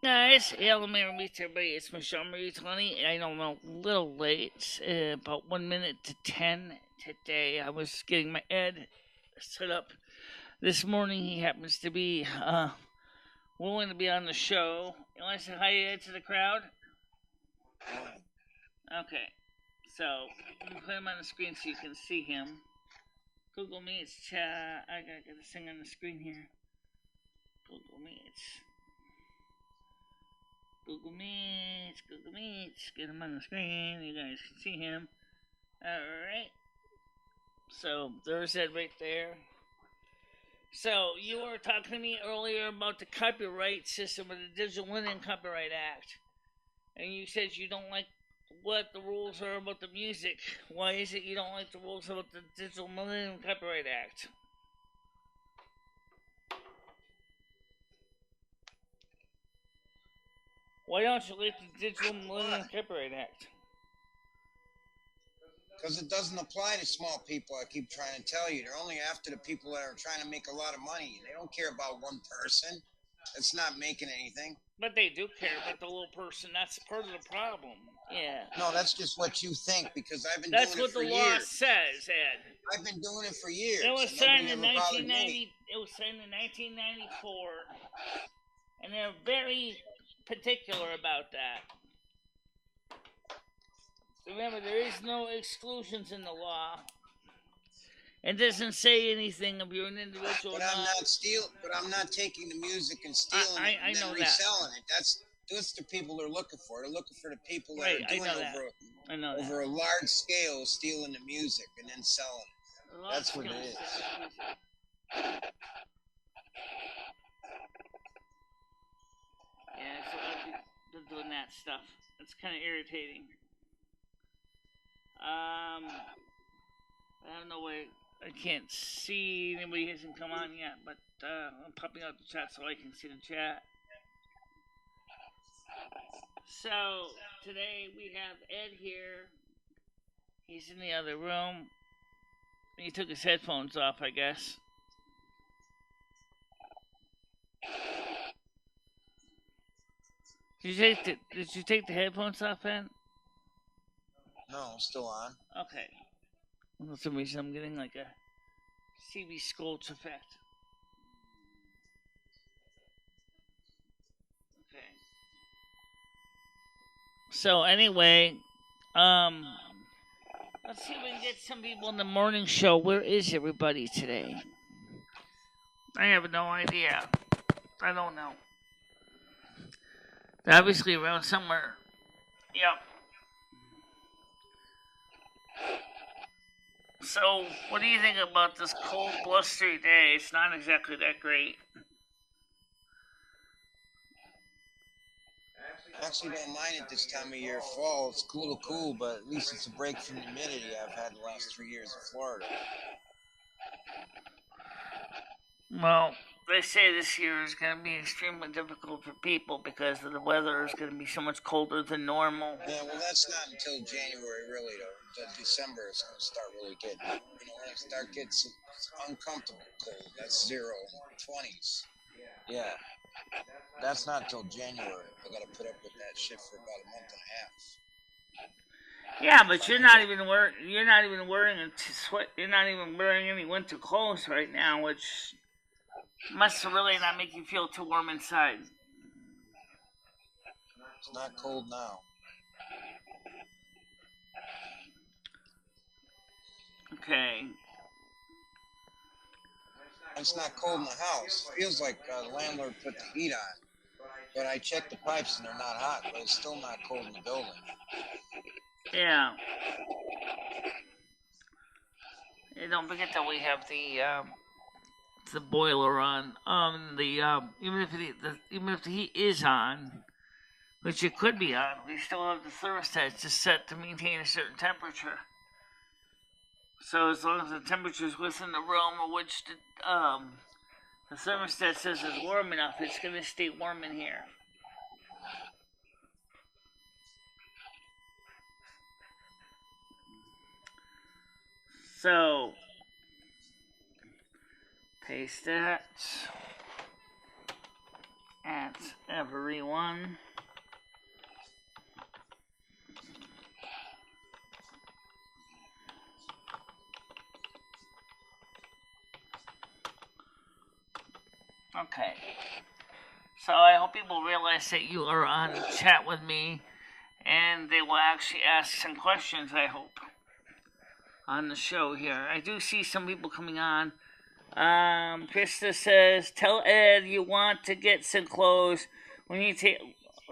Guys, meet everybody. It's MicheleMarieDalene, and I know I'm a little late. It's about 1 minute to 10 today. I was getting my Ed set up this morning. He happens to be willing to be on the show. You want to say hi, Ed, to the crowd? Okay, so let me put him on the screen so you can see him. Google Meets chat. I gotta get this thing on the screen here. Google Meets. Get him on the screen. You guys can see him. Alright. So, there's Ed right there. So, you were talking to me earlier about the copyright system of the Digital Millennium Copyright Act. And you said you don't like what the rules are about the music. Why is it you don't like the rules about the Digital Millennium Copyright Act? Why don't you like the Digital Millennium Copyright Act? Because it doesn't apply to small people, I keep trying to tell you. They're only after the people that are trying to make a lot of money. They don't care about one person. It's not making anything. But they do care about the little person. That's part of the problem. Yeah. No, that's just what you think, because I've been doing it for years. That's what the law says, Ed. I've been doing it for years. It was signed in 1990. It was signed in 1994, and they're very particular about that. Remember, there is no exclusions in the law. It doesn't say anything if you're an individual. But I'm not stealing. But I'm not taking the music and stealing it and then reselling it. That's the people they're looking for. They're looking for the people that are doing it over a large scale, stealing the music and then selling it. That's what it is. Yeah, so they're doing that stuff. It's kind of irritating. I don't know why I can't see. Anybody hasn't come on yet, but I'm popping out the chat so I can see the chat. So today we have Ed here. He's in the other room. He took his headphones off, I guess. Did you take the headphones off, Ed? No, still on. Okay. For some reason, I'm getting like a CB Scolch effect. Okay. So anyway, let's see if we can get some people in the morning show. Where is everybody today? I have no idea. I don't know. They're obviously around somewhere. Yep. So, what do you think about this cold, blustery day? It's not exactly that great. I actually don't mind it this time of year. Fall, it's cool, but at least it's a break from the humidity I've had the last 3 years in Florida. Well, they say this year is going to be extremely difficult for people because the weather is going to be so much colder than normal. Yeah, well, that's not until January, really, though. December is going to start really getting, when it starts getting uncomfortable cold. That's 0 and 20s. Yeah. That's not until January. I got to put up with that shit for about a month and a half. Yeah, but you're not even wearing any winter clothes right now, which must really not make you feel too warm inside. It's not cold now. Okay. It's not cold in the house. It feels like the landlord put the heat on. But I checked the pipes and they're not hot, but it's still not cold in the building. Yeah. And don't forget that we have the boiler on. Even if the heat is on, which it could be on, we still have the thermostat just set to maintain a certain temperature. So as long as the temperature is within the realm of which the thermostat says is warm enough, it's going to stay warm in here. So, paste that. at everyone. Okay. So I hope people realize that you are on chat with me, and they will actually ask some questions, I hope, on the show here. I do see some people coming on. Krista says, tell Ed you want to get some clothes when you take.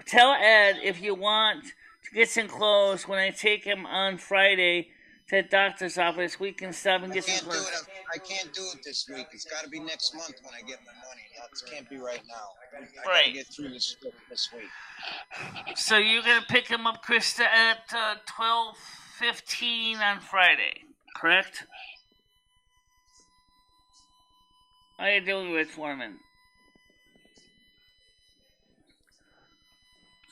Tell Ed if you want to get some clothes when I take him on Friday to the doctor's office. We can stop and get some clothes. I can't do it this week. It's got to be next month when I get my money. It can't be right now. I got to get through this week. So you're gonna pick him up, Krista, at 12:15 on Friday, correct? How you doing, Rich Foreman?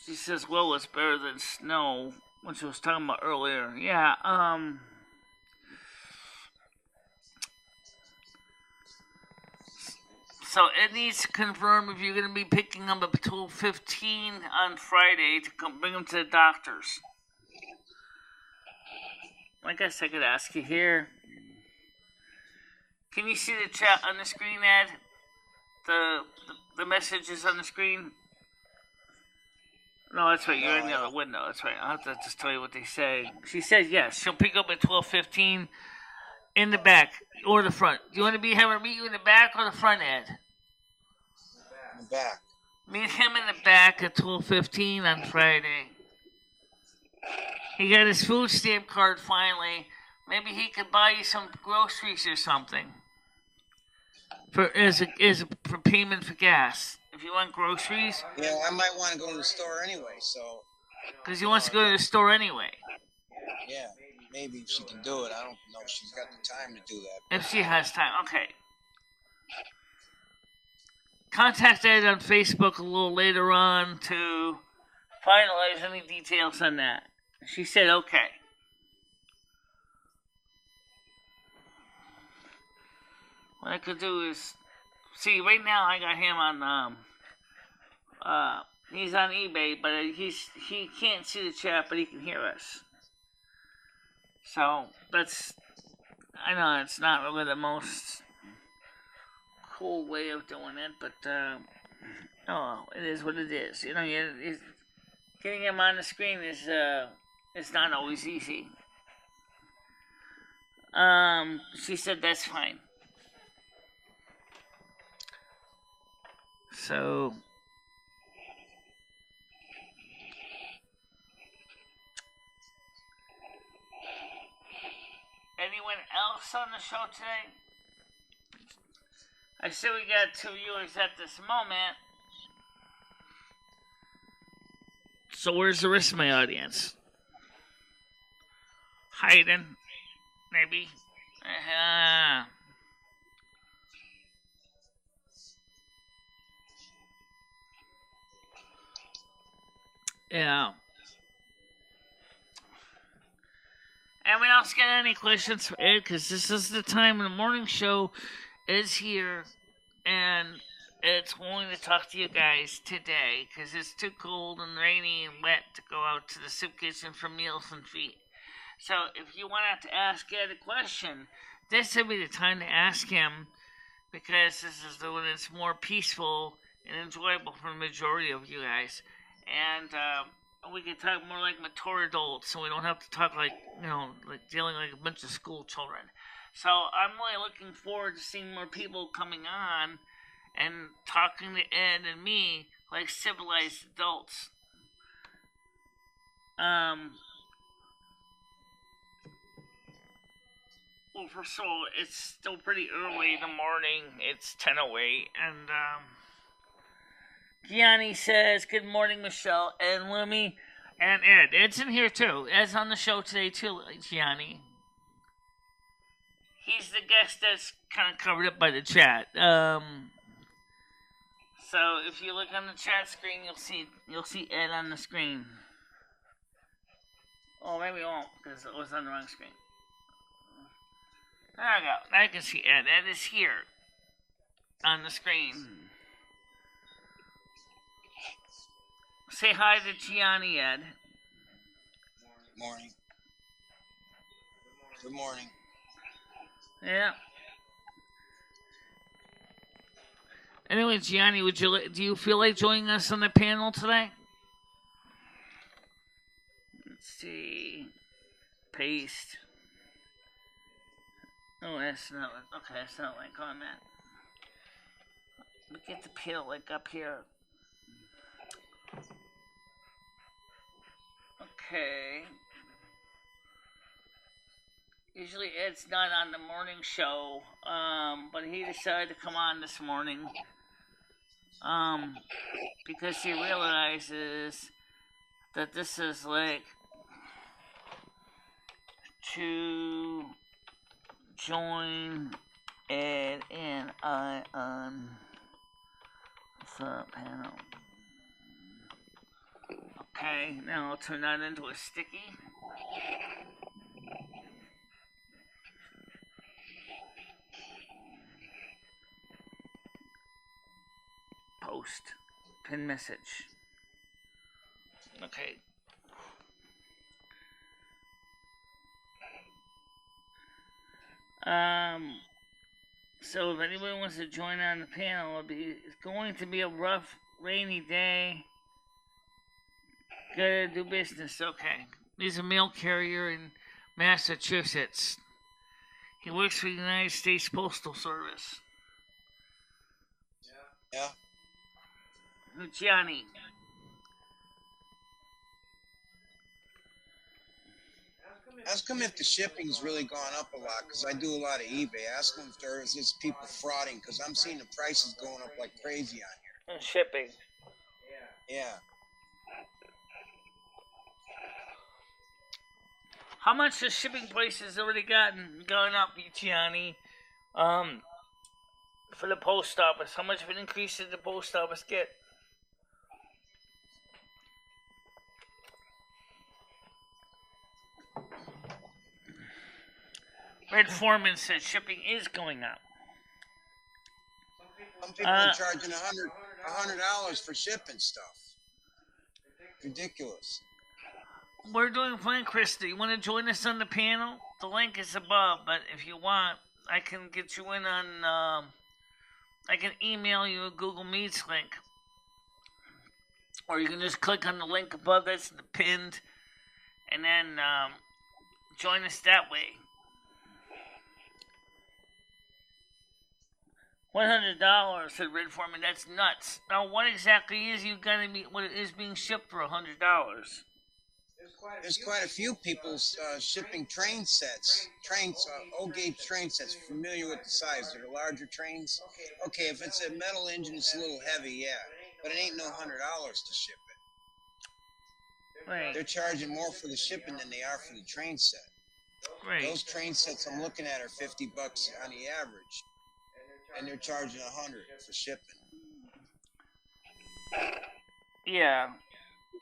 She says, well, it's better than snow, which I was talking about earlier. Yeah, so it needs to confirm if you're going to be picking up at 12:15 on Friday to come bring him to the doctor's. I guess I could ask you here. Can you see the chat on the screen, Ed? The message is on the screen? No, that's right. You're in the other window. That's right. I'll have to just tell you what they say. She says yes. She'll pick up at 12:15 in the back or the front. Do you want to have her meet you in the back or the front, Ed? In the back. Meet him in the back at 12:15 on Friday. He got his food stamp card finally. Maybe he could buy you some groceries or something for payment for gas. If you want groceries. Yeah, I might want to go to the store anyway, so. Because he wants to go to the store anyway. Yeah, maybe if she can do it. I don't know if she's got the time to do that. If she has time, okay. Contact Ed on Facebook a little later on to finalize any details on that. She said okay. What I could do is, see, right now I got him on, he's on eBay, but he can't see the chat, but he can hear us. So, I know it's not really the most cool way of doing it, but, oh, it is what it is. You know, getting him on the screen is, it's not always easy. She said that's fine. So, anyone else on the show today? I see we got 2 viewers at this moment. So where's the rest of my audience? Hiding, maybe. Yeah. Anyone else got any questions for Ed? Because this is the time in the morning show. Ed's here, and Ed's willing to talk to you guys today because it's too cold and rainy and wet to go out to the soup kitchen for meals and feet. So if you want to ask Ed a question, this would be the time to ask him because this is when it's more peaceful and enjoyable for the majority of you guys. And we can talk more like mature adults, so we don't have to talk like, like dealing like a bunch of school children. So I'm really looking forward to seeing more people coming on and talking to Ed and me like civilized adults. Well, first of all, it's still pretty early in the morning. It's 10:08, and Gianni says, good morning, Michelle and Lumi and Ed. Ed's in here, too. Ed's on the show today, too, Gianni. He's the guest that's kind of covered up by the chat. So if you look on the chat screen, you'll see Ed on the screen. Oh, maybe you won't, because it was on the wrong screen. There we go. Now you can see Ed. Ed is here on the screen. Say hi to Gianni, Ed. Morning. Good morning. Yeah. Anyway, Gianni, do you feel like joining us on the panel today? Let's see. Paste. Oh, that's not. Okay, that's not like on that. We get the panel like up here. Okay. Usually Ed's not on the morning show, but he decided to come on this morning, because he realizes that this is like to join Ed and I on the panel. Okay, now I'll turn that into a sticky. Post. Pin message. Okay. So if anybody wants to join on the panel, it's going to be a rough, rainy day. Gotta do business. Okay. He's a mail carrier in Massachusetts. He works for the United States Postal Service. Yeah. Gianni. Ask him if the shipping's really gone up a lot, because I do a lot of eBay. Ask him if there's just people frauding, because I'm seeing the prices going up like crazy on here. And shipping. Yeah. How much the shipping prices already gone up, Gianni? For the post office, how much of an increase did the post office get? Red Foreman said shipping is going up. Some people are charging $100 for shipping stuff. Ridiculous. We're doing fine, Krista. You want to join us on the panel? The link is above, but if you want, I can get you in on. I can email you a Google Meets link, or you can just click on the link above that's pinned, and then join us that way. $100, said Red Foreman. That's nuts. Now, what exactly is what is being shipped for $100? There's quite a few people shipping train sets, O-gauge train sets. Familiar with the size? They're larger trains. Okay, if it's a metal engine, it's a little heavy, yeah, but it ain't no $100 to ship it. Right. They're charging more for the shipping than they are for the train set. Right. Those train sets I'm looking at are $50 on the average, and they're charging $100 for shipping. Yeah,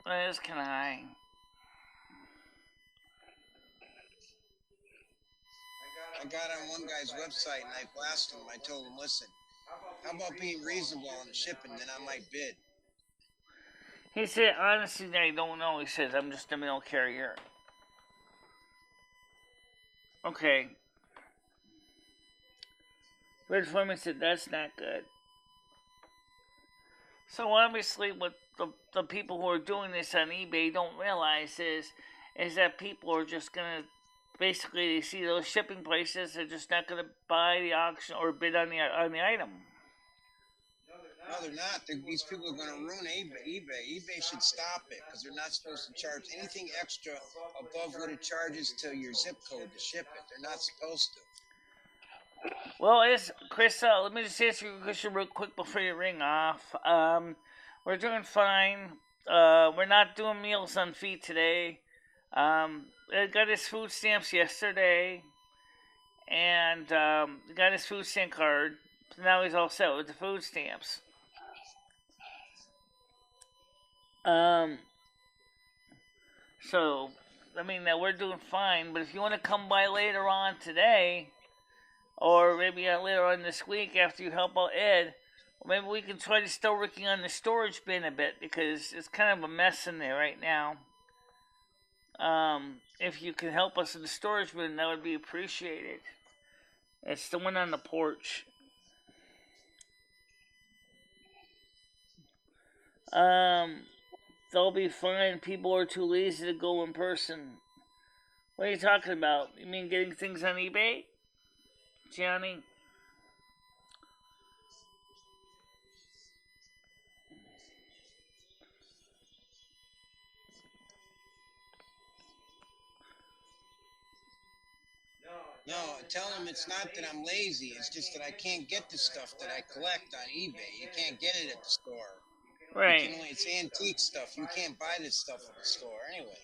that is kind of high. I got on one guy's website and I blasted him. I told him, listen, how about being reasonable on the shipping, then I might bid. He said, honestly, I don't know. He says, I'm just a mail carrier. Okay. Red Foreman said, that's not good. So obviously what the people who are doing this on eBay don't realize is that people are just going to basically, they see those shipping prices, they're just not going to buy the auction or bid on the item. No, they're not. These people are going to ruin eBay. eBay should stop it, because they're not supposed to charge anything extra above what it charges to your zip code to ship it. They're not supposed to. Well, Chris, let me just answer your question real quick before you ring off. We're doing fine. We're not doing Meals on Feet today. I got his food stamps yesterday, and got his food stamp card. So now he's all set with the food stamps. So, I mean, we're doing fine, but if you want to come by later on today, or maybe later on this week after you help out Ed, maybe we can try to start working on the storage bin a bit, because it's kind of a mess in there right now. If you can help us in the storage bin, that would be appreciated. It's the one on the porch. They'll be fine. People are too lazy to go in person. What are you talking about? You mean getting things on eBay, Johnny? No, tell him it's not that I'm lazy. It's just that I can't get the stuff that I collect on eBay. You can't get it at the store. Right. It's antique stuff. You can't buy this stuff at the store anyway.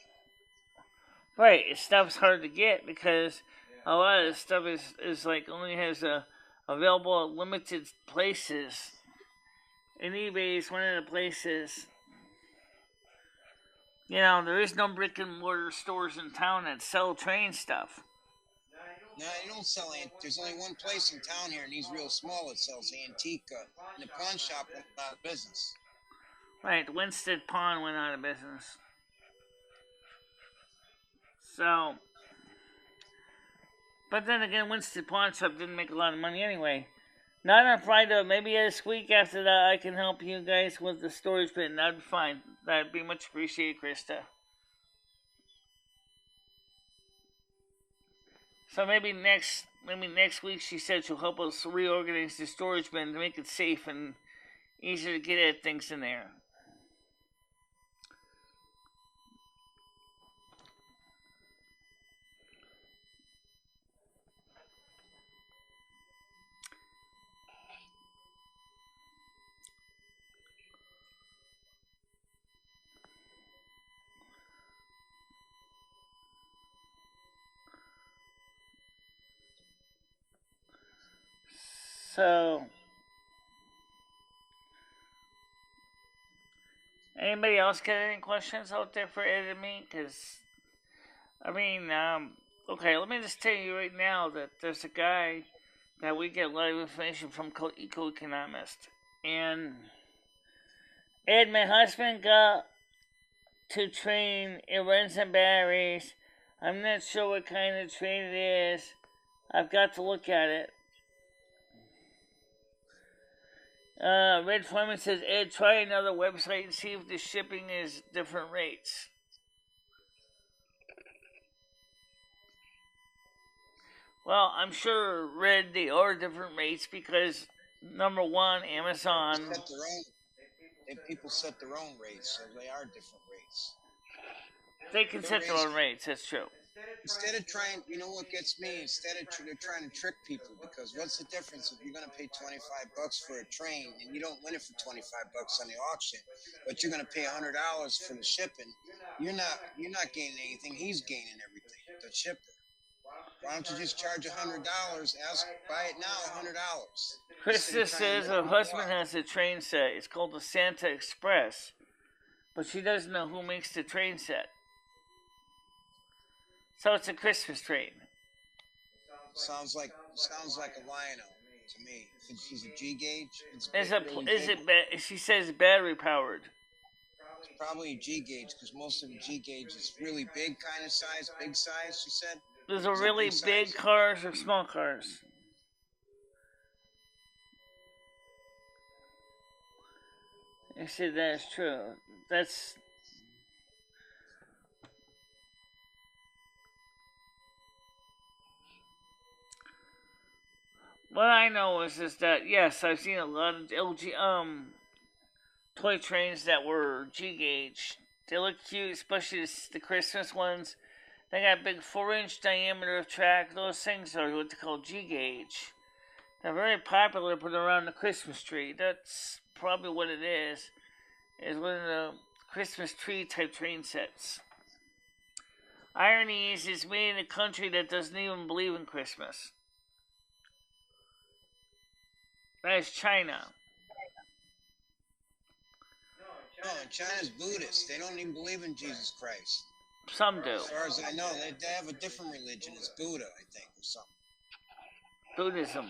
Right. Stuff's hard to get because a lot of this stuff is like only has available at limited places. And eBay is one of the places. You know, there is no brick and mortar stores in town that sell train stuff. No, they don't sell antique. There's only one place in town here, and he's real small, that sells antique. And the pawn shop went out of business. Right, Winstead Pawn went out of business. So, but then again, Winstead Pawn Shop didn't make a lot of money anyway. Not on Friday, maybe this week after that I can help you guys with the storage bin. That'd be fine. That'd be much appreciated, Krista. So maybe next week she said she'll help us reorganize the storage bin to make it safe and easier to get at things in there. So, anybody else got any questions out there for Ed and me? Because, okay, let me just tell you right now that there's a guy that we get a lot of information from called Eco-Economist. And Ed, my husband, got to train. It runs on batteries. I'm not sure what kind of train it is. I've got to look at it. Red Foreman says, Ed, try another website and see if the shipping is different rates. Well, I'm sure, Red, they are different rates because, number one, Amazon... People set their own rates, so they are different rates. They can set their own rates, that's true. Instead of trying, you know what gets me? They're trying to trick people, because what's the difference if you're going to pay $25 for a train and you don't win it for $25 on the auction, but you're going to pay $100 for the shipping? You're not gaining anything. He's gaining everything. The shipper. Why don't you just charge $100? Buy it now, $100. Krista says her husband has a train set. It's called the Santa Express, but she doesn't know who makes the train set. So it's a Christmas train. Sounds like a Lionel to me. Is it G gauge? She says battery powered. It's probably a G gauge because most of the G gauge is really big kind of size, big size. She said. Those are really big cars or small cars? I said that's true. That's. What I know is that, yes, I've seen a lot of LG, toy trains that were G-gauge. They look cute, especially the Christmas ones. They got big 4-inch diameter of track. Those things are what they call G-gauge. They're very popular to put around the Christmas tree. That's probably what it is one of the Christmas tree type train sets. Irony is, it's made in a country that doesn't even believe in Christmas. That is China. No, China's Buddhist. They don't even believe in Jesus Christ. Some do. As far as I know, they have a different religion. It's Buddha, I think, or something. Buddhism.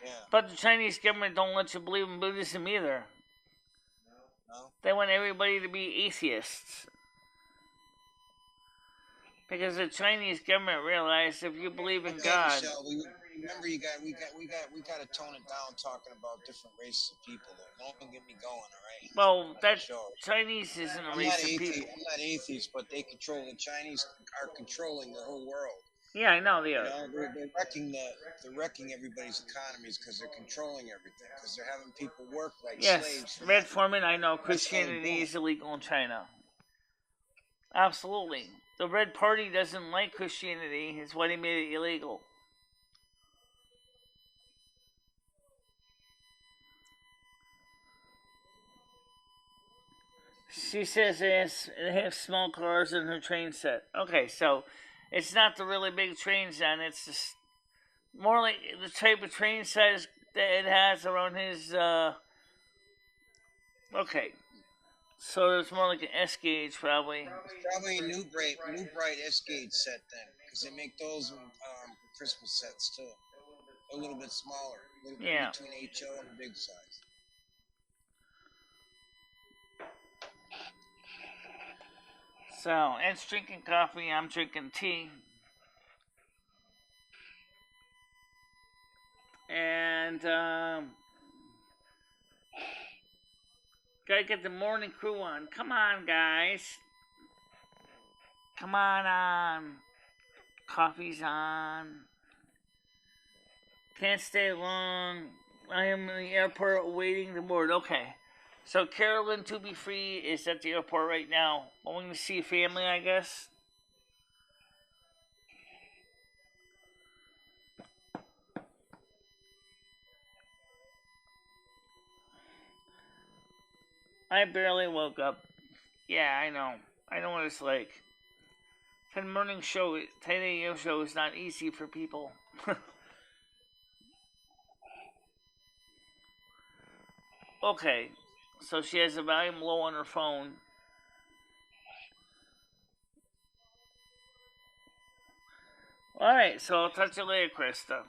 Yeah. But the Chinese government don't let you believe in Buddhism either. No? They want everybody to be atheists. Because the Chinese government realized if you believe in God. Michelle, remember we got to tone it down talking about different races of people though. Don't get me going, all right? Well, that Chinese isn't a race of people. I'm not atheist, but the Chinese are controlling the whole world. Yeah, I know they are. They're wrecking everybody's economies because they're controlling everything. Because they're having people work like slaves. Yes, Red Foreman, I know Christianity is illegal in China. Absolutely. The Red Party doesn't like Christianity. It's why they made it illegal. She says they have small cars in her train set. Okay, so it's not the really big trains then. It's just more like the type of train size that it has around his. Okay, so it's more like an S gauge probably. It's probably a new bright S gauge set then, because they make those Christmas sets too. A little bit smaller, a little bit between HO and the big size. So, Ed's drinking coffee, I'm drinking tea. And, gotta get the morning crew on. Come on, guys. Come on. Coffee's on. Can't stay long. I am in the airport awaiting the board. Okay. So Carolyn, to be free, is at the airport right now. Going to see family, I guess. I barely woke up. Yeah, I know. I know what it's like. 10 morning show, 10 a.m. show is not easy for people. Okay. So she has the volume low on her phone. Alright, so I'll touch you later, Krista.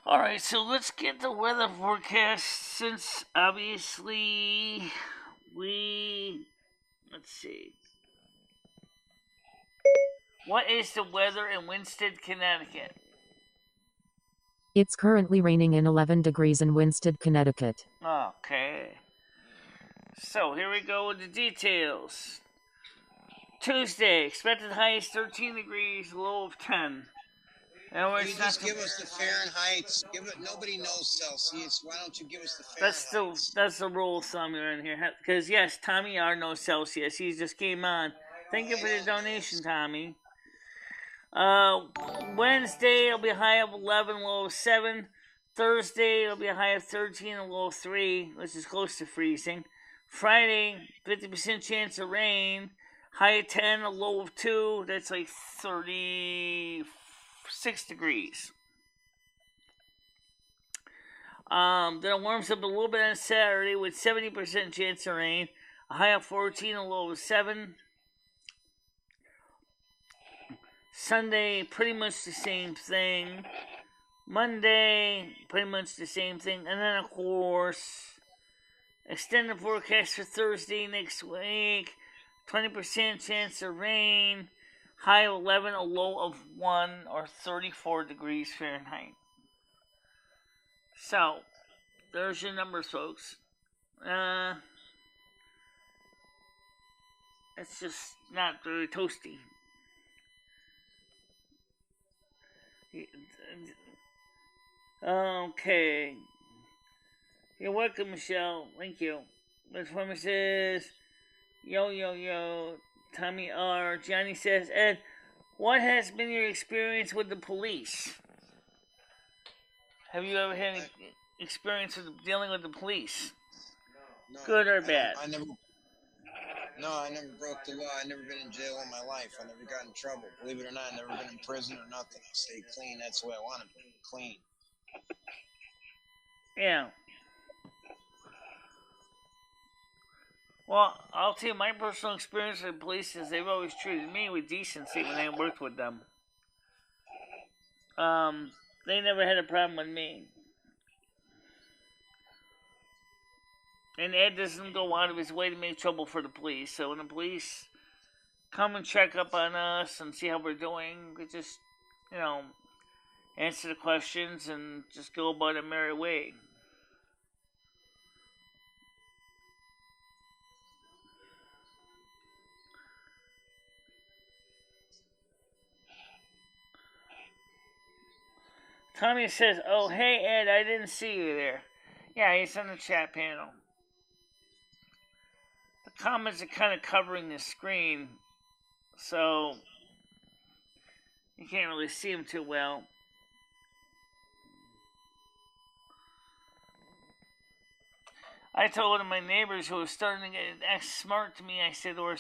Alright, so let's get the weather forecast since obviously let's see. What is the weather in Winston, Connecticut? It's currently raining in 11 degrees in Winston, Connecticut. Okay. So here we go with the details. Tuesday, expected high is 13 degrees, low of 10. You just give us the Fahrenheit. Nobody knows Celsius. Why don't you give us the Fahrenheit? That's the rule of thumb around here. Because yes, Tommy R knows Celsius. He just came on. Thank you for the donation, Tommy. Wednesday it'll be a high of 11, low of 7. Thursday it'll be a high of 13 and low of 3, which is close to freezing. Friday, 50% chance of rain, high of 10, a low of 2. That's like 36 degrees. Then it warms up a little bit on Saturday with 70% chance of rain, a high of 14, a low of 7. Sunday, pretty much the same thing. Monday, pretty much the same thing. And then, of course, extended forecast for Thursday next week. 20% chance of rain. High of 11, a low of 1, or 34 degrees Fahrenheit. So, there's your numbers, folks. It's just not very toasty. Okay. You're welcome, Michelle. Thank you. This woman says, yo. Tommy R. Johnny says, Ed, what has been your experience with the police? Have you ever had any experience with dealing with the police? No, good or bad? I never broke the law. I never been in jail in my life. I never got in trouble. Believe it or not, I never been in prison or nothing. I stay clean. That's the way I want to be. Clean. Yeah. Well, I'll tell you my personal experience with police is they've always treated me with decency when I worked with them. They never had a problem with me. And Ed doesn't go out of his way to make trouble for the police. So when the police come and check up on us and see how we're doing, we just, answer the questions and just go about our merry way. Tommy says, "Oh, hey, Ed, I didn't see you there." Yeah, he's on the chat panel. The comments are kind of covering the screen, so you can't really see him too well. I told one of my neighbors who was starting to act smart to me, I said to her,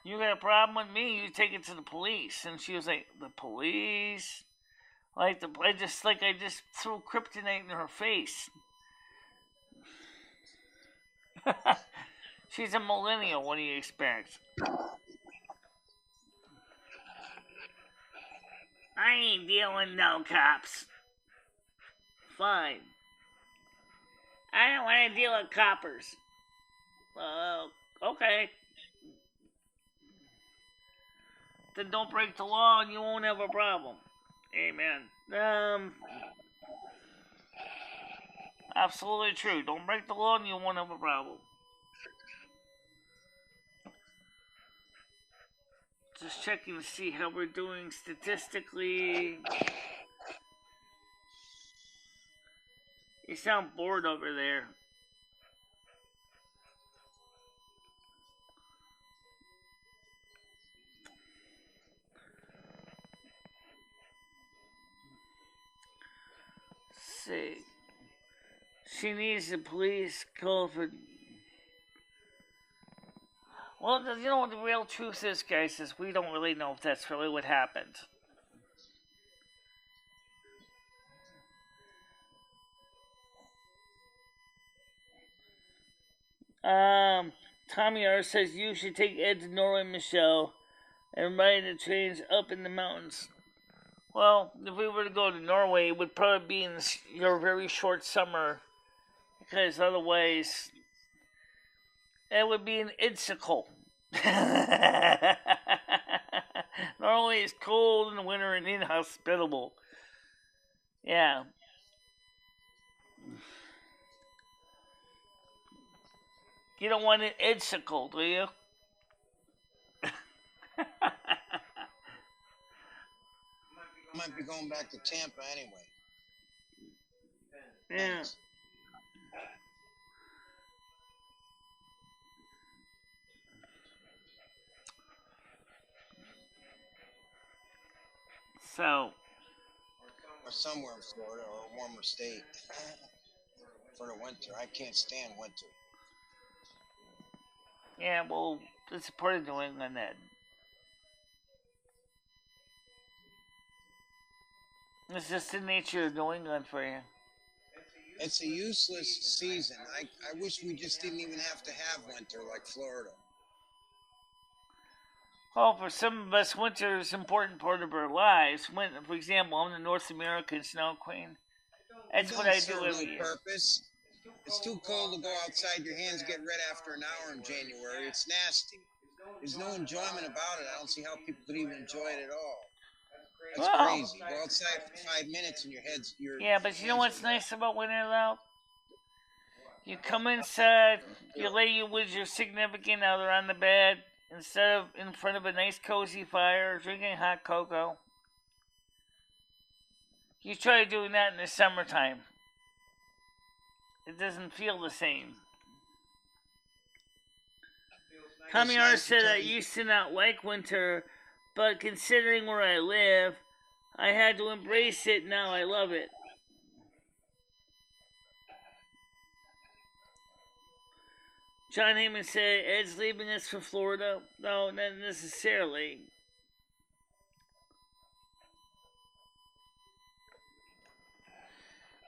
"You got a problem with me, you take it to the police." And she was like, "The police?" I just threw kryptonite in her face. She's a millennial, what do you expect? I ain't dealing no cops. Fine. I don't want to deal with coppers. Okay. Then don't break the law and you won't have a problem. Amen. Absolutely true. Don't break the law and you won't have a problem. Just checking to see how we're doing statistically. You sound bored over there. Let's see. She needs the police call for... Well, you know what the real truth is, guys, is we don't really know if that's really what happened. Tommy R says you should take Ed to Norway, Michelle, and ride the trains up in the mountains. Well, if we were to go to Norway, it would probably be in your very short summer, because otherwise, it would be an icicle. Norway is cold in the winter and inhospitable. Yeah. You don't want an icicle, do you? Might be going back to Tampa anyway. Yeah. Thanks. So. Or somewhere in Florida or a warmer state for the winter. I can't stand winter. Yeah, well, it's a part of New England, Ed. It's just the nature of New England for you. It's a useless season. I wish we just didn't even have to have winter like Florida. Well, for some of us, winter is an important part of our lives. For example, I'm the North American Snow Queen. That's what I do every year. Purpose. It's too cold to go outside. Your hands get red after an hour in January. It's nasty. There's no enjoyment about it. I don't see how people could even enjoy it at all. That's crazy. Go outside for 5 minutes and your head's... Yeah, but you know what's nice about winter, though? You come inside, you lay with your significant other on the bed, instead of in front of a nice cozy fire, drinking hot cocoa. You try doing that in the summertime. It doesn't feel the same. Tommy R said I used to not like winter, but considering where I live, I had to embrace it. Now I love it. John Heyman said Ed's leaving us for Florida. No, not necessarily.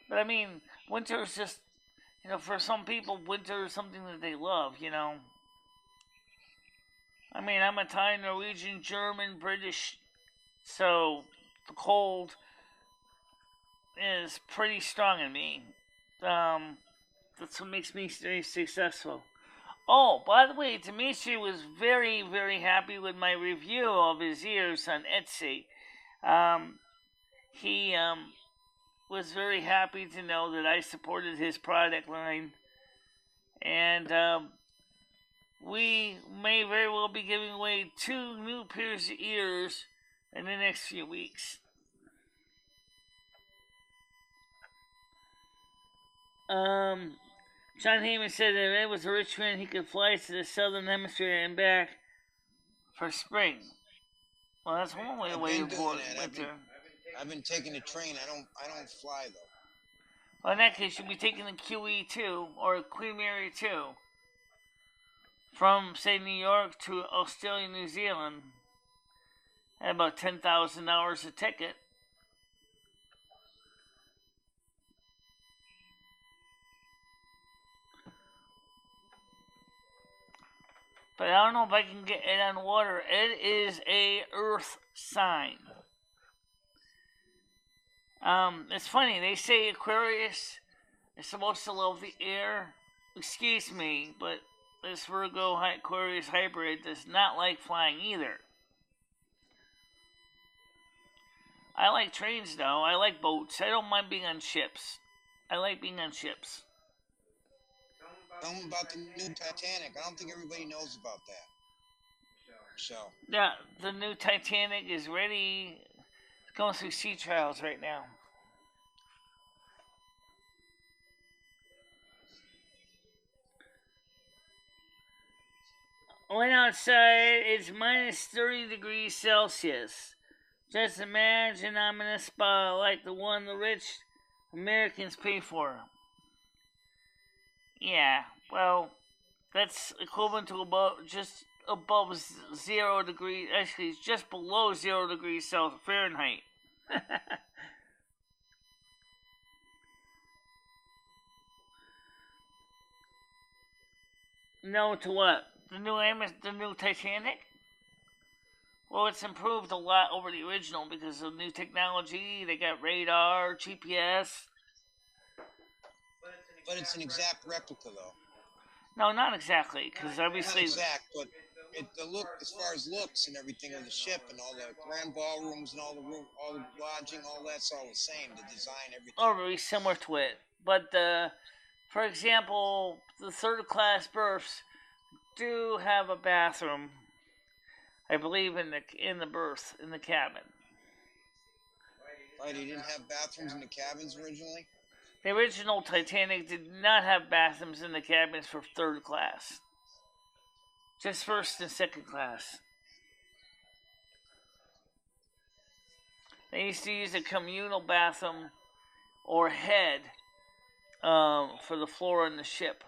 But I mean, winter is just, for some people, winter is something that they love, I mean, I'm Italian, Norwegian, German, British, so the cold is pretty strong in me. That's what makes me very successful. Oh, by the way, Dimitri was very, very happy with my review of his ears on Etsy. He was very happy to know that I supported his product line. And we may very well be giving away 2 new pairs of ears in the next few weeks. John Heyman said that if Ed was a rich man, he could fly to the southern hemisphere and back for spring. Well, that's one way to wait for winter. I've been taking the train. I don't fly though. Well, in that case, you'll be taking the QE2 or Queen Mary 2 from, say, New York to Australia, New Zealand at about $10,000 a ticket. But I don't know if I can get it on water. It is a earth sign. It's funny, they say Aquarius is supposed to love the air. Excuse me, but this Virgo Aquarius hybrid does not like flying either. I like trains though. I like boats. I don't mind being on ships. I like being on ships. Tell them about the new Titanic. I don't think everybody knows about that. Michelle. Yeah, the new Titanic is ready. It's going through sea trials right now. Went outside, it's minus 30 degrees Celsius. Just imagine I'm in a spa like the one the rich Americans pay for. Yeah, well, that's equivalent to just above 0 degrees. Actually, it's just below 0 degrees Fahrenheit. No, to what? The new Titanic? Well, it's improved a lot over the original because of new technology. They got radar, GPS. But it's an exact replica, though. No, not exactly, because obviously... Not exact, but the look, as far as looks and everything of the ship and all the grand ballrooms and all the lodging, all that's all the same. The design, everything. Oh, very similar to it. But, for example, the third class berths do have a bathroom, I believe, in the berth, in the cabin. Right, he didn't have bathrooms in the cabins originally? The original Titanic did not have bathrooms in the cabins for third class. Just first and second class. They used to use a communal bathroom or head for the floor on the ship.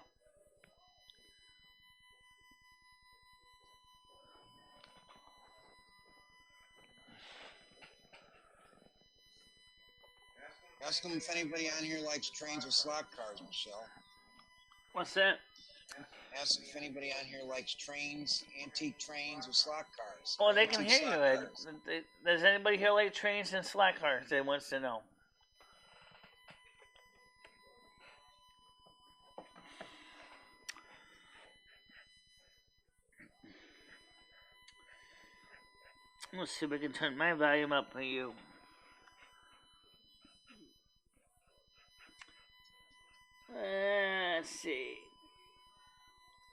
Ask them if anybody on here likes trains or slot cars, Michelle. What's that? Ask if anybody on here likes trains, antique trains, or slot cars. Oh, they can hear you, Ed. Does anybody here like trains and slot cars? They wants to know. Let's see if we can turn my volume up for you. Let's see.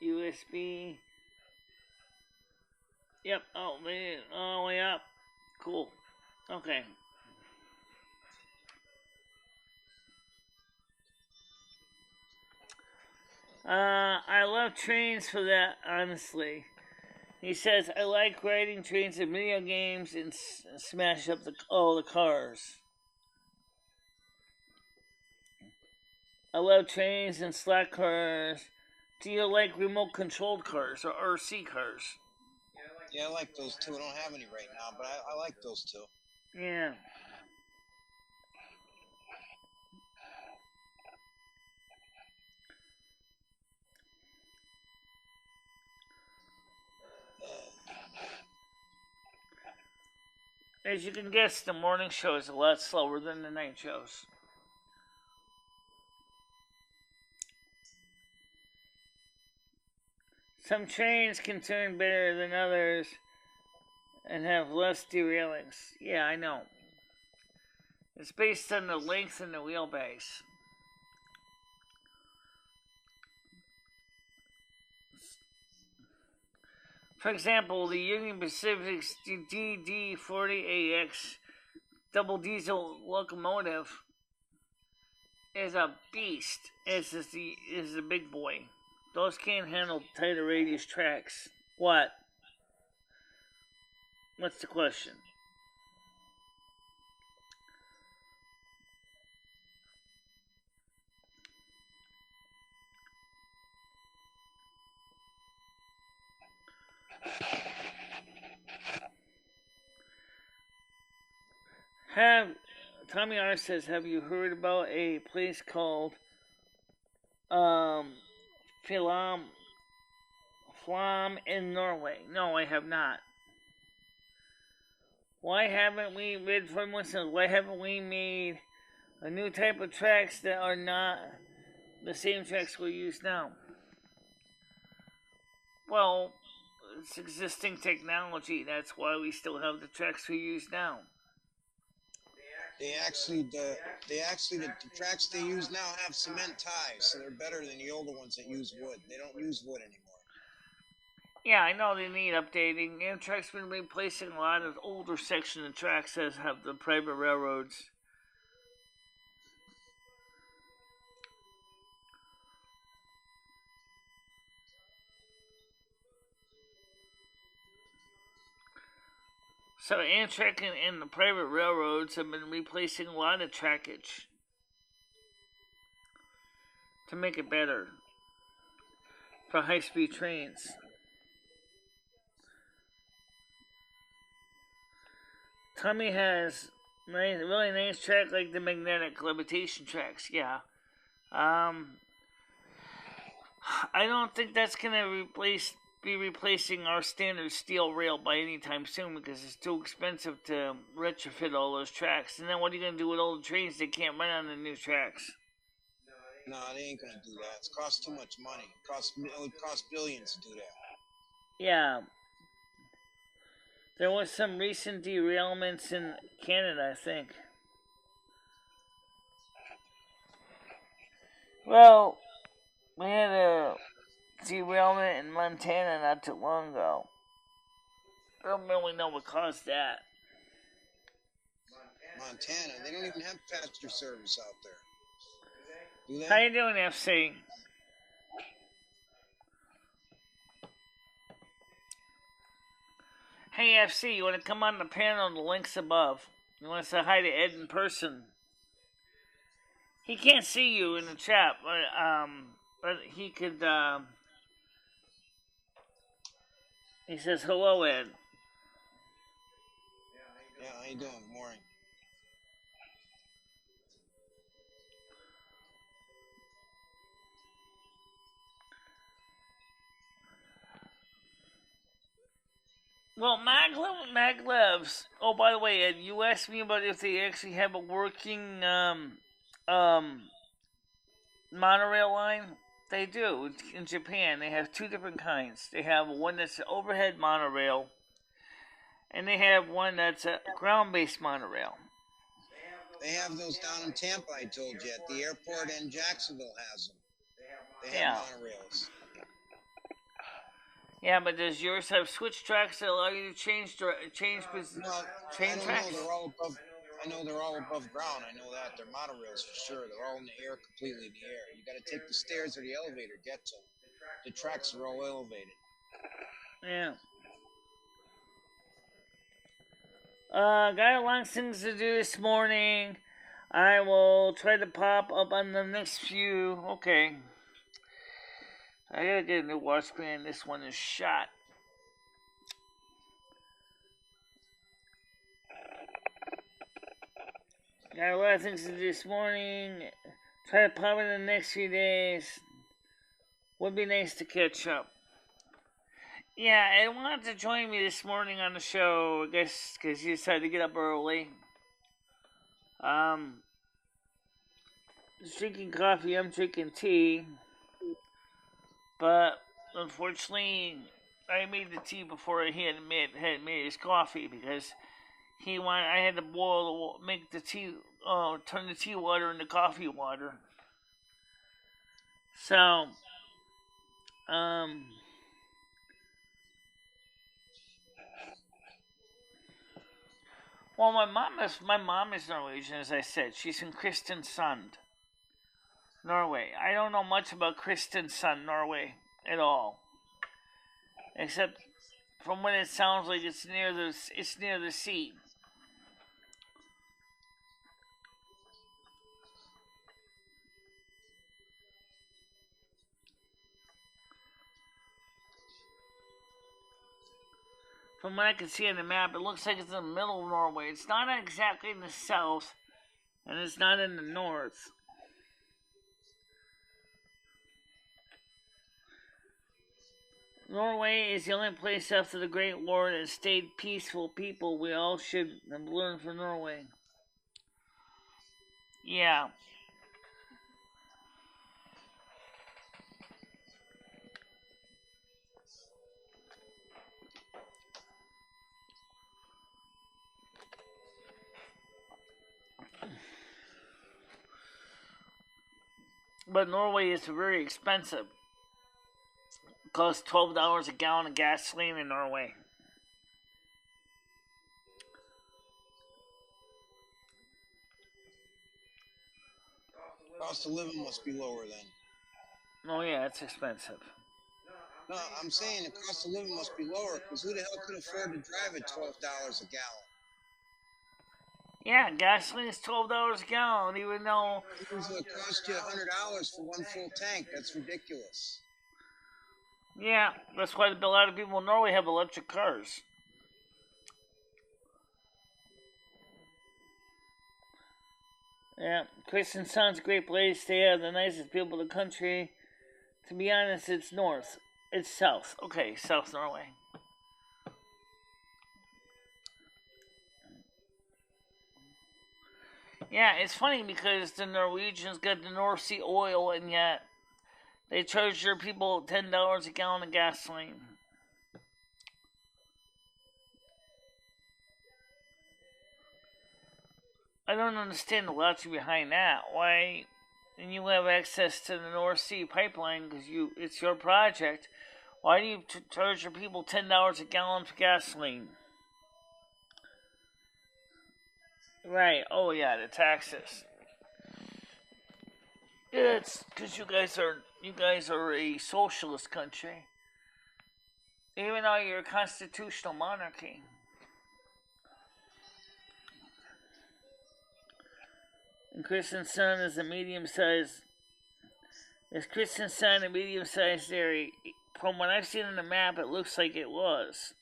USB. Yep. Oh, man. All the way up. Cool. Okay. I love trains for that, honestly. He says, I like riding trains in video games and smash up all the cars. I love trains and slot cars. Do you like remote controlled cars or RC cars? Yeah, I like those two. I don't have any right now, but I like those two. Yeah. as you can guess, the morning show is a lot slower than the night shows. Some trains can turn better than others and have less derailings. Yeah, I know. It's based on the length and the wheelbase. For example, the Union Pacific's DD40AX double diesel locomotive is a beast. Is a big boy. Those can't handle tighter radius tracks. What? What's the question? Tommy R says, have you heard about a place called Flam in Norway? No, I have not. Why haven't we made a new type of tracks that are not the same tracks we use now? Well, it's existing technology. That's why we still have the tracks we use now. The tracks they use now have cement ties, so they're better than the older ones that use wood. They don't use wood anymore. Yeah, I know they need updating. Amtrak's been replacing a lot of older section of tracks that have the private railroads. So Amtrak and the private railroads have been replacing a lot of trackage to make it better for high-speed trains. Tommy has really nice track like the magnetic levitation tracks, yeah. I don't think that's gonna be replacing our standard steel rail by any time soon because it's too expensive to retrofit all those tracks. And then what are you gonna do with old trains that can't run on the new tracks? No, they ain't gonna do that. It costs too much money. It would cost billions to do that. Yeah. There was some recent derailments in Canada, I think. Well, we had a derailment in Montana not too long ago. I don't really know what caused that. Montana, they don't even have passenger service out there. Do they? How you doing, FC? Hey, FC, you want to come on the panel? The link's above. You want to say hi to Ed in person? He can't see you in the chat, but he could, he says, hello, Ed. Yeah, how you doing? Good morning. Well, maglevs. Oh, by the way, Ed, you asked me about if they actually have a working monorail line. They do. In Japan, they have two different kinds. They have one that's an overhead monorail, and they have one that's a ground-based monorail. They have those down in Tampa, I told you. At the airport in Jacksonville has them. They have monorails. Yeah, but does yours have switch tracks that allow you to change Well, train tracks? I know they're all above ground. I know that. They're monorails for sure. They're all in the air, completely in the air. You got to take the stairs or the elevator to get to them. The tracks are all elevated. Yeah. Got a lot of things to do this morning. I will try to pop up on the next few. Okay. I gotta get a new watch band. This one is shot. Got a lot of things to do this morning. Try to pop in the next few days. Would be nice to catch up. Yeah, Ed wanted to join me this morning on the show, I guess, because he decided to get up early. He's drinking coffee, I'm drinking tea. But, unfortunately, I made the tea before he had made his coffee, because I had to make the tea, turn the tea water into coffee water. So, well, my mom is Norwegian, as I said. She's from Kristiansand, Norway. I don't know much about Kristiansand, Norway, at all, except from what it sounds like it's near the sea. From what I can see on the map, it looks like it's in the middle of Norway. It's not exactly in the south, and it's not in the north. Norway is the only place after the Great War that stayed peaceful people. We all should learn from Norway. Yeah. But Norway is very expensive. It costs $12 a gallon of gasoline in Norway. Cost of living must be lower then. Oh yeah, it's expensive. No, I'm saying the cost of living must be lower, because who the hell could afford to drive at $12 a gallon? Yeah, gasoline is $12 a gallon, even though it cost you $100 for one full tank. That's ridiculous. Yeah, that's why a lot of people in Norway have electric cars. Yeah, Kristiansand's a great place. They have the nicest people in the country. To be honest, it's north. It's south. Okay, South Norway. Yeah, it's funny because the Norwegians got the North Sea oil, and yet they charge their people $10 a gallon of gasoline. I don't understand the logic behind that. Why, and you have access to the North Sea pipeline because it's your project. Why do you charge your people $10 a gallon for gasoline? Right. Oh yeah, the taxes. Yeah, it's because you guys are a socialist country, even though you're a constitutional monarchy. And Kristiansand is a medium-sized. Is Kristiansand a medium-sized area? From what I've seen on the map, it looks like it was.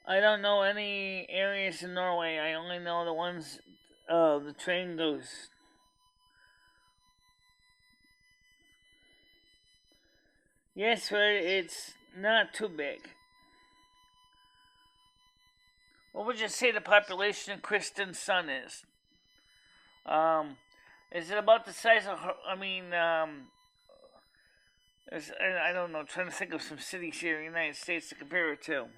I don't know any areas in Norway. I only know the ones the train goes. Yes, but it's not too big. What would you say the population of Kristiansand is? Is it about the size of? I don't know. I'm trying to think of some cities here in the United States to compare it to.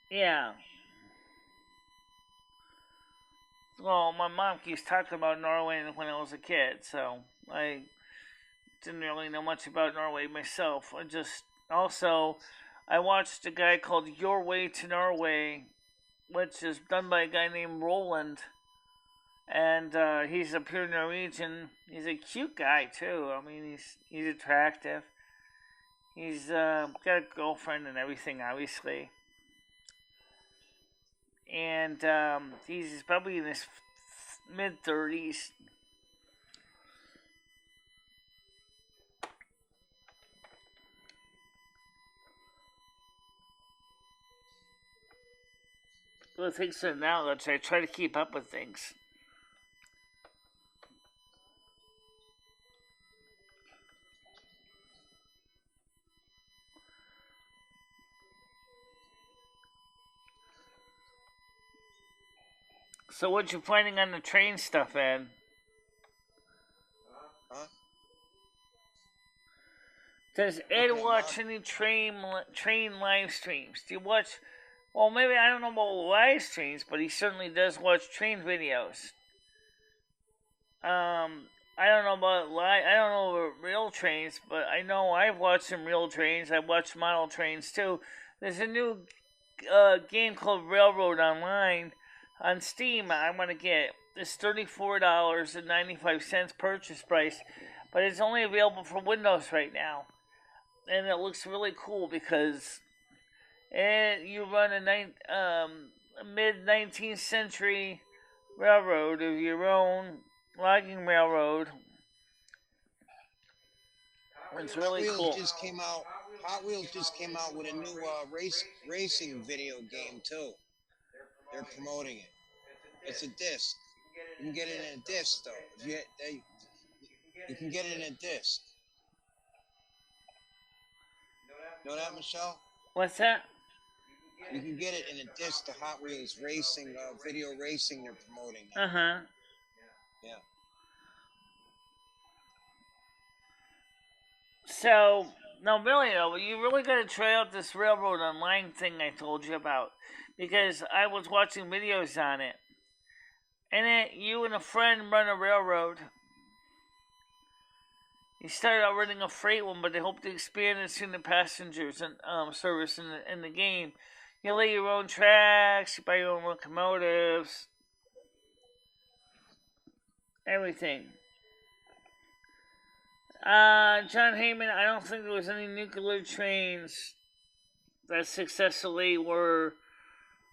Yeah. Well, my mom keeps talking about Norway when I was a kid, so I didn't really know much about Norway myself. I watched a guy called Your Way to Norway, which is done by a guy named Roland, and he's a pure Norwegian. He's a cute guy too. I mean, he's attractive. He's got a girlfriend and everything, obviously, and he's probably in his mid-30s. with things in knowledge. I try to keep up with things. So what you finding on the train stuff, Ed? Huh? Does Ed watch any train live streams? Do you watch? Well, maybe I don't know about live streams, but he certainly does watch train videos. I don't know about live. I don't know about real trains, but I know I've watched some real trains. I've watched model trains too. There's a new game called Railroad Online on Steam. I want to get. It's $34.95 purchase price, but it's only available for Windows right now, and it looks really cool because you run a mid 19th century railroad of your own, logging railroad. It's really cool. Hot Wheels just came out with a new racing video game too. They're promoting it. It's a disc. You can get it in a disc though. You can get it in a disc. Know that, Michelle? What's that? You can get it in a disc. The Hot Wheels racing, video racing they're promoting. Yeah. So, no, really though, you really got to try out this Railroad Online thing I told you about, because I was watching videos on it. And you and a friend run a railroad. You started out running a freight one, but they hope to expand it soon to passengers and service in the game. You lay your own tracks, you buy your own locomotives, everything. John Heyman, I don't think there was any nuclear trains that successfully were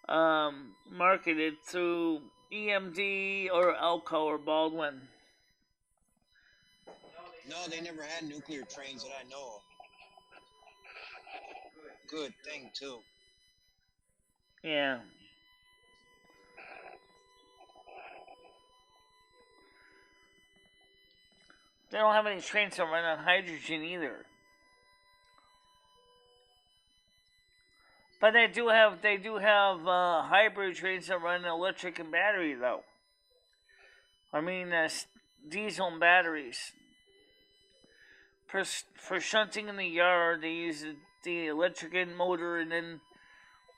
marketed through EMD or Elko or Baldwin. No, they never had nuclear trains that I know of. Good thing, too. Yeah. They don't have any trains that run on hydrogen either. But they do have hybrid trains that run electric and battery though. I mean, diesel and batteries. For shunting in the yard, they use the electric motor, and then,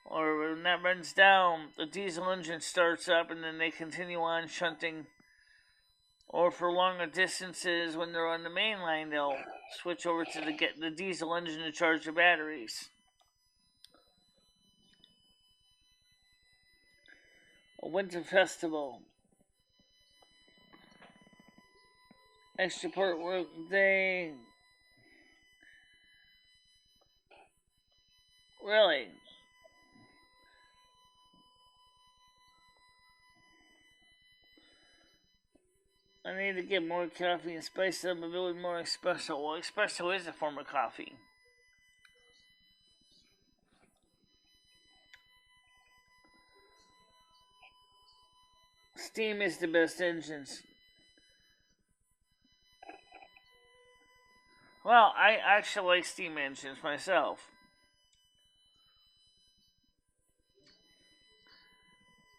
or when that runs down, the diesel engine starts up, and then they continue on shunting. Or for longer distances, when they're on the main line, they'll switch over to the diesel engine to charge the batteries. A winter festival. Extra part work day. Really? I need to get more coffee and spice it up a bit with more espresso. Well, espresso is a form of coffee. Steam is the best engines. Well, I actually like steam engines myself.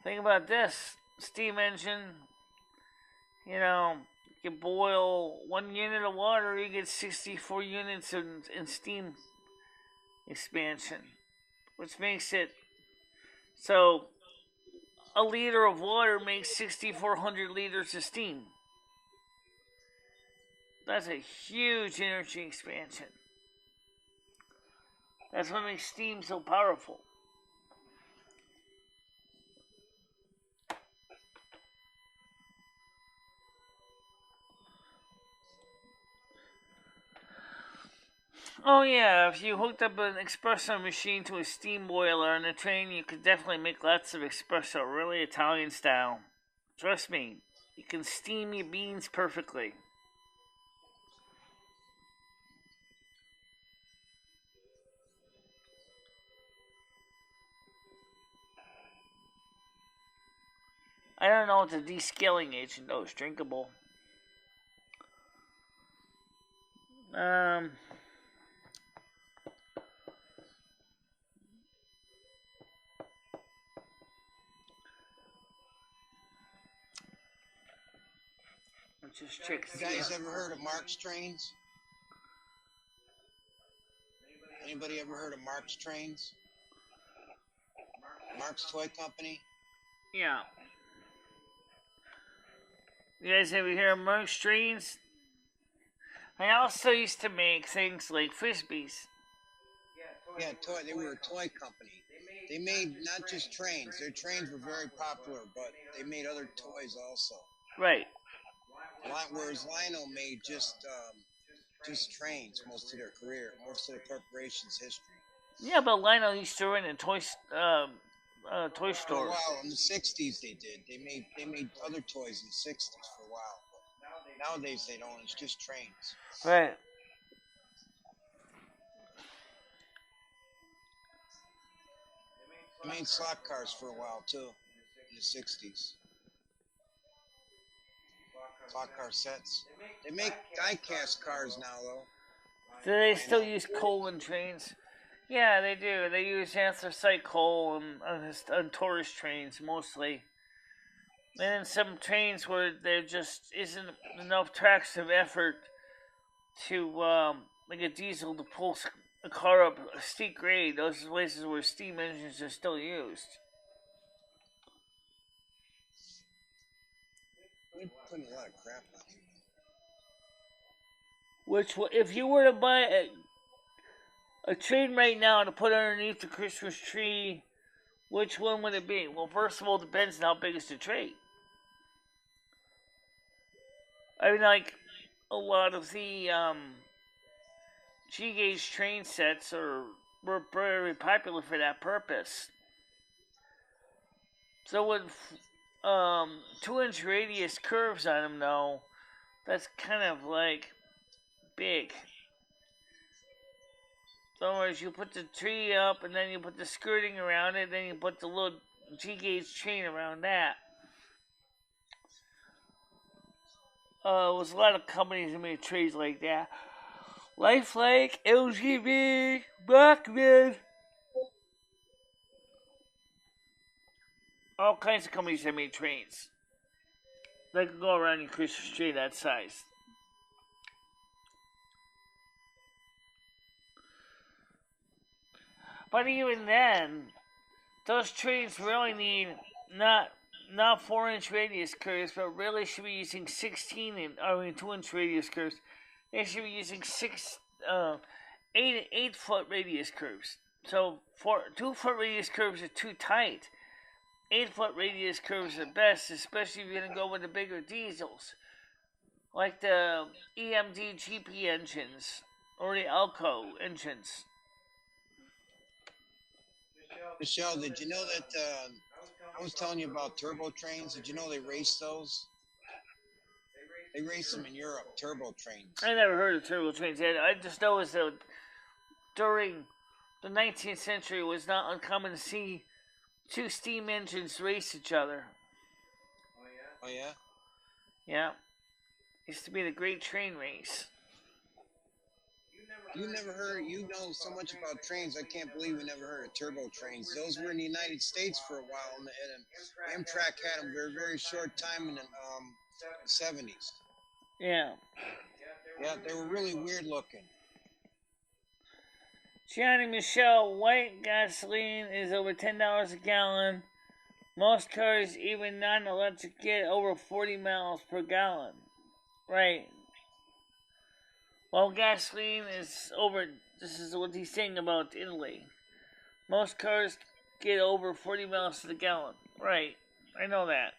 Think about this. Steam engine, you boil 1 unit of water, you get 64 units in steam expansion, which makes it so a liter of water makes 6,400 liters of steam. That's a huge energy expansion. That's what makes steam so powerful. Oh yeah, if you hooked up an espresso machine to a steam boiler on a train, you could definitely make lots of espresso, really Italian style. Trust me, you can steam your beans perfectly. I don't know what the descaling agent though is drinkable. Let's just check. You guys ever heard of Mark's Trains? Anybody ever heard of Mark's Trains? Mark's Toy Company? Yeah. You guys ever hear of Mark's Trains? I also used to make things like Frisbees. Yeah, they were a toy company. They made not just trains. Their trains were very popular, but they made other toys also. Right. Whereas Lionel made just trains most of their career, most of the corporation's history. Yeah, but Lionel used to run a toy store. For a while, in the 60s they did. They made other toys in the 60s for a while. But nowadays they don't. It's just trains. Right. They made slot cars for a while too, in the 60s. Slot car sets. They make die-cast cars now, though. Do they still use coal in trains? Yeah, they do. They use anthracite coal on tourist trains mostly. And in some trains where there just isn't enough tracks of effort to, like a diesel to pull a car up a steep grade, those are places where steam engines are still used. They're putting a lot of crap on you. Which, if you were to buy a train right now to put underneath the Christmas tree, which one would it be? Well, first of all, it depends on how big is the train. I mean, like, a lot of the G-gauge train sets were very popular for that purpose. So with 2-inch radius curves on them, though, that's kind of like big. So in other words, you put the tree up, and then you put the skirting around it, then you put the little G-gauge chain around that. There was a lot of companies that made trays like that. Lifelike, LGB, Blackman. All kinds of companies that made trains. They could go around your Christmas tree that size. But even then, those trains really need not 4-inch radius curves, but really should be using 2-inch radius curves. They should be using 8-foot radius curves. So 2-foot radius curves are too tight. 8-foot radius curves are best, especially if you're gonna go with the bigger diesels, like the EMD GP engines or the Elco engines. Michelle, did you know that I was telling you about turbo trains? Did you know they race those? They race them in Europe, turbo trains. I never heard of turbo trains yet. I just know that during the 19th century it was not uncommon to see two steam engines race each other. Oh yeah? Yeah. Used to be the Great Train Race. You know so much about trains. I can't believe you never heard of turbo trains. Those were in the United States for a while, and Amtrak had them for a very short time in the 70s. Yeah. Yeah, they were really weird looking. Johnny Michelle, white gasoline is over $10 a gallon. Most cars, even non-electric, get over 40 miles per gallon. Right. Well, gasoline is over. This is what he's saying about Italy. Most cars get over 40 miles to the gallon. Right. I know that.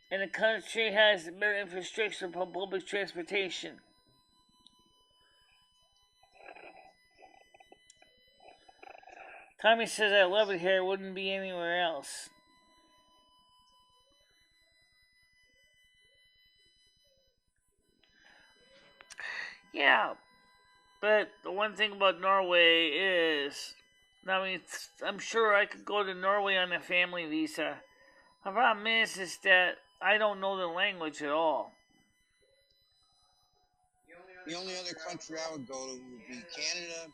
And the country has better infrastructure for public transportation. Tommy says, I love it here. It wouldn't be anywhere else. Yeah. But the one thing about Norway is, I mean, I'm sure I could go to Norway on a family visa. The problem is that I don't know the language at all. The only other country I would go to would be Canada,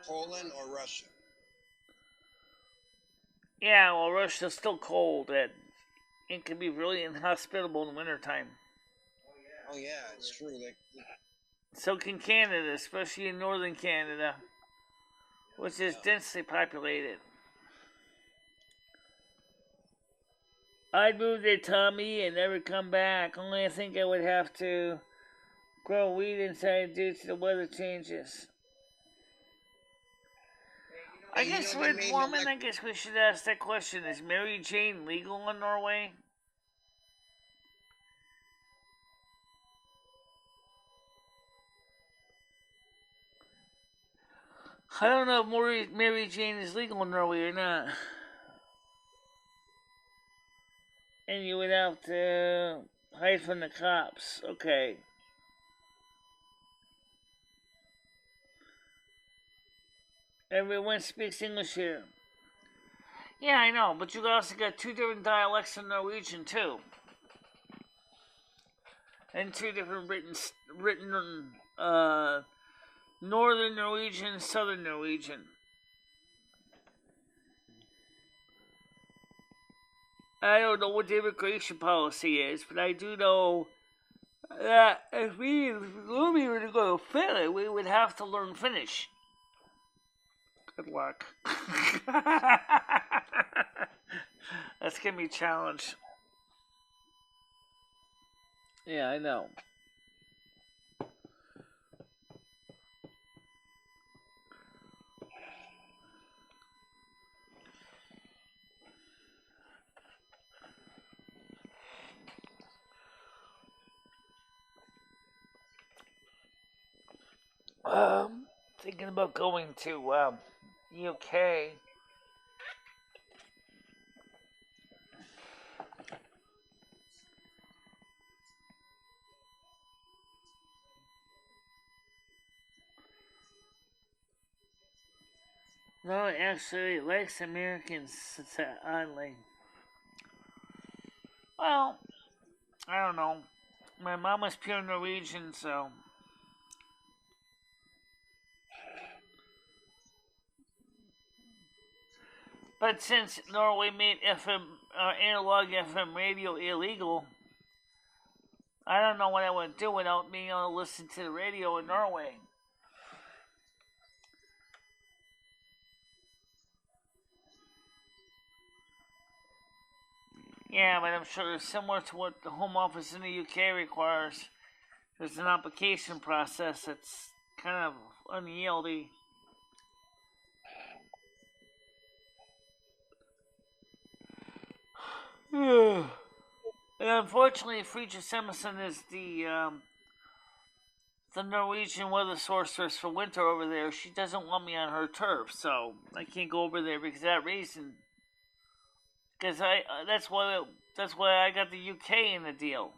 Poland, or Russia. Yeah, well, Russia's still cold, and it can be really inhospitable in wintertime. Oh yeah, it's true. So can Canada, especially in northern Canada, which is densely populated. I'd move there, Tommy, and never come back. Only I think I would have to grow weed inside due to the weather changes. I guess with women, I guess we should ask that question. Is Mary Jane legal in Norway? I don't know if Mary Jane is legal in Norway or not. And you would have to hide from the cops. Okay. Everyone speaks English here. Yeah, I know, but you also got two different dialects in Norwegian, too. And two different written Northern Norwegian, Southern Norwegian. I don't know what the immigration policy is, but I do know that if we were to go to Finland, we would have to learn Finnish. Good luck. That's gonna be a challenge. Yeah, I know. Thinking about going to UK. No, actually, it likes Americans, oddly. Well, I don't know. My mom was pure Norwegian, so. But since Norway made analog FM radio illegal, I don't know what I would do without being able to listen to the radio in Norway. Yeah, but I'm sure it's similar to what the Home Office in the UK requires. There's an application process that's kind of unyieldy. And unfortunately, Fridtjof Simonsen is the Norwegian weather sorceress for winter over there. She doesn't want me on her turf, so I can't go over there because of that reason. Because that's why I got the UK in the deal.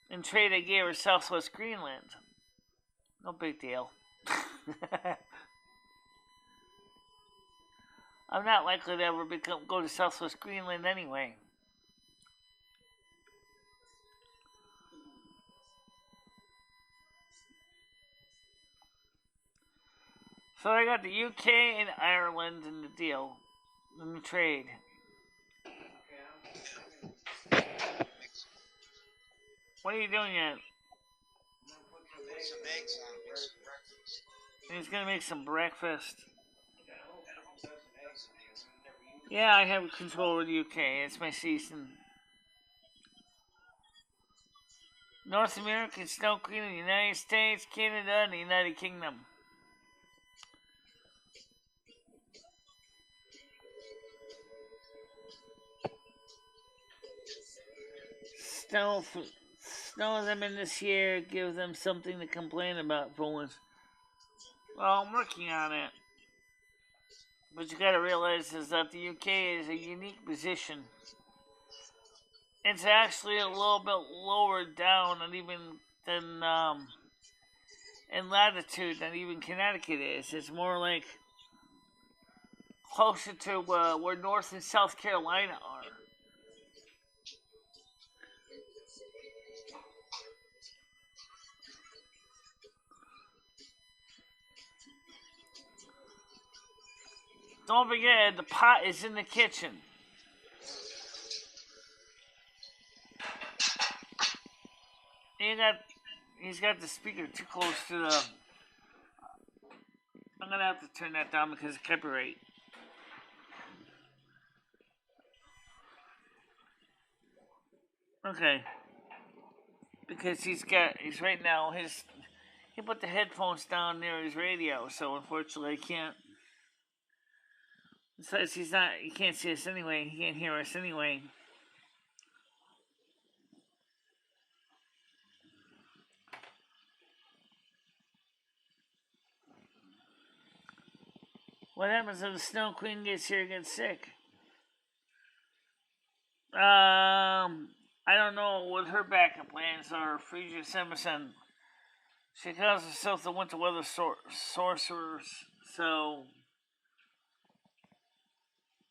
In trade, I gave her Southwest Greenland. No big deal. I'm not likely to ever go to Southwest Greenland anyway. So I got the UK and Ireland in the deal, in the trade. What are you doing yet? Some eggs on for some breakfast. He's gonna make some breakfast. Yeah, I have control over the UK. It's my season. North American Snow Queen of the United States, Canada, and the United Kingdom. Snow them in this year, give them something to complain about for once. Well, I'm working on it. But you gotta realize is that the UK is a unique position. It's actually a little bit lower down than in latitude than even Connecticut is. It's more like closer to where North and South Carolina are. Don't forget, the pot is in the kitchen. He's got the speaker too close to the... I'm going to have to turn that down because of copyright. Okay. Because he put the headphones down near his radio, so unfortunately I can't. Besides, he can't see us anyway, he can't hear us anyway. What happens if the Snow Queen gets here and gets sick? I don't know what her backup plans are. Frasier Simerson. She calls herself the winter weather sorcerer, so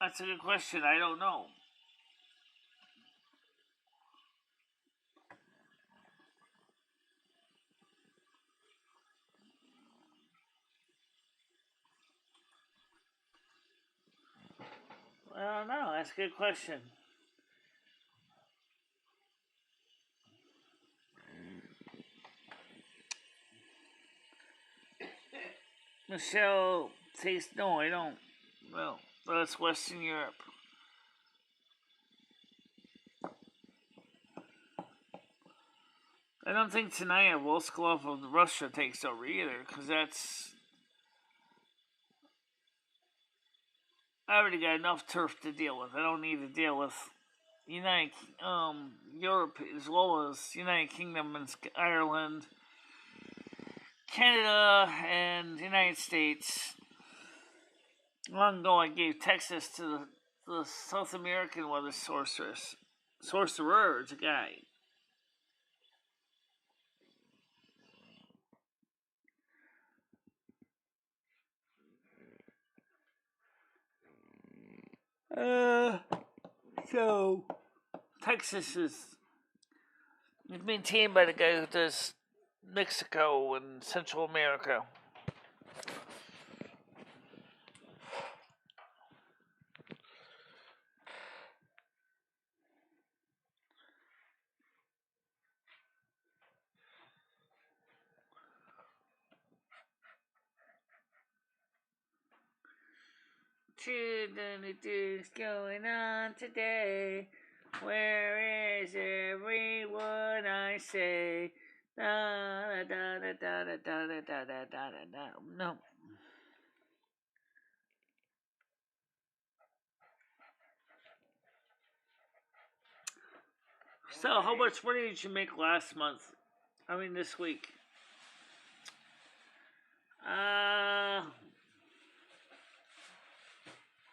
that's a good question. I don't know. I don't know. That's a good question. Michelle says, no, I don't. Well, that's Western Europe. I don't think tonight Volskov of Russia takes over either, because that's... I already got enough turf to deal with. I don't need to deal with Europe as well as United Kingdom and Ireland, Canada, and the United States. Long ago, I gave Texas to the South American weather sorcerer. It's a guy. So Texas is maintained by the guy who does Mexico and Central America. What's going on today? Where is everyone? I say, da da da da da da da da da da da. No. So, how much money did you make last month? I mean, this week.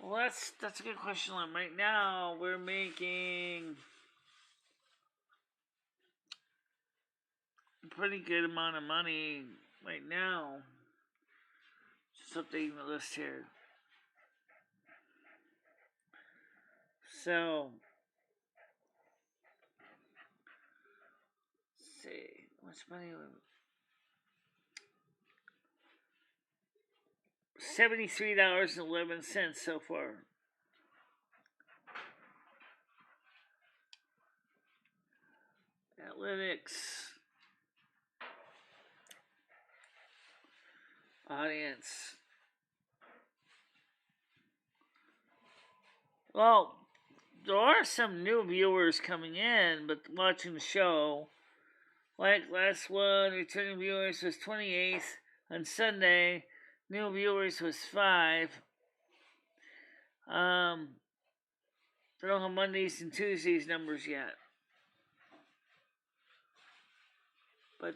Well, that's a good question. Right now, we're making a pretty good amount of money right now. Just updating the list here. So, let's see, what's money? $73.11 so far. Analytics. Audience. Well, there are some new viewers coming in, but watching the show. Like last one, returning viewers was 28th on Sunday. New viewers was 5. I don't have Mondays and Tuesdays numbers yet. But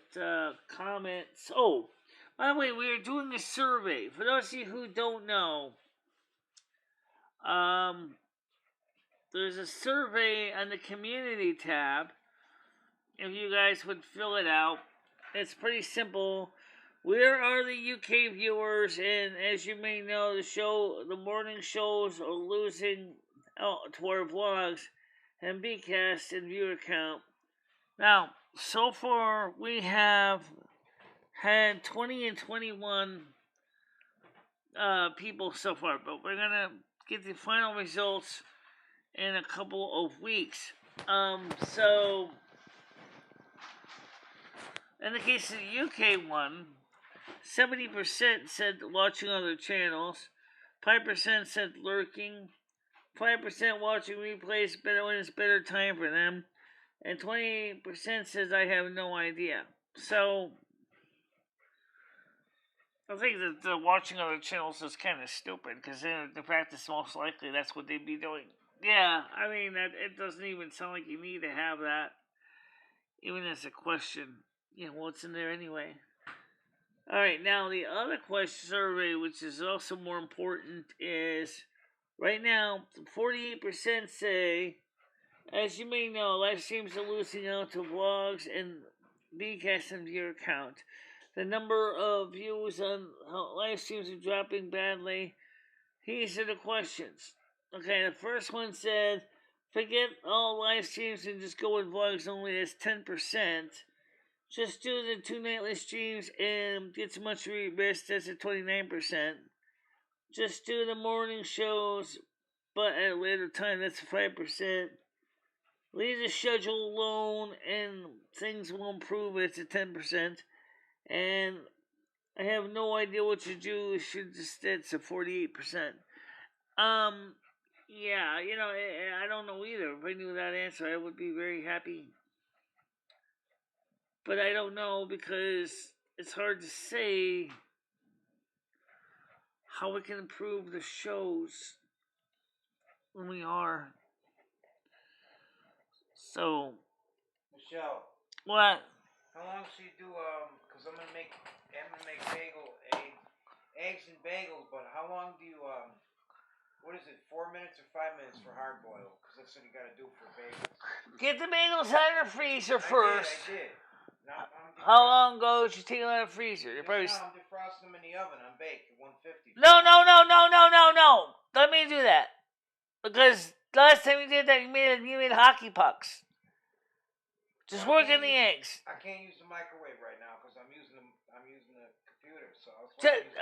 comments. Oh, by the way, we are doing a survey. For those of you who don't know, there's a survey on the community tab. If you guys would fill it out, it's pretty simple. Where are the UK viewers? And as you may know, the morning shows are losing out to our vlogs and Bcast and viewer count. Now, so far we have had 20 and 21 people so far, but we're gonna get the final results in a couple of weeks. So in the case of the UK one, 70% said watching other channels, 5% said lurking, 5% watching replays better when it's better time for them, and 20% says I have no idea. So I think that the watching other channels is kind of stupid, because in fact it's most likely that's what they'd be doing. Yeah, I mean, it doesn't even sound like you need to have that, even as a question. What's in there anyway? Alright, now the other question survey, which is also more important, is right now 48% say, as you may know, live streams are losing out to vlogs and Bcast and viewer count. The number of views on live streams are dropping badly. These are the questions. Okay, the first one said, forget all live streams and just go with vlogs only. That's 10%. Just do the 2 nightly streams and get some much rest. That's at 29%. Just do the morning shows, but at a later time. That's 5%. Leave the schedule alone and things will improve. It's at 10%. And I have no idea what to do. That's a 48%. Yeah, I don't know either. If I knew that answer, I would be very happy. But I don't know, because it's hard to say how we can improve the shows when we are. So, Michelle, what? how long should you do? Because I'm gonna make eggs and bagels. But how long do you What is it? 4 minutes or 5 minutes for hard boil? Because that's what you got to do for bagels. Get the bagels out of the freezer first. I did. How long ago did you take them out of the freezer? Now I'm defrosting them in the oven on bake at 150. No. Let me do that. Because last time you did that, you made hockey pucks. Just work in the eggs. I can't use the microwave right now because I'm using the computer. So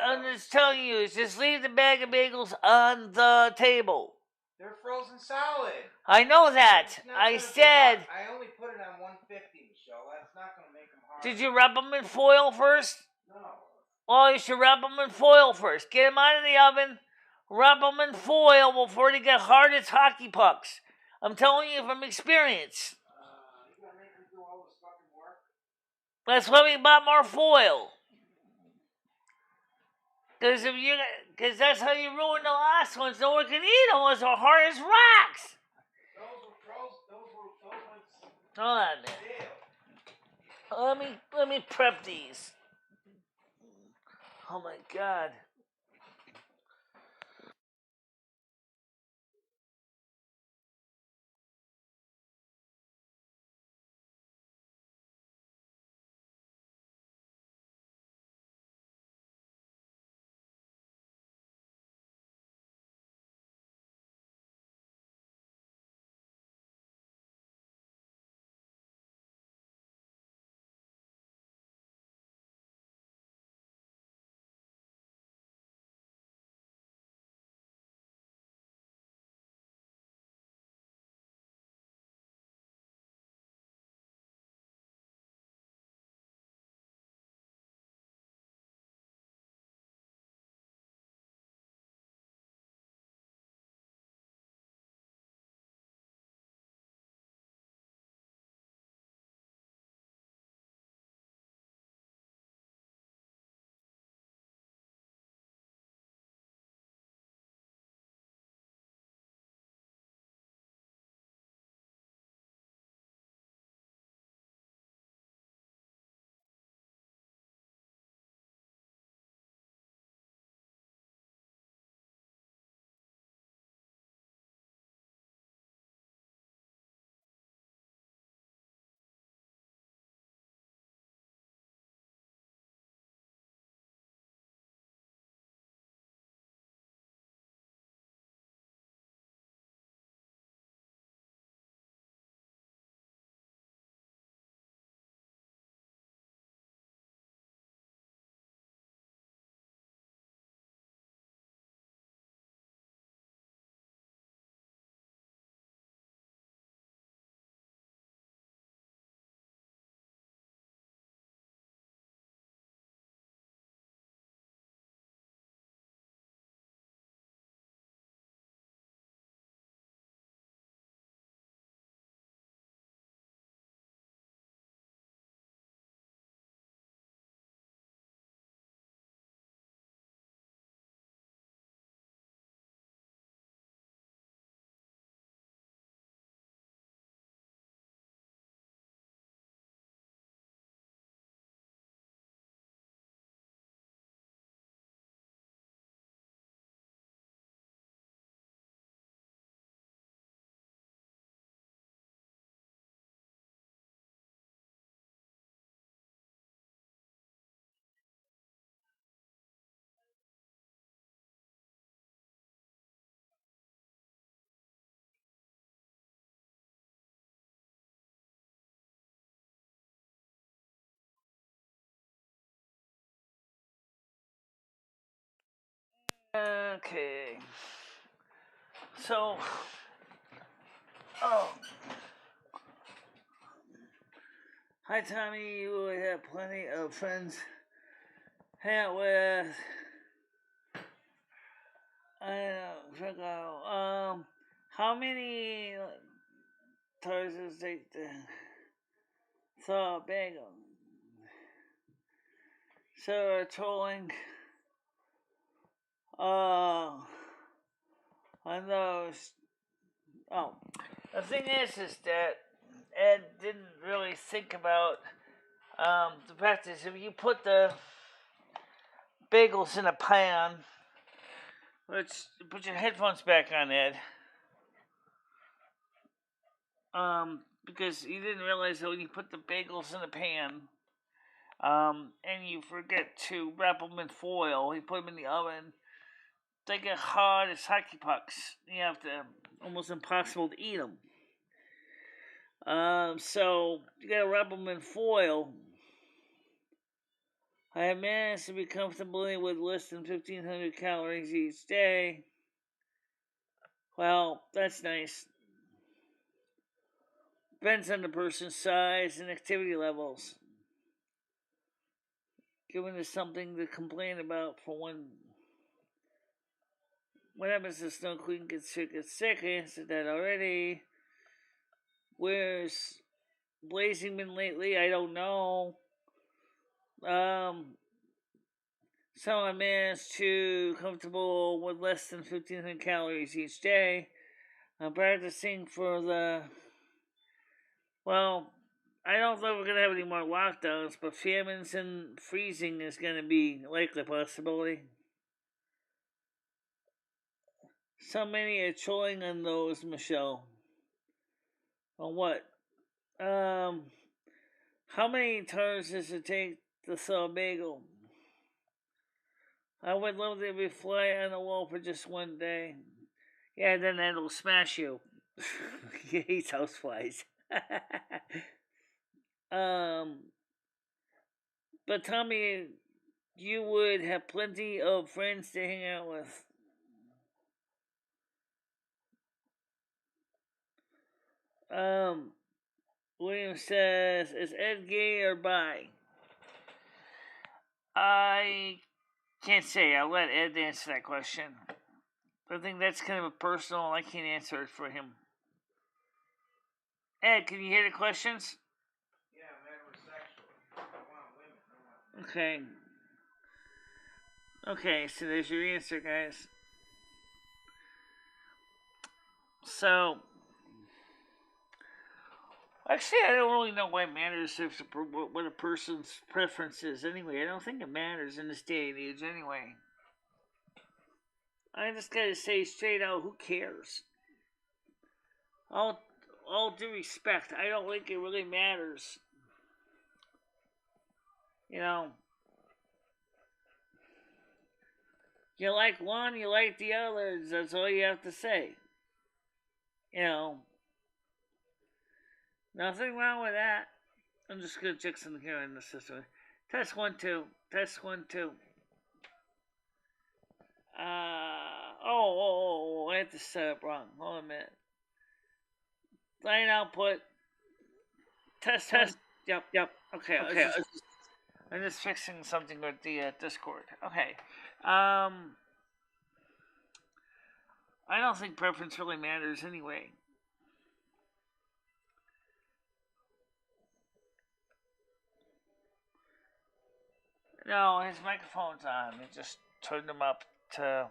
I'm just telling you, just leave the bag of bagels on the table. They're frozen solid. I know that. I said. I only put it on 150, Michelle. That's not going to make them hard. Did you wrap them in foil first? No. Well, you should wrap them in foil first. Get them out of the oven. Wrap them in foil before they get hard as hockey pucks. I'm telling you from experience. You going to make me do all this fucking work? That's why we bought more foil. Because that's how you ruined the last ones. No one could eat them. It was as hard as rocks. Those were Hold on, man. Let me prep these. Oh my God. Okay. So, oh. Hi, Tommy. You would have plenty of friends hang out with. I don't know. How many Tarzans take the saw bagel? So trolling on those. Oh, the thing is that Ed didn't really think about the fact is if you put the bagels in a pan, let's put your headphones back on, Ed. Because you didn't realize that when you put the bagels in a pan, and you forget to wrap them in foil, you put them in the oven, they get hard as hockey pucks. You have to, almost impossible to eat them. So you gotta wrap them in foil. I have managed to be comfortably with less than 1,500 calories each day. Well, that's nice. Depends on the person's size and activity levels. Giving us something to complain about for one. What happens if Snow Queen gets sick? I answered that already. Where's Blazing been lately? I don't know. So I managed to comfortable with less than 1,500 calories each day. I'm practicing for the. Well, I don't know if we're going to have any more lockdowns, but famines and freezing is going to be likely a possibility. So many are trolling on those, Michelle. On what? How many turns does it take to sell a bagel? I would love to be fly on the wall for just one day. Yeah, then it'll smash you. He hates houseflies. But Tommy, you would have plenty of friends to hang out with. William says, is Ed gay or bi? I can't say. I'll let Ed answer that question. I think that's kind of a personal, I can't answer it for him. Ed, can you hear the questions? Yeah, I'm heterosexual. I want women. Okay, so there's your answer, guys. So, actually, I don't really know why it matters what a person's preference is anyway. I don't think it matters in this day and age anyway. I just gotta say straight out, who cares? All due respect, I don't think it really matters. You know, you like one, you like the others. That's all you have to say. You know, nothing wrong with that. I'm just gonna check something here in the system. Test 1 2. Test 1 2. I have to set up wrong. Hold on a minute. Line output. Test. Yep. Okay. I'm just fixing something with the Discord. Okay. I don't think preference really matters anyway. No, his microphone's on. He just turned him up to.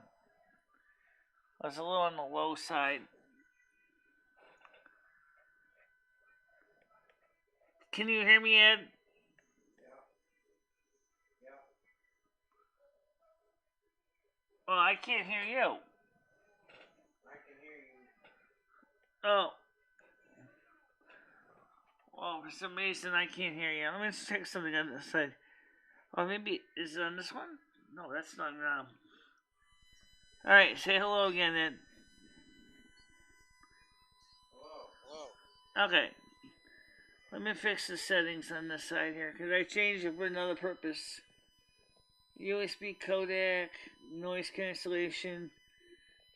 I was a little on the low side. Can you hear me, Ed? Yeah. Well, I can't hear you. I can hear you. Oh. Well, for some reason I can't hear you. Let me just check something on this side. Or maybe, is it on this one? No, that's not. Alright, say hello again, Ed. Hello. Okay. Let me fix the settings on this side here, because I changed it for another purpose. USB codec, noise cancellation,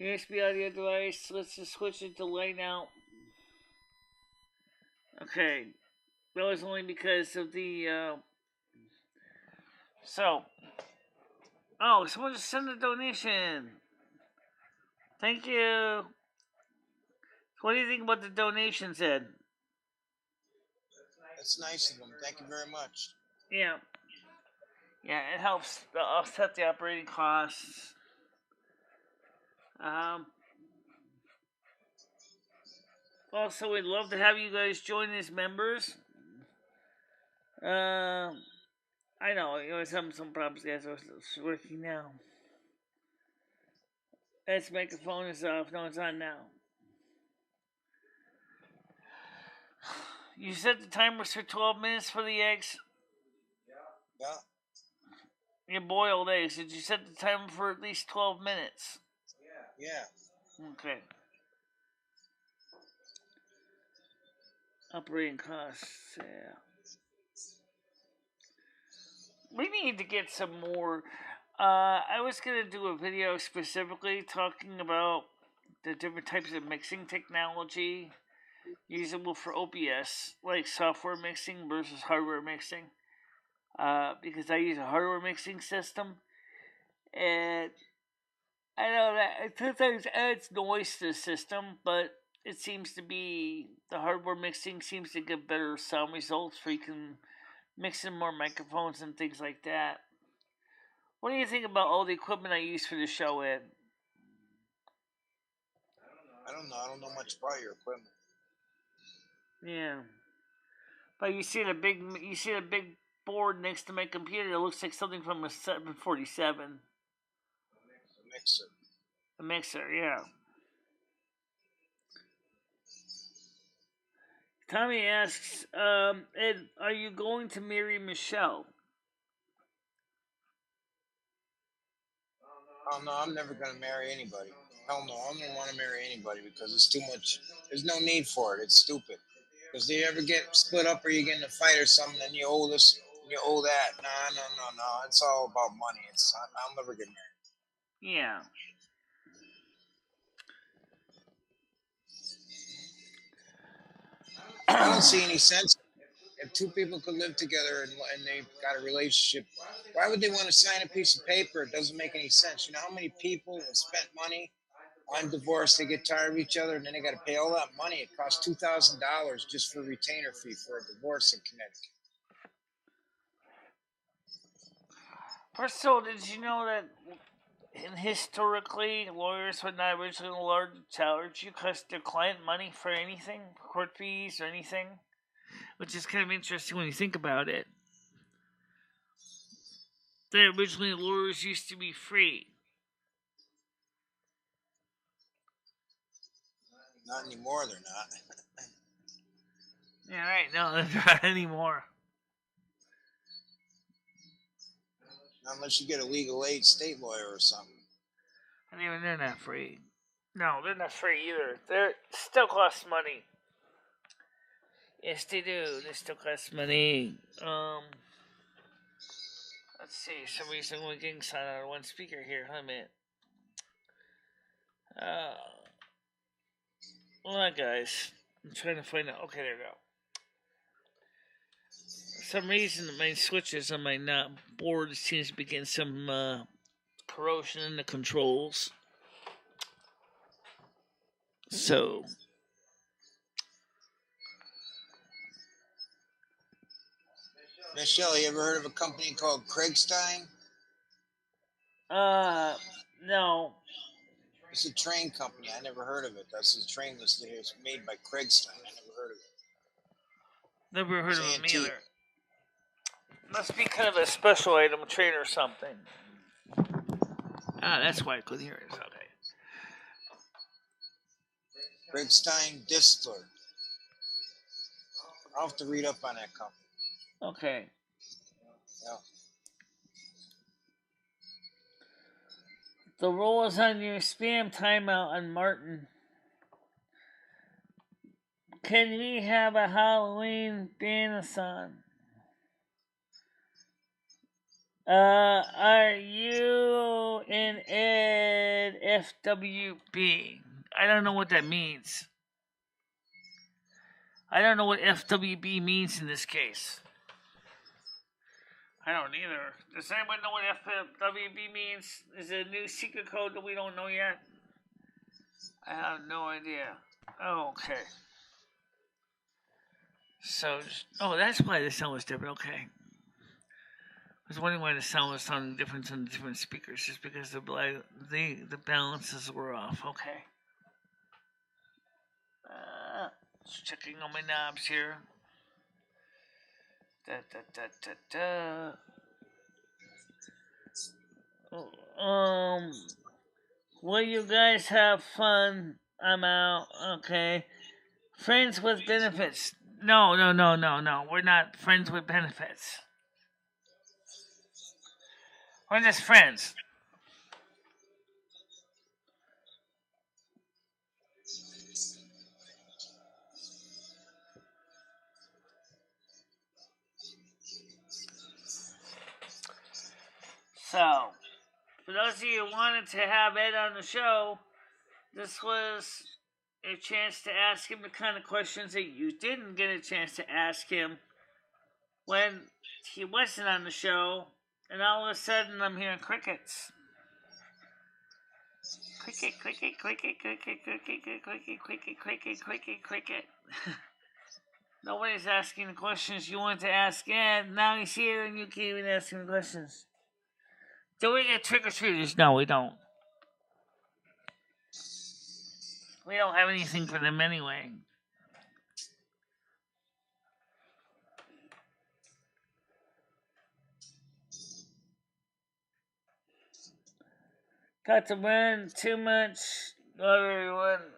USB audio device. Let's just switch it to light out. Okay, that was only because of the. Someone just sent a donation. Thank you. What do you think about the donations, Ed? That's nice of them. Thank you very much. Yeah. Yeah, it helps offset the operating costs. Also, we'd love to have you guys join as members. I know, you always having some problems, guys. It's working now. Ed's microphone is off. No, it's on now. You set the timers for 12 minutes for the eggs? Yeah. Your boiled eggs. Did you set the timer for at least 12 minutes? Yeah. Okay. Operating costs, yeah. We need to get some more. I was going to do a video specifically talking about the different types of mixing technology usable for OPS, like software mixing versus hardware mixing. Because I use a hardware mixing system, and I know that it sometimes adds noise to the system, but it seems to be the hardware mixing seems to give better sound results, where you can mix in more microphones and things like that. What do you think about all the equipment I use for the show, Ed? I don't know. I don't know much about your equipment. Yeah, but you see the big board next to my computer. It looks like something from a 747. A mixer. A mixer, yeah. Tommy asks, Ed, are you going to marry Michelle? Oh no, I'm never gonna marry anybody. Hell no, I don't want to marry anybody because it's too much. There's no need for it. It's stupid. Because do you ever get split up or you get in a fight or something and you owe this and you owe that? No. It's all about money. I'll never get married. Yeah. I don't see any sense. If two people could live together and they've got a relationship, why would they want to sign a piece of paper? It doesn't make any sense. You know how many people have spent money on divorce? They get tired of each other and then they got to pay all that money. It costs $2,000 just for a retainer fee for a divorce in Connecticut. First of all, did you know that historically lawyers would not originally charge you cost their client money for anything, court fees or anything? Which is kind of interesting when you think about it. That originally lawyers used to be free. Not anymore, they're not. Yeah, right. No, they're not anymore. Not unless you get a legal aid state lawyer or something. And even they're not free. No, they're not free either. They still cost money. Yes, they do. They still cost money. Let's see. For some reason we're getting signed on one speaker here. Hold a minute. Hold on, guys. I'm trying to find out. Okay, there we go. For some reason, my switches on my board seems to be getting some corrosion in the controls. So, Michelle, you ever heard of a company called Craigstein? no. It's a train company. I never heard of it. That's the train that's made by Craigstein. I never heard of it. Never heard of them either. Must be kind of a special item train or something. That's why I couldn't hear it. Okay. Craigstein Distler. I'll have to read up on that company. Okay. Yeah. The roll is on your spam timeout on Martin. Can we have a Halloween dance-on? Are you in Ed FWB? I don't know what that means. I don't know what FWB means in this case. I don't either. Does anyone know what FWB means? Is it a new secret code that we don't know yet? I have no idea. Oh, okay. So, that's why the sound was different. Okay. I was wondering why the sound was sounding different on the different speakers, just because the balances were off. Okay. Just checking on my knobs here. Will you guys have fun? I'm out. Okay. Friends with benefits. No. We're not friends with benefits. We're just friends. So, for those of you who wanted to have Ed on the show, this was a chance to ask him the kind of questions that you didn't get a chance to ask him when he wasn't on the show, and all of a sudden I'm hearing crickets. Cricket. Nobody's asking the questions you want to ask Ed. Now he's here and you can't even ask him questions. Do we get trick-or-treaters? No, we don't. We don't have anything for them anyway. Got to run too much. Love everyone.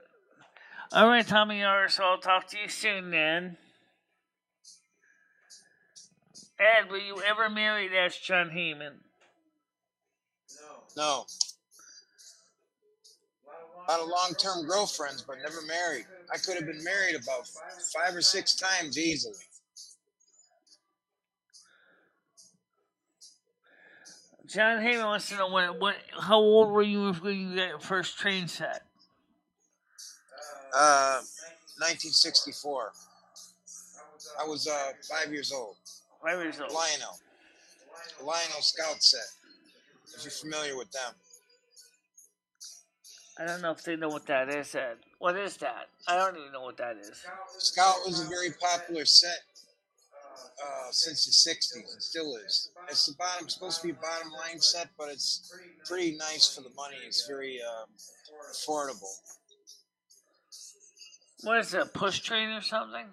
Alright, Tommy R, so I'll talk to you soon then. Ed, were you ever married? Asked John Heyman. No. A lot of long-term girlfriends, but never married. I could have been married about 5 or 6 times easily. John Heyman wants to know how old were you when you got your first train set? 1964. I was 5 years old. 5 years old. Lionel Scout set. If you're familiar with them. I don't know if they know what that is, Ed. What is that? I don't even know what that is. Scout was a very popular set since the 60s. It still is. It's supposed to be a bottom line set, but it's pretty nice for the money. It's very affordable. What is it, a push train or something?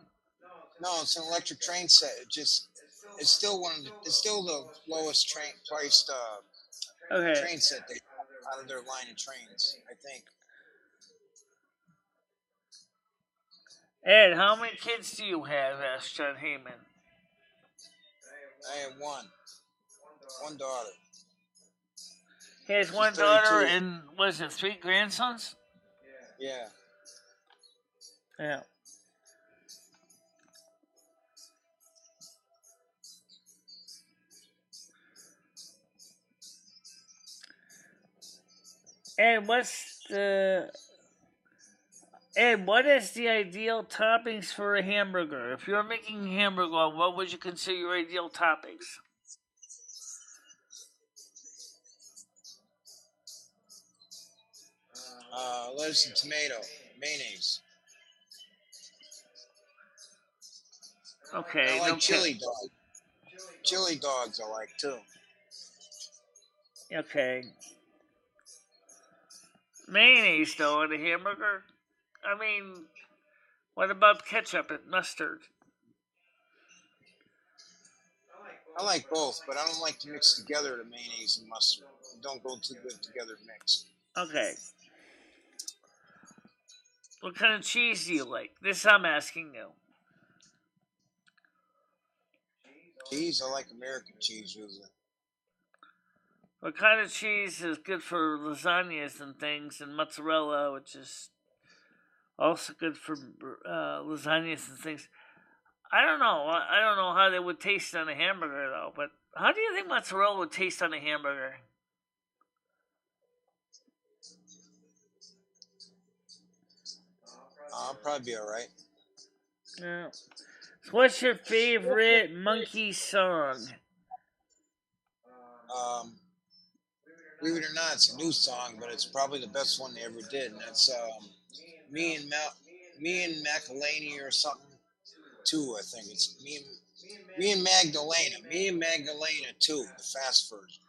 No, it's an electric train set. It's still the lowest priced train set out of their line of trains, I think. Ed, how many kids do you have? Asked John Heyman. I have one daughter. He has one daughter and, what is it, 3 grandsons? Yeah. Yeah. And what is the ideal toppings for a hamburger? If you're making a hamburger, what would you consider your ideal toppings? Lettuce and tomato, mayonnaise. Okay. I like chili dogs. Chili dogs I like too. Okay. Mayonnaise, though, on a hamburger? I mean, what about ketchup and mustard? I like both, but I don't like to mix together the mayonnaise and mustard. They don't go too good together mixed. Okay. What kind of cheese do you like? This I'm asking you. Cheese? I like American cheese, usually. What kind of cheese is good for lasagnas and things, and mozzarella, which is also good for lasagnas and things? I don't know. I don't know how they would taste on a hamburger though. But how do you think mozzarella would taste on a hamburger? I'll probably be all right. Yeah. So what's your favorite monkey song? Believe it or not, it's a new song, but it's probably the best one they ever did, and that's me and MicheleMarieDalene or something. Two, I think it's me and Magdalena 2, the fast version.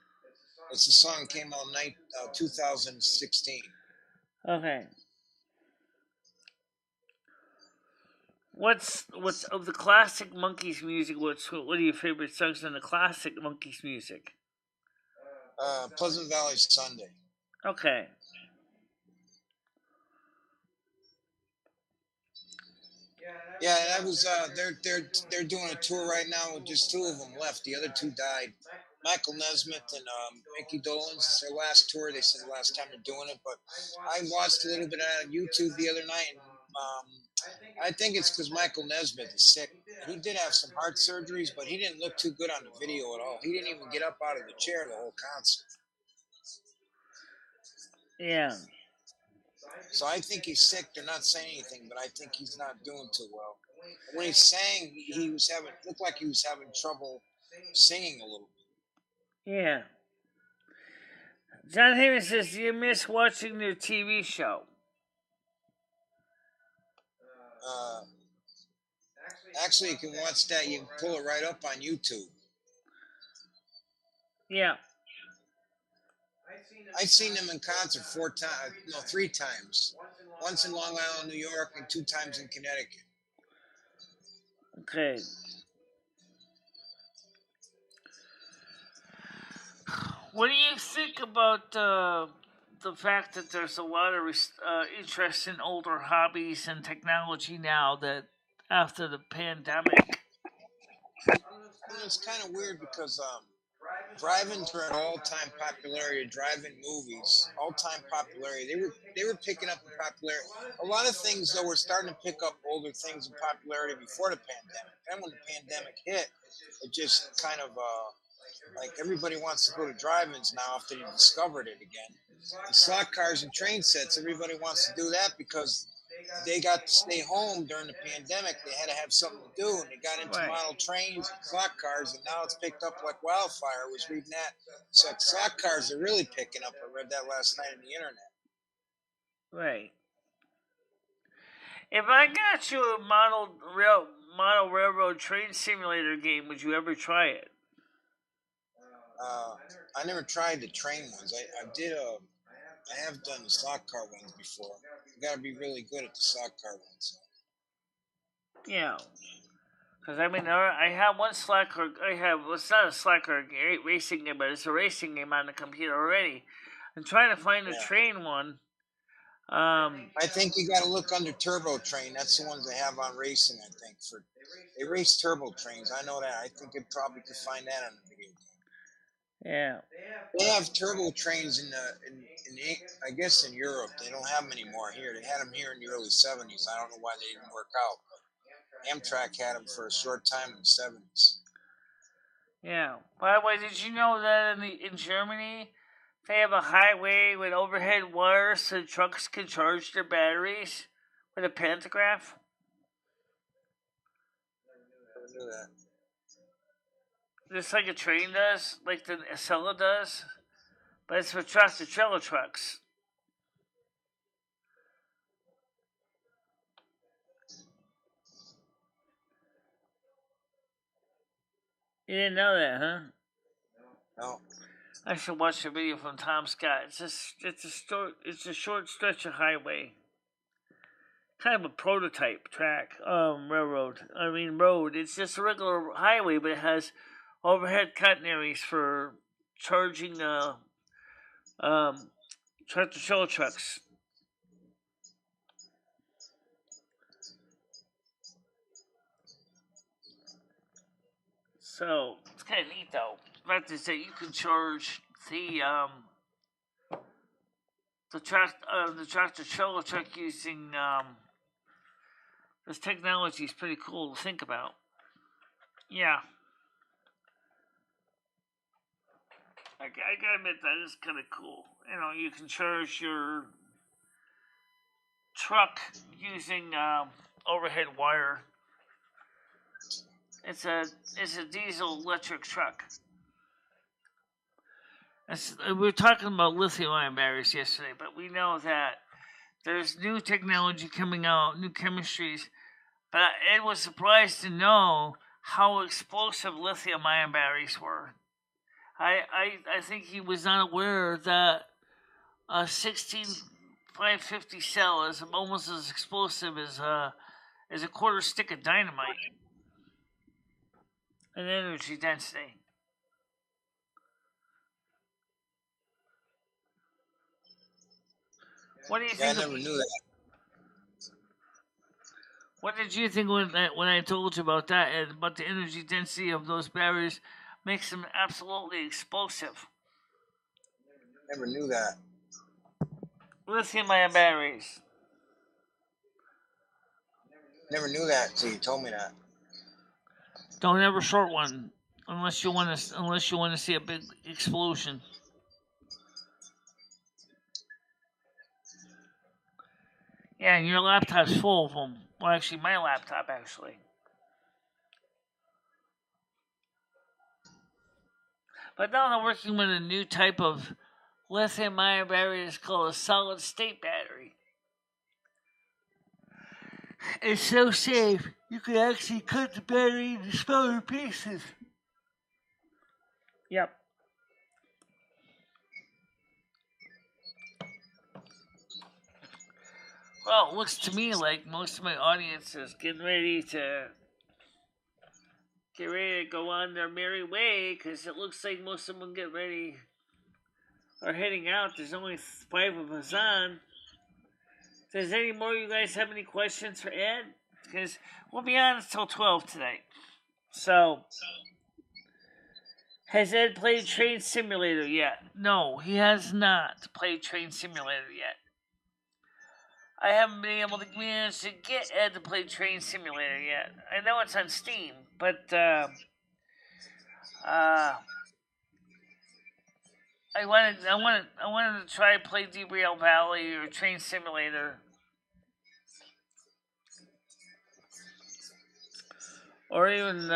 It's a song that came out in 2016. Okay. What's of the classic Monkeys music? What are your favorite songs in the classic Monkeys music? Pleasant Valley Sunday. Okay. Yeah, that was they're doing a tour right now with just two of them left. The other two died. Michael Nesmith and Mickey Dolenz. It's their last tour. They said the last time they're doing it. But I watched a little bit on YouTube the other night, and I think it's because Michael Nesmith is sick. He did have some heart surgeries, but he didn't look too good on the video at all. He didn't even get up out of the chair the whole concert. Yeah. So I think he's sick. They're not saying anything, but I think he's not doing too well. When he sang, he was looked like he was having trouble singing a little bit. Yeah. John Heyman says, do you miss watching their TV show? Actually, you can watch that. You can pull it right up on YouTube. Yeah. I've seen them in concert 3 times. Once in Long Island, New York, and 2 times in Connecticut. Okay. What do you think about the fact that there's a lot of interest in older hobbies and technology now that after the pandemic? It's kind of weird because drive-ins are at all-time popularity. Drive-in movies, all-time popularity. They were picking up in popularity. A lot of things though were starting to pick up older things in popularity before the pandemic. Then when the pandemic hit, it just kind of like everybody wants to go to drive-ins now after they discovered it again. And slot cars and train sets, everybody wants to do that because they got to stay home during the pandemic. They had to have something to do, and they got into model trains and slot cars, and now it's picked up like wildfire. I was reading that. So like, slot cars are really picking up. I read that last night on the internet. Right. If I got you a model railroad train simulator game, would you ever try it? I never tried the train ones. I have done the slot car ones before. You got to be really good at the slot car ones. Yeah. Because, I mean, I have one slot car. It's not a slot car racing game, but it's a racing game on the computer already. I'm trying to find a train one. I think you got to look under Turbo Train. That's the ones they have on racing, I think. They race turbo trains. I know that. I think you probably could find that on the video game. Yeah. They have turbo trains in I guess in Europe. They don't have them anymore here. They had them here in the early 70s. I don't know why they didn't work out. Amtrak had them for a short time in the 70s. Yeah. By the way, did you know that in Germany, they have a highway with overhead wires so trucks can charge their batteries with a pantograph? Never knew that. Just like a train does, like the Acela does, but it's for tractor-trailer trucks. You didn't know that, huh? No. I should watch a video from Tom Scott. It's a short stretch of highway, kind of a prototype track, road. It's just a regular highway, but it has overhead catenaries for charging tractor-trailer trucks. So it's kind of neat, though. The fact is that you can charge the tractor-trailer truck using this technology is pretty cool to think about. Yeah. I gotta admit that is kind of cool. You know, you can charge your truck using overhead wire. It's a diesel electric truck. We were talking about lithium-ion batteries yesterday, but we know that there's new technology coming out, new chemistries. But Ed was surprised to know how explosive lithium-ion batteries were. I think he was not aware that a 16550 cell is almost as explosive as a quarter stick of dynamite in energy density. What do you think? I never knew that. What did you think when I told you about that, Ed, about the energy density of those batteries makes them absolutely explosive? Never knew that. Lithium-ion batteries. Never knew that until you told me that. Don't ever short one unless you want to see a big explosion. Yeah, and your laptop's full of them. Well, actually, my laptop actually. But now they're working with a new type of lithium-ion battery. It's called a solid-state battery. It's so safe, you can actually cut the battery into smaller pieces. Yep. Well, it looks to me like most of my audience is getting ready to go on their merry way, because it looks like most of them are heading out. There's only 5 of us on. Does any more of you guys have any questions for Ed? Because we'll be on until 12 tonight. So, has Ed played Train Simulator yet? No, he has not played Train Simulator yet. I haven't been able to manage to get Ed to play Train Simulator yet. I know it's on Steam, but I wanted to try to play Derail Valley or Train Simulator, or even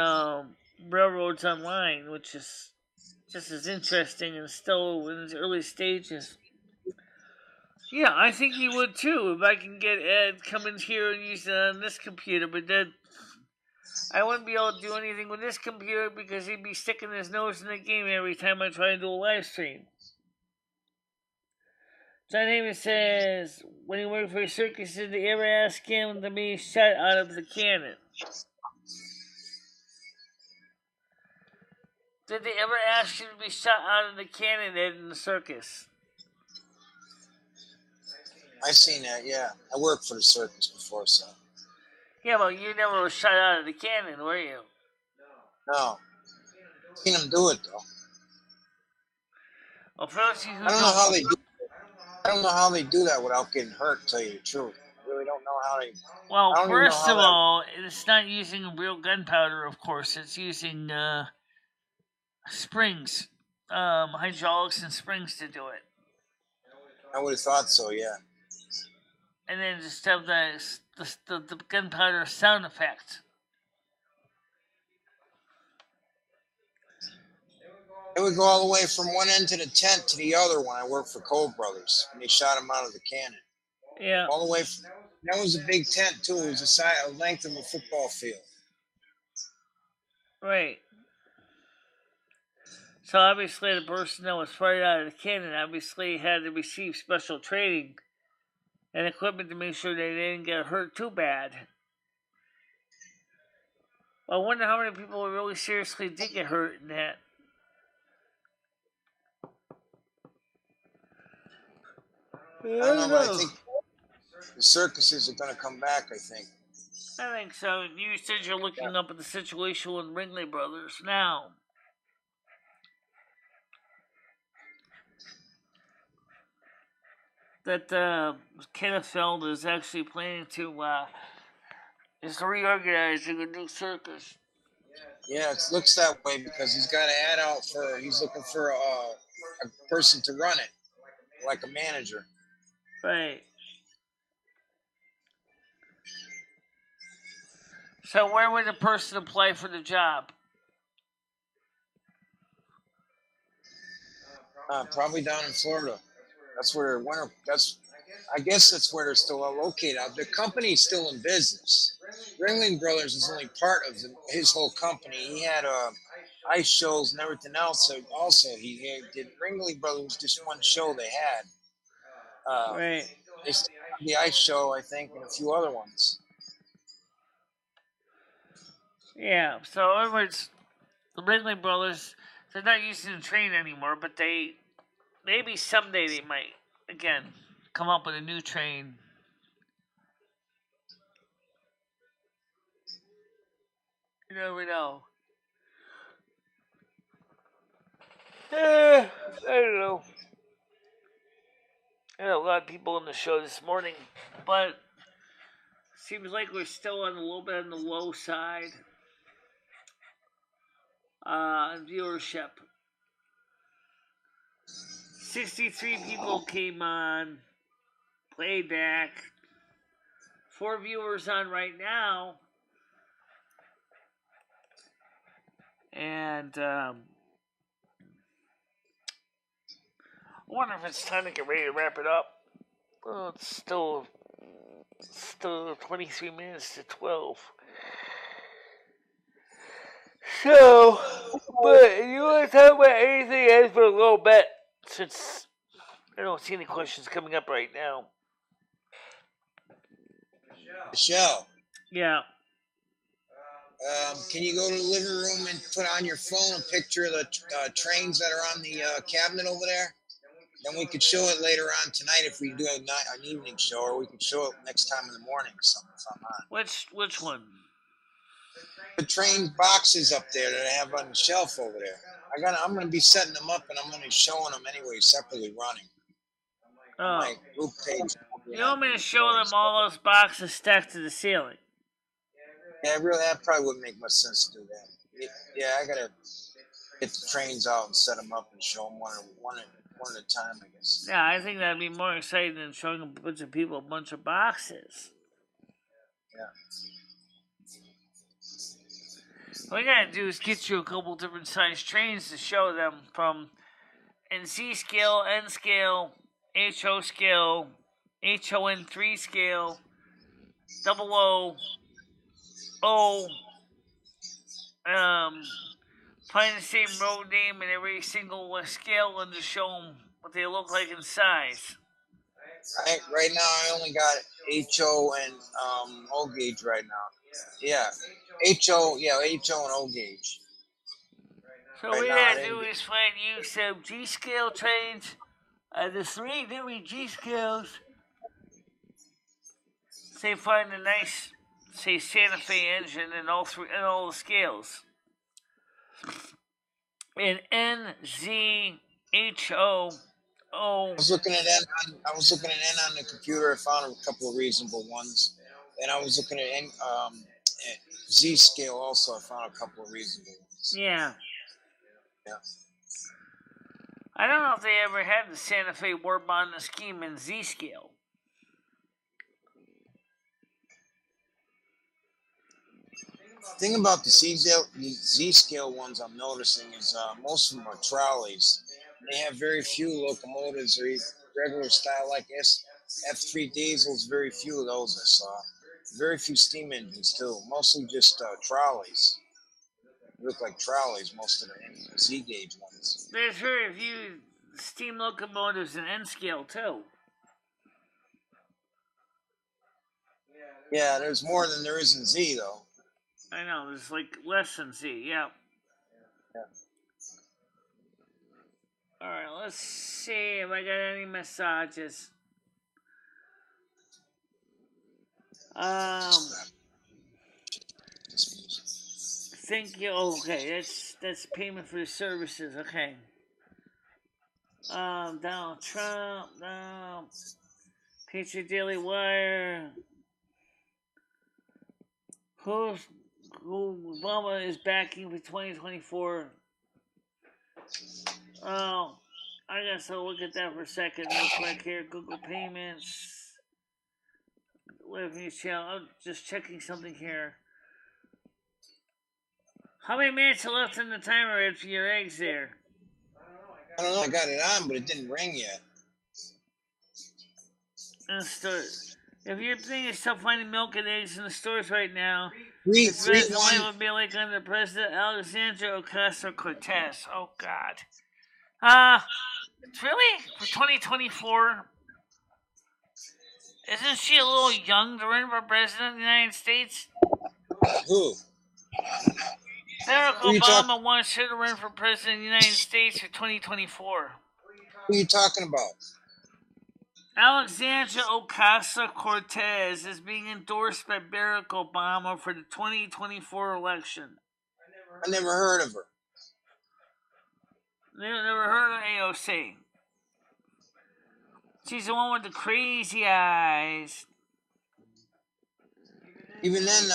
Railroads Online, which is just as interesting and still in its early stages. Yeah, I think he would too if I can get Ed coming here and use it on this computer, but then I wouldn't be able to do anything with this computer because he'd be sticking his nose in the game every time I try to do a live stream. John Amos says, when he worked for circuses, did they ever ask him to be shot out of the cannon? Did they ever ask you to be shot out of the cannon, Ed, in the circus? I've seen that, yeah. I worked for the circus before, so. Yeah, well, you never were shot out of the cannon, were you? No. I've seen them do it, though. Well, for those of you who I don't know how they do that without getting hurt, to tell you the truth. I really don't know how they... Well, first of all, it's not using real gunpowder, of course. It's using springs, hydraulics and springs to do it. I would have thought so, yeah. And then just have the gunpowder sound effect. It would go all the way from one end of the tent to the other when I worked for Cole Brothers, and they shot him out of the cannon. Yeah. All the way. That was a big tent, too. It was a length of a football field. Right. So obviously the person that was fired out of the cannon obviously had to receive special training and equipment to make sure they didn't get hurt too bad. Well, I wonder how many people really seriously did get hurt in that. I don't know, but I think the circuses are going to come back, I think. I think so. You said you're looking up at the situation with Ringley Brothers now. That Kenneth Feld is actually planning to reorganize a new circus. Yeah, it looks that way because he's got an ad out for. He's looking for a person to run it, like a manager. Right. So where would the person apply for the job? Probably down in Florida. That's where winter. I guess that's where they're still located. The company's still in business. Ringling Brothers is only part of his whole company. He had ice shows and everything else. So also, he did Ringling Brothers was just one show they had. Right. They still have the ice show, I think, and a few other ones. Yeah. So in other words, the Ridley brothers, they're not using the train anymore, but maybe someday they might again come up with a new train. You never know. I don't know. I had a lot of people on the show this morning, but seems like we're still on a little bit on the low side viewership. 63 people came on, playback. 4 viewers on right now, and I wonder if it's time to get ready to wrap it up. Well, it's still 23 minutes to 12. So, but you want to talk about anything else for a little bit, since I don't see any questions coming up right now. Michelle. Yeah. Can you go to the living room and put on your phone a picture of the trains that are on the cabinet over there? Then we could show it later on tonight if we do an evening show, or we could show it next time in the morning or something if I'm on. Which one? The train boxes up there that I have on the shelf over there. I'm going to be setting them up, and I'm going to be showing them anyway, separately running. Oh. My group page. You want me to show them all those boxes stacked to the ceiling? Yeah, really, that probably wouldn't make much sense to do that. Yeah, I got to get the trains out and set them up and show them one at a time, I guess. Yeah, I think that'd be more exciting than showing a bunch of people a bunch of boxes. Yeah. What we gotta do is get you a couple different size trains to show them from NC scale, N scale, HO scale, HON3 scale, double O, O, find the same road name in every single scale and just show them what they look like in size. Right now, I only got HO and O gauge right now. Yeah, HO and O gauge. So what we gotta do is find you some G scale trains, the 3 different G scales. Say find a nice, say Santa Fe engine in all the scales. In N, Z, H, O, O. I was looking at N on the computer. I found a couple of reasonable ones, and I was looking at Z scale also. I found a couple of reasonable ones. Yeah. Yeah. I don't know if they ever had the Santa Fe warp on the scheme in Z scale. The thing about the Z scale ones I'm noticing is most of them are trolleys. They have very few locomotives or regular style like F3 diesels. Very few of those I saw. Very few steam engines too. Mostly just trolleys. They look like trolleys. Most of the Z gauge ones. There's very few steam locomotives in N scale too. Yeah, there's more than there is in Z though. I know, there's like less than Z, yeah. Alright, let's see if I got any massages. Thank you. Okay, that's payment for the services. Okay. Donald Trump. Patriot Daily Wire. who Obama is backing for 2024. Oh, I guess I'll look at that for a second real quick here. Google Payments. Live News Channel. I'm just checking something here. How many minutes are left in the timer after your eggs there? I don't know. I got it on, but it didn't ring yet. In the store. If you're thinking of still finding milk and eggs in the stores right now, Three, it's really three, what one. would be like under President Alexandria Ocasio-Cortez. Oh, God. Really? For 2024? Isn't she a little young to run for president of the United States? Who? Barack Who you Obama wants her to run for president of the United States for 2024. Who are you talking about? Alexandria Ocasio-Cortez is being endorsed by Barack Obama for the 2024 election. I never heard of her. You never heard of AOC? She's the one with the crazy eyes. Even then,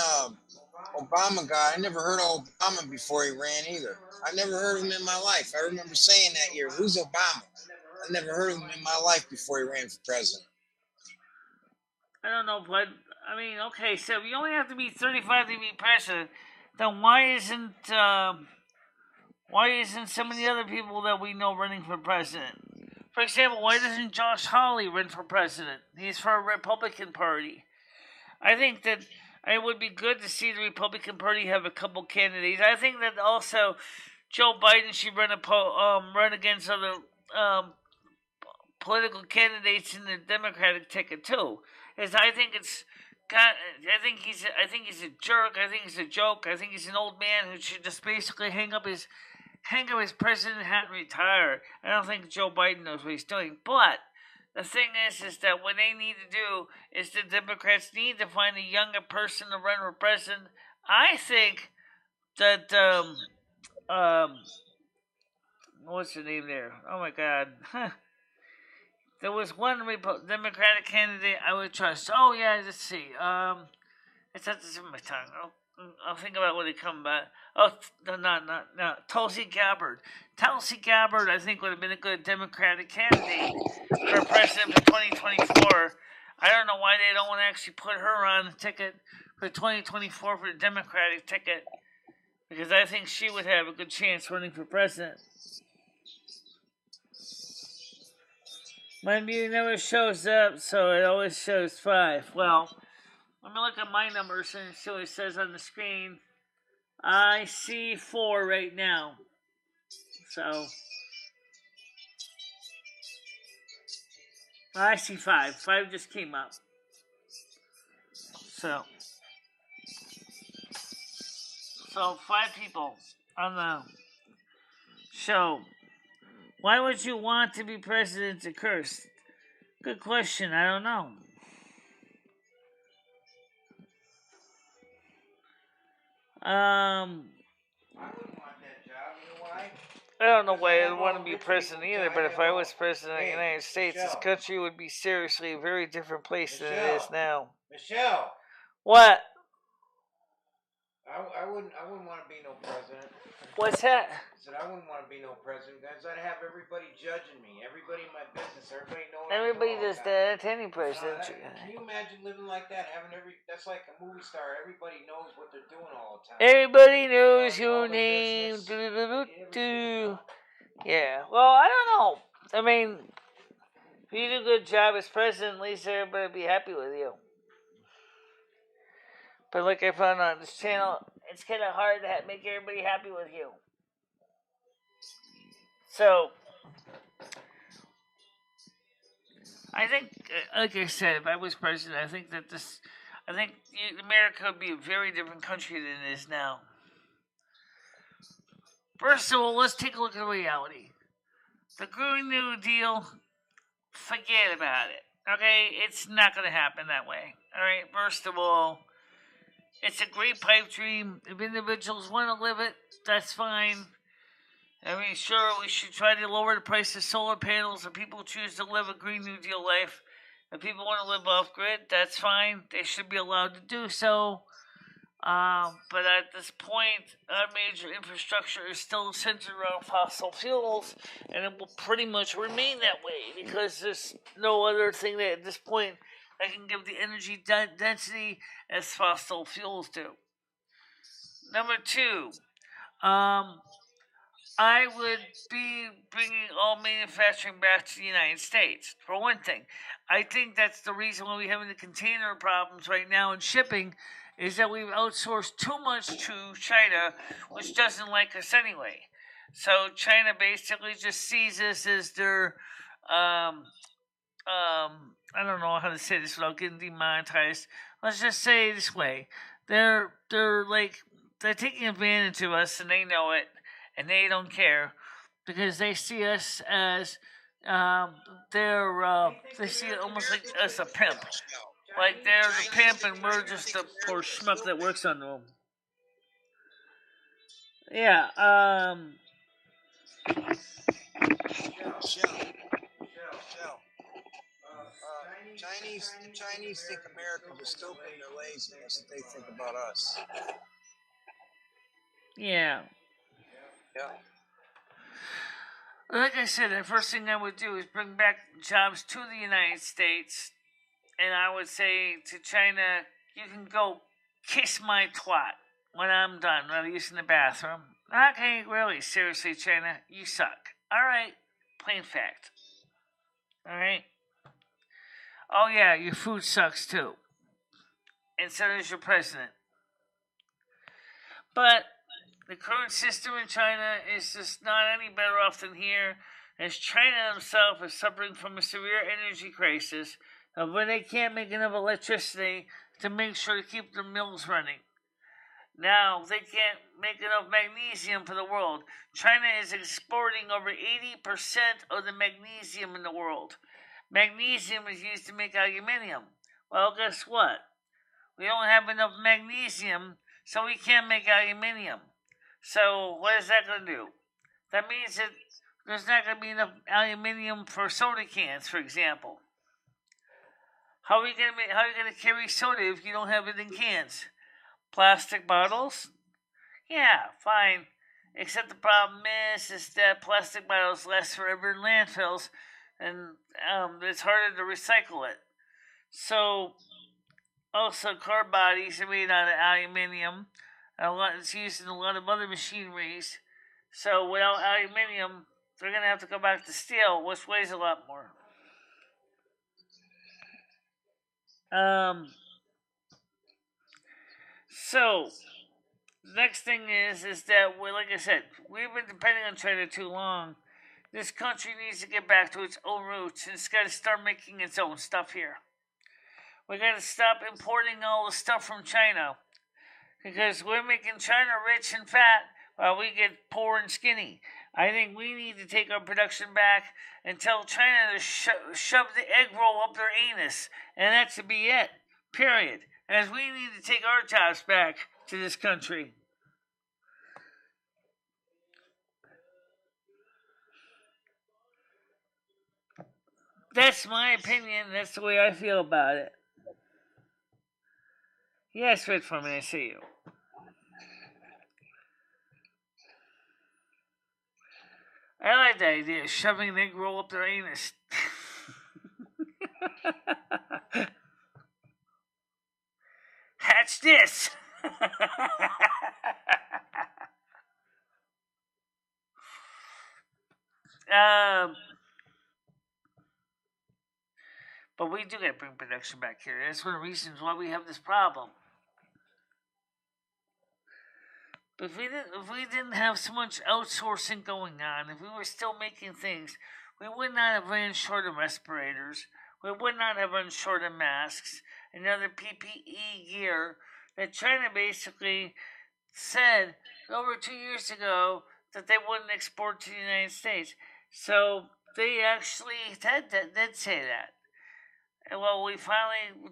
Obama guy, I never heard of Obama before he ran either. I never heard of him in my life. I remember saying that year, who's Obama? I never heard of him in my life before he ran for president. I don't know, but, I mean, okay, so if you only have to be 35 to be president, then why isn't some of the other people that we know running for president? For example, why doesn't Josh Hawley run for president? He's for a Republican Party. I think that it would be good to see the Republican Party have a couple candidates. I think that also Joe Biden should run against other political candidates in the Democratic ticket too. As I think he's a jerk. I think he's a joke. I think he's an old man who should just basically hang up his president hat and retire. I don't think Joe Biden knows what he's doing. But the thing is that what they need to do is the Democrats need to find a younger person to run for president. I think that what's her name there? Oh my God. There was one Democratic candidate I would trust. Oh yeah, let's see. It's at the tip of my tongue. I'll think about when it comes back. Oh, no. Tulsi Gabbard. Tulsi Gabbard, I think, would have been a good Democratic candidate for president for 2024. I don't know why they don't want to actually put her on the ticket for 2024 for the Democratic ticket, because I think she would have a good chance running for president. My view never shows up, so it always shows 5. Well, let me look at my numbers and see what it says on the screen. I see 4 right now. So, I see 5. 5 just came up. So 5 people on the show. Why would you want to be president to curse? Good question. I don't know. I wouldn't want that job. You know why? I don't know why I'd want to be president either, but if I was president of the United States, this country would be seriously a very different place than it is now. Michelle. What? I wouldn't want to be no president. What's that? I said I wouldn't want to be no president because I'd have everybody judging me. Everybody in my business, everybody knowing. Everybody does that. Any president. Can you imagine living like that? That's like a movie star. Everybody knows what they're doing all the time. Everybody knows your name. Yeah. Well, I don't know. I mean, if you do a good job as president, at least everybody will be happy with you. But like I found on this channel, it's kind of hard to make everybody happy with you. So, I think, like I said, if I was president, I think America would be a very different country than it is now. First of all, let's take a look at reality. The Green New Deal, forget about it. Okay, it's not going to happen that way. All right, first of all, it's a great pipe dream. If individuals want to live it, that's fine. I mean, sure, we should try to lower the price of solar panels if people choose to live a Green New Deal life. If people want to live off-grid, that's fine. They should be allowed to do so. But at this point, our major infrastructure is still centered around fossil fuels, and it will pretty much remain that way because there's no other thing that at this point that can give the energy density as fossil fuels do. Number two, um, I would be bringing all manufacturing back to the United States. For one thing, I think that's the reason why we're having the container problems right now in shipping is that we've outsourced too much to China, which doesn't like us anyway. So China basically just sees us as their, I don't know how to say this without getting demonetized. Let's just say it this way: they're taking advantage of us, and they know it, and they don't care because they see us as they see it almost like us a pimp, like they're the pimp and we're just the poor schmuck that works under them. Yeah. Chinese think Americans are stupid and they're lazy. That's what they think about us. Yeah. Yeah. Like I said, the first thing I would do is bring back jobs to the United States, and I would say to China, you can go kiss my twat when I'm done, when I'm using the bathroom. Okay, really, seriously, China, you suck. Alright, plain fact. Alright? Oh yeah, your food sucks too. And so does your president. But the current system in China is just not any better off than here, as China themselves is suffering from a severe energy crisis where they can't make enough electricity to make sure to keep their mills running. Now, they can't make enough magnesium for the world. China is exporting over 80% of the magnesium in the world. Magnesium is used to make aluminium. Well, guess what? We don't have enough magnesium, so we can't make aluminium. So, what is that going to do? That means that there's not going to be enough aluminium for soda cans, for example. How are you going to carry soda if you don't have it in cans? Plastic bottles? Yeah, fine. Except the problem is that plastic bottles last forever in landfills, and it's harder to recycle it. So, also, car bodies are made out of aluminium. It's used in a lot of other machineries. So, without aluminium, they're going to have to go back to steel, which weighs a lot more. So, the next thing is that, like I said, we've been depending on China too long. This country needs to get back to its own roots and it's got to start making its own stuff here. We got to stop importing all the stuff from China because we're making China rich and fat while we get poor and skinny. I think we need to take our production back and tell China to shove the egg roll up their anus, and that should be it. Period. As we need to take our jobs back to this country. That's my opinion. That's the way I feel about it. Yes, wait for me. I see you. I like that idea, shoving an egg roll up their anus. Hatch this! But we do got to bring production back here. That's one of the reasons why we have this problem. But if we didn't have so much outsourcing going on, if we were still making things, we would not have run short of respirators. We would not have run short of masks and other PPE gear that China basically said over 2 years ago that they wouldn't export to the United States. So they actually did say that. And well,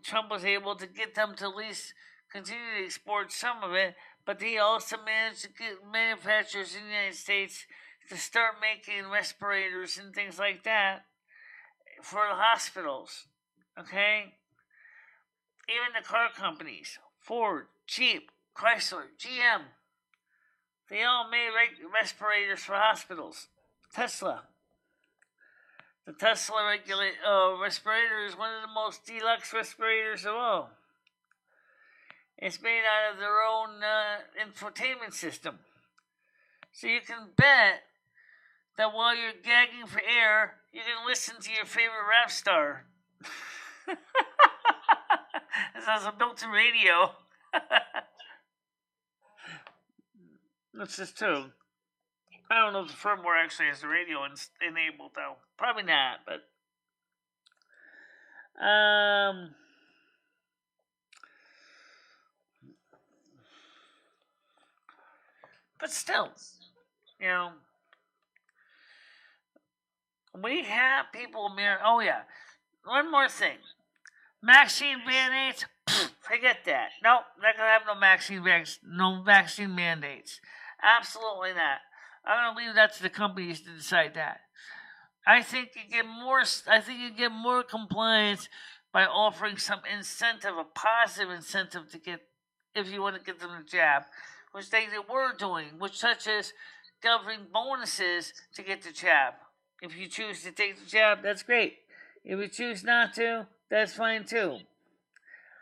Trump was able to get them to at least continue to export some of it, but he also managed to get manufacturers in the United States to start making respirators and things like that for the hospitals. Okay? Even the car companies, Ford, Jeep, Chrysler, GM. They all made respirators for hospitals. Tesla. The Tesla respirator is one of the most deluxe respirators of all. It's made out of their own infotainment system. So you can bet that while you're gagging for air, you can listen to your favorite rap star. This has a built-in radio. That's just true. I don't know if the firmware actually has the radio enabled, though. Probably not, but... But still, you know, we have people... Oh, yeah. One more thing. Vaccine mandates? Forget that. Nope, not going to have no vaccine mandates. Absolutely not. I'm going to leave that to the companies to decide that. I think you get more compliance by offering some incentive, a positive incentive to get, if you want to get them a jab, which they were doing, which such as giving bonuses to get the jab. If you choose to take the jab, that's great. If you choose not to, that's fine too.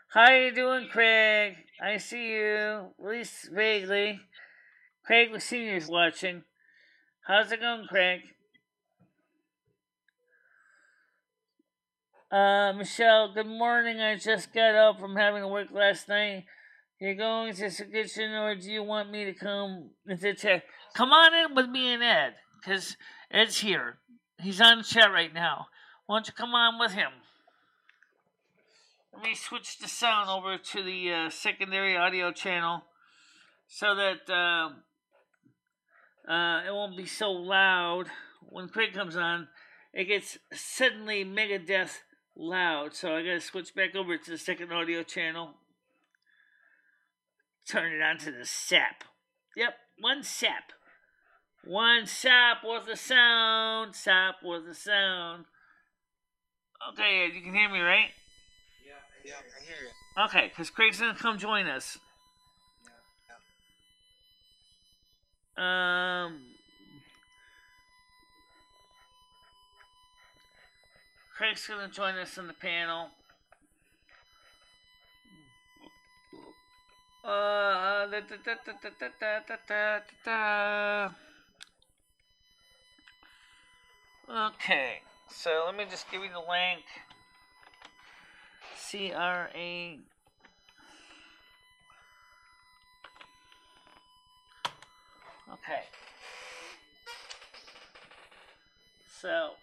How you doing, Craig? I see you, at least vaguely. Craig the Senior's watching. How's it going, Craig? Michelle, good morning. I just got up from having to work last night. You're going to the kitchen, or do you want me to come into the chat? Come on in with me and Ed, because Ed's here. He's on the chat right now. Why don't you come on with him? Let me switch the sound over to the secondary audio channel so that it won't be so loud. When Craig comes on, it gets suddenly Megadeth loud. So I gotta switch back over to the second audio channel. Turn it on to the SAP. Yep, one SAP. One SAP worth of sound. SAP worth of sound. Okay, you can hear me, right? Yeah, I hear you. Okay, because Craig's gonna come join us. Craig's gonna join us on the panel. Okay, so let me just give you the link. CRA. Okay. So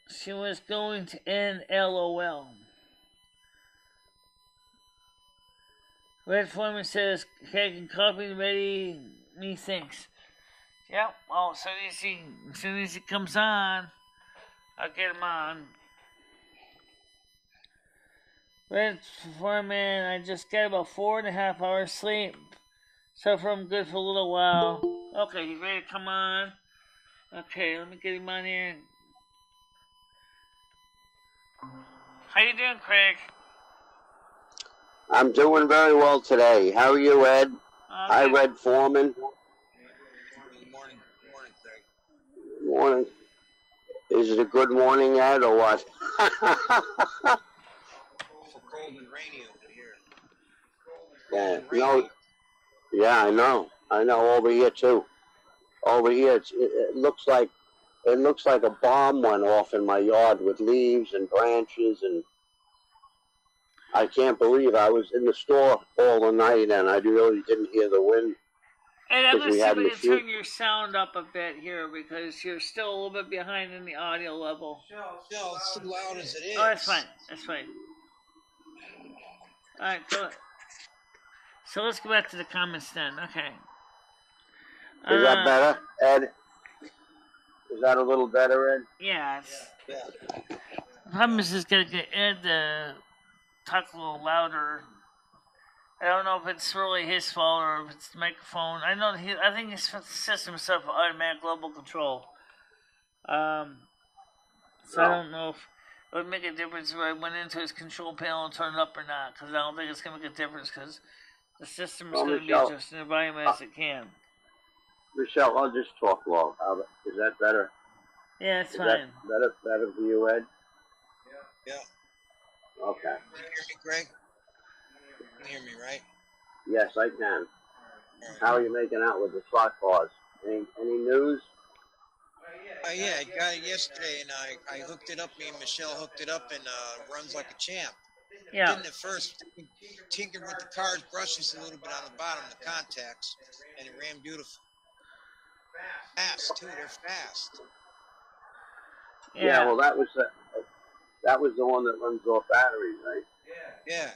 she was going to end LOL. Red Foreman says, "Cake and coffee ready, methinks." Yep, well, as soon as he comes on, I'll get him on. Red Foreman, I just got about 4.5 hours sleep. So far I'm good for a little while. Okay, he's ready to come on. Okay, let me get him on here. How you doing, Craig? I'm doing very well today. How are you, Ed? Hi, Red Foreman. Morning, Craig. Morning. Is it a good morning, Ed, or what? For cold and rainy over here. Yeah, no. Yeah, I know. Over here too. Over here, it looks like a bomb went off in my yard with leaves and branches, and I can't believe I was in the store all the night and I really didn't hear the wind. And I'm going to see if we can turn your sound up a bit here because you're still a little bit behind in the audio level. No, it's too loud as it is. Oh, that's fine. All right, go ahead. So let's go back to the comments then. Okay. Is that better, Ed? Is that a little better, Ed? Yeah. Yeah. The problem is just going to get Ed to talk a little louder. I don't know if it's really his fault or if it's the microphone. I think his system set for automatic global control. So I don't know it would make a difference if I went into his control panel and turned it up or not, because I don't think it's going to make a difference, because the system is going to be adjusting the volume as it can. Michelle, I'll just talk low. Is that better? Yeah, it's fine. That better for you, Ed? Yeah. Okay. Can you hear me, Greg? You can hear me, right? Yes, I can. How are you making out with the slot cars? Any news? Yeah, I got it yesterday, and I hooked it up. Me and Michelle hooked it up, and runs like a champ. Yeah. Didn't at first. Tinkered with the car's brushes a little bit on the bottom, the contacts, and it ran beautiful. Fast too. They're fast. Yeah. Well, that was the one that runs off batteries, right? Yeah.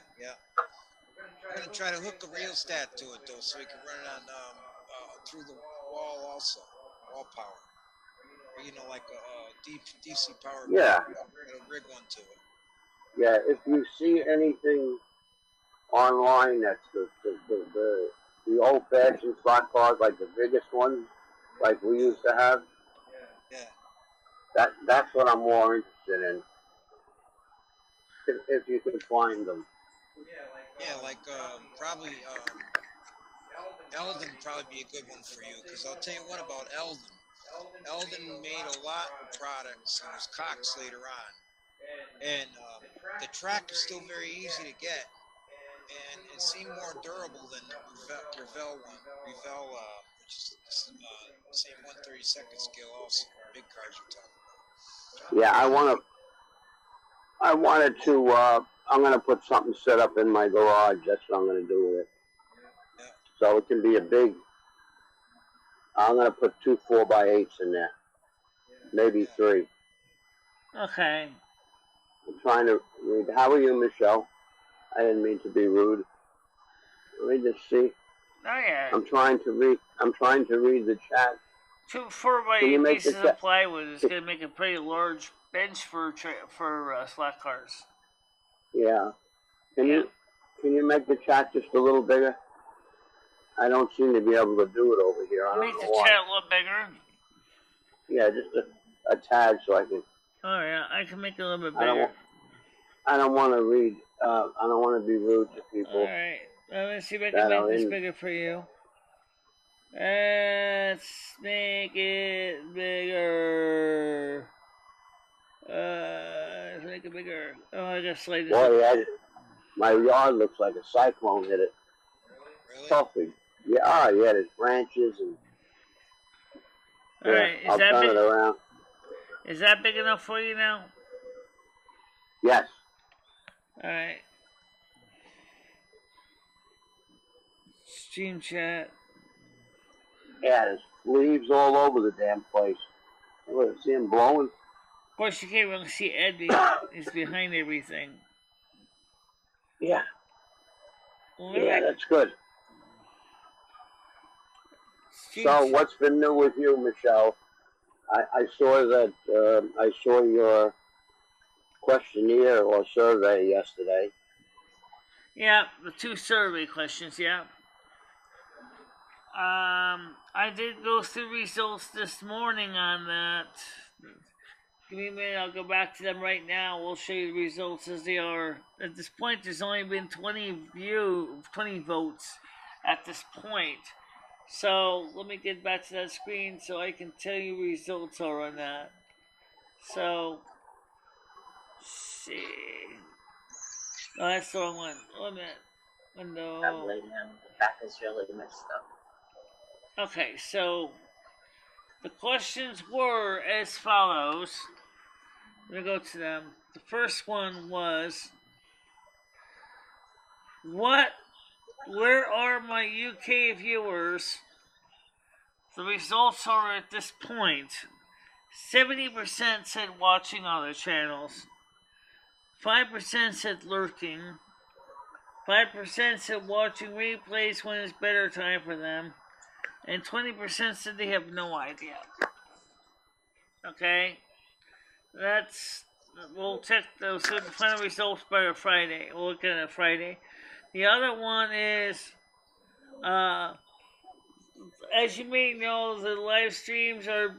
We're gonna try to hook a rheostat to it though, so we can run it on through the wall also, wall power. Or, you know, like a DC power. Yeah. A rig one to it. Yeah. If you see anything online that's the old-fashioned slot cars, like the biggest ones, like we used to have. Yeah. That's what I'm more interested in. If you can find them. Yeah, like probably Eldon would probably be a good one for you, because I'll tell you what about Eldon. Eldon made a lot of products, and it was Cox later on. And the track is still very easy to get, and it seemed more durable than the Revell one. Revell, which is the same 1/32 scale also, big cars you're talking about. Yeah, I'm going to put something set up in my garage. That's what I'm going to do with it. Yeah. So it can be I'm going to put 2 4x8s in there. Maybe 3. Okay. I'm trying to read. How are you, Michelle? I didn't mean to be rude. Let me just see. Oh, yeah. I'm trying to read the chat. 2 4x8 pieces of plywood is going to make a pretty large bench for slot cars. Yeah. Can you make the chat just a little bigger? I don't seem to be able to do it over here. Make the chat a little bigger? Yeah, just a tad so I can. Oh yeah, I can make it a little bit bigger. I don't want to read. I don't want to be rude to people. All right. Let's see if I can make this bigger for you. Let's make it bigger. Let's make it bigger. Oh, I gotta slide this. Boy, my yard looks like a cyclone hit it. Really? Toppings. Yeah, there's branches and. All right, I'll turn it around. Is that big enough for you now? Yes. All right. Stream chat. Yeah, there's leaves all over the damn place. Look, see him blowing? Of course, you can't really see Ed. He's behind everything. Yeah. Well, yeah, that's good. So, what's been new with you, Michelle? I saw that I saw your questionnaire or survey yesterday. Yeah, the 2 survey questions. Yeah. I did go through results this morning on that. Give me a minute, I'll go back to them right now. We'll show you the results as they are. At this point, there's only been 20 votes at this point. So, let me get back to that screen so I can tell you results are on that. So, see. Oh, that's the wrong one. Wait a minute. Window. The back is really messed up. Okay, so the questions were as follows. Let me go to them. The first one was, where are my UK viewers? The results are at this point. 70% said watching other channels. 5% said lurking. 5% said watching replays when it's better time for them. And 20% said they have no idea. Okay? We'll check those final results by Friday. We'll look at it Friday. The other one is, as you may know, the live streams are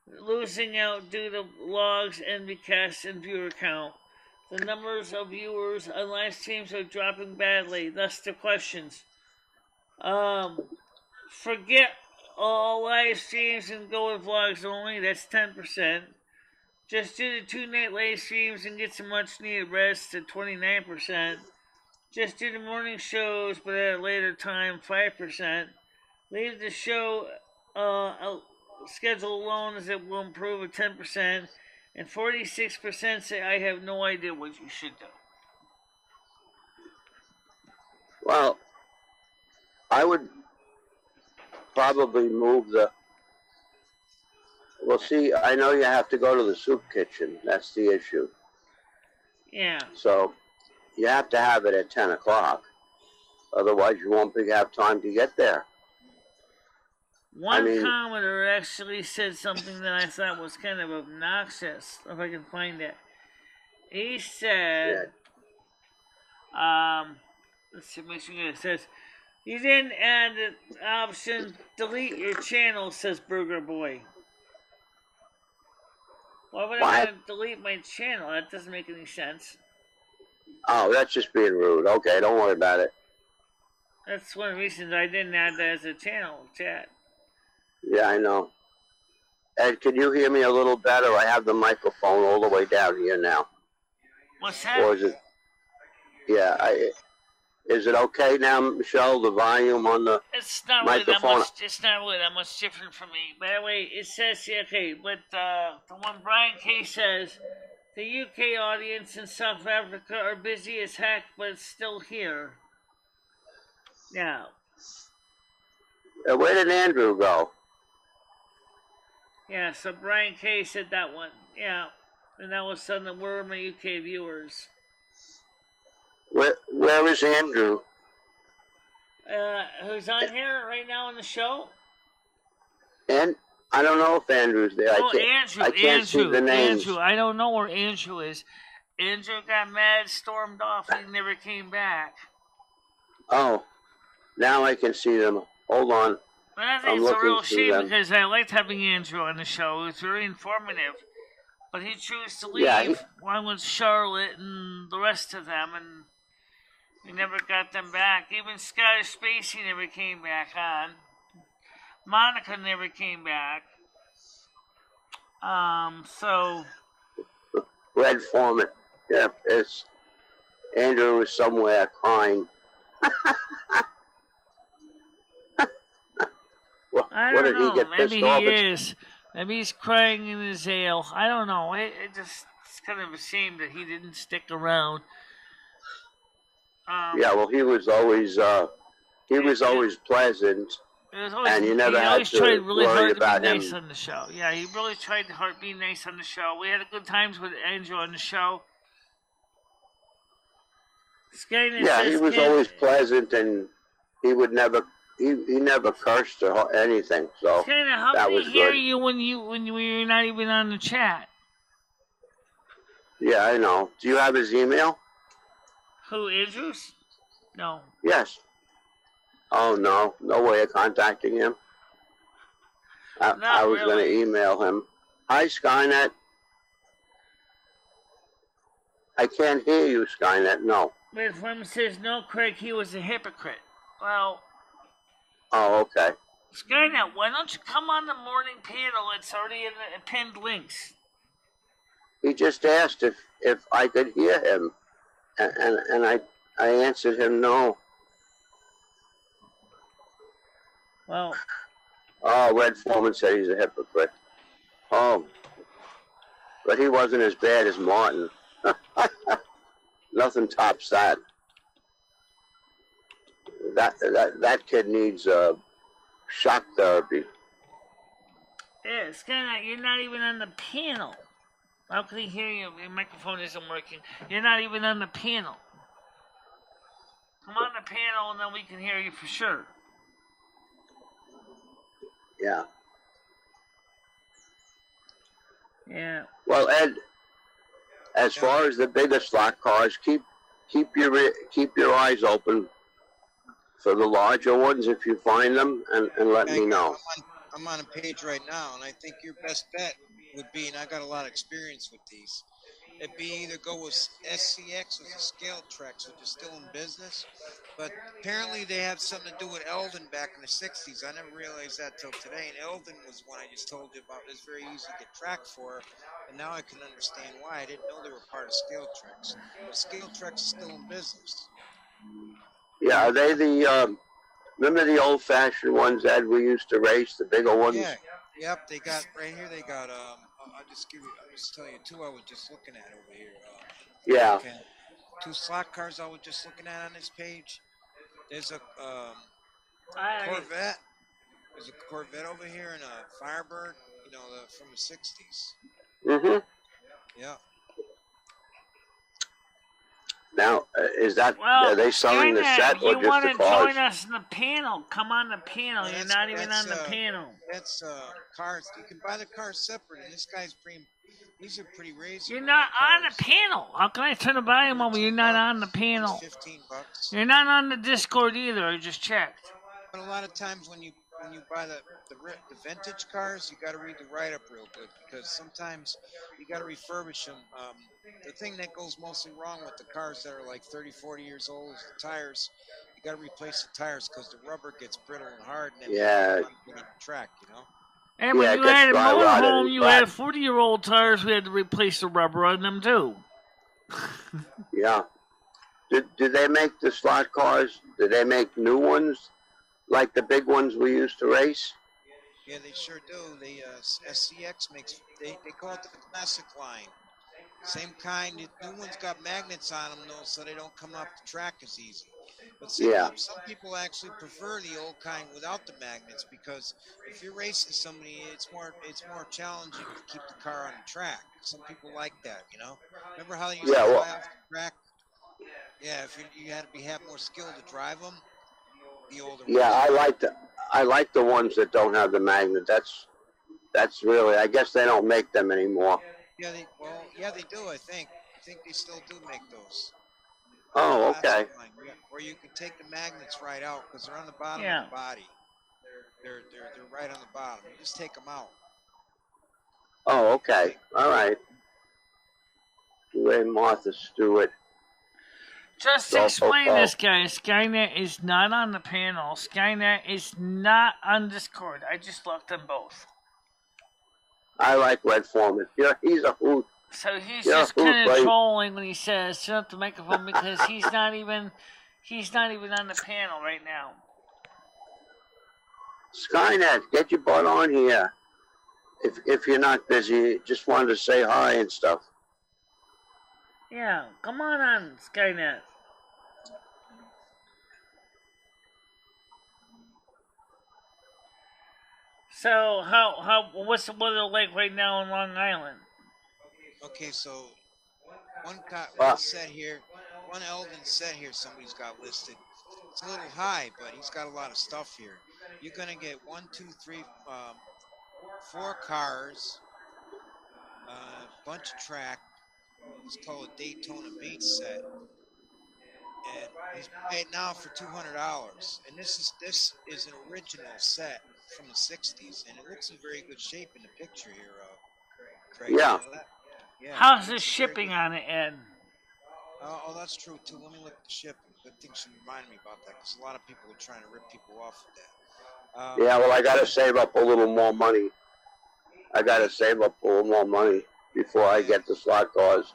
losing out due to logs, MVCast, and viewer count. The numbers of viewers on live streams are dropping badly, thus the questions. Forget all live streams and go with vlogs only, that's 10%. Just do the 2-night live streams and get some much needed rest at 29%. Just do the morning shows but at a later time, 5%. Leave the show schedule alone as it will improve at 10%. And 46% say I have no idea what you should do. Well, I would probably move the... Well, see, I know you have to go to the soup kitchen. That's the issue. Yeah. So you have to have it at 10 o'clock. Otherwise, you won't have time to get there. One commenter actually said something that I thought was kind of obnoxious, if I can find it. He said, let's see, make sure it says, you didn't add the option, delete your channel, says Burger Boy. Why would I want to delete my channel? That doesn't make any sense. Oh, that's just being rude. Okay, don't worry about it. That's one of the reasons I didn't add that as a channel, chat. Yeah, I know. Ed, can you hear me a little better? I have the microphone all the way down here now. What's that? Or is it? Yeah, is it okay now, Michelle? The volume on the it's not microphone. Really that much, it's not really that much different for me. By the way, it says okay, but the one Brian K says, the UK audience in South Africa are busy as heck, but it's still here. Now. Where did Andrew go? Yeah, so Brian K said that one. Yeah, and that was on the Where Are My UK Viewers. Where is Andrew? Who's on here right now on the show? And I don't know if Andrew's there. I can't see the names. Andrew, I don't know where Andrew is. Andrew got mad, stormed off, he never came back. Oh, now I can see them. Hold on. But I think it's a real shame because I liked having Andrew on the show. It was very informative. But he chose to leave along with Charlotte and the rest of them, and we never got them back. Even Scottish Spacey never came back on. Monica never came back. So Red Foreman. Yeah, it's Andrew is somewhere crying. I don't know. Maybe he is. Maybe he's crying in his ale. I don't know. It's kind of a shame that he didn't stick around. Yeah, well, he was always pleasant, and you never had to worry about him. Nice on the show. Yeah, he really tried hard to be nice on the show. We had good times with Andrew on the show. Yeah, he was always pleasant, and he would never. He never cursed or anything, so that was good. How did he hear you when you're not even on the chat? Yeah, I know. Do you have his email? Who, Andrews? No. Yes. Oh, no. No way of contacting him? I was going to email him. Hi, Skynet. I can't hear you, Skynet. No. But Flem says, no, Craig, he was a hypocrite. Well... Oh, okay. Skynet, why don't you come on the morning panel? It's already in the pinned links. He just asked if I could hear him, and I answered him no. Well. Oh, Red Foreman said he's a hypocrite. Oh, but he wasn't as bad as Martin. Nothing tops that. That kid needs shock therapy. Yeah, Skynet, you're not even on the panel. How can he hear you? Your microphone isn't working. You're not even on the panel. Come on the panel and then we can hear you for sure. Yeah. Yeah. Well, Ed, as far as the bigger slot cars, keep your eyes open for the larger ones if you find them, and let me know. I'm on a page right now, and I think your best bet would be, and I got a lot of experience with these, it'd be either go with SCX or the scale tracks, which is still in business. But apparently they have something to do with Eldon back in the 60s. I never realized that till today. And Eldon was one I just told you about. It's very easy to get tracked for. And now I can understand why. I didn't know they were part of scale tracks. But scale tracks is still in business. Yeah, are they the, remember the old-fashioned ones, Ed, we used to race, the bigger ones? Yeah. Yep, they got, right here they got, I'll just tell you two I was just looking at over here. Yeah. Okay. Two slot cars I was just looking at on this page. There's a Corvette. There's a Corvette over here and a Firebird, you know, from the 60s. Mm-hmm. Yeah. Now, is that, Well, are they selling the set or just the cars? You want to join us in the panel? Come on the panel. You're not even on the panel. That's cars. You can buy the cars separate, and this guy's pretty. These are pretty reasonable. You're not on cars. the panel. How can I turn the volume over? You're not on the panel. $15. You're not on the Discord either. I just checked. But a lot of times when you buy the vintage cars, you got to read the write-up real good because sometimes you got to refurbish them. The thing that goes mostly wrong with the cars that are like 30, 40 years old is the tires. You got to replace the tires because the rubber gets brittle and hard, and then you get the track, you know. And when you had a motorhome, you had 40-year-old tires. We had to replace the rubber on them too. Yeah. Did they make the slot cars? Did they make new ones, like the big ones we used to race? Yeah, they sure do. The SCX makes, they call it the classic line. Same kind. The new ones got magnets on them, though, so they don't come off the track as easy. But some people actually prefer the old kind without the magnets because if you're racing somebody, it's more challenging to keep the car on the track. Some people like that, you know. Remember how they used to fly off the track? Yeah, if you had to have more skill to drive them. The older ones. I like the ones that don't have the magnet. That's really, I guess they don't make them anymore. Yeah, they do. I think they still do make those. Oh, okay. Or you can take the magnets right out because they're on the bottom of the body. They're right on the bottom. You just take them out. Oh, okay. All right. Ray Martha Stewart. Just to explain this, guys, Skynet is not on the panel. Skynet is not on Discord. I just looked them both. I like Red Foreman. He's a hoot. So he's just kind of trolling when he says turn up the microphone because he's not even on the panel right now. Skynet, get your butt on here. If you're not busy, just wanted to say hi and stuff. Yeah, come on Skynet. So what's the weather like right now in Long Island? Okay, so one set here, one Eldon set here somebody's got listed. It's a little high, but he's got a lot of stuff here. You're gonna get 1, 2, 3, 4 cars, a bunch of track. It's called a Daytona Beach set, and he's paid now for $200. And this is an original set from the 60s, and it looks in very good shape in the picture here, Craig. Yeah. Yeah. How's the shipping on it, Ed? Oh, that's true too. Let me look at the shipping. Good thing she reminded me about that because a lot of people are trying to rip people off with that. Yeah, well, I got to save up a little more money. Before I get the slot cars.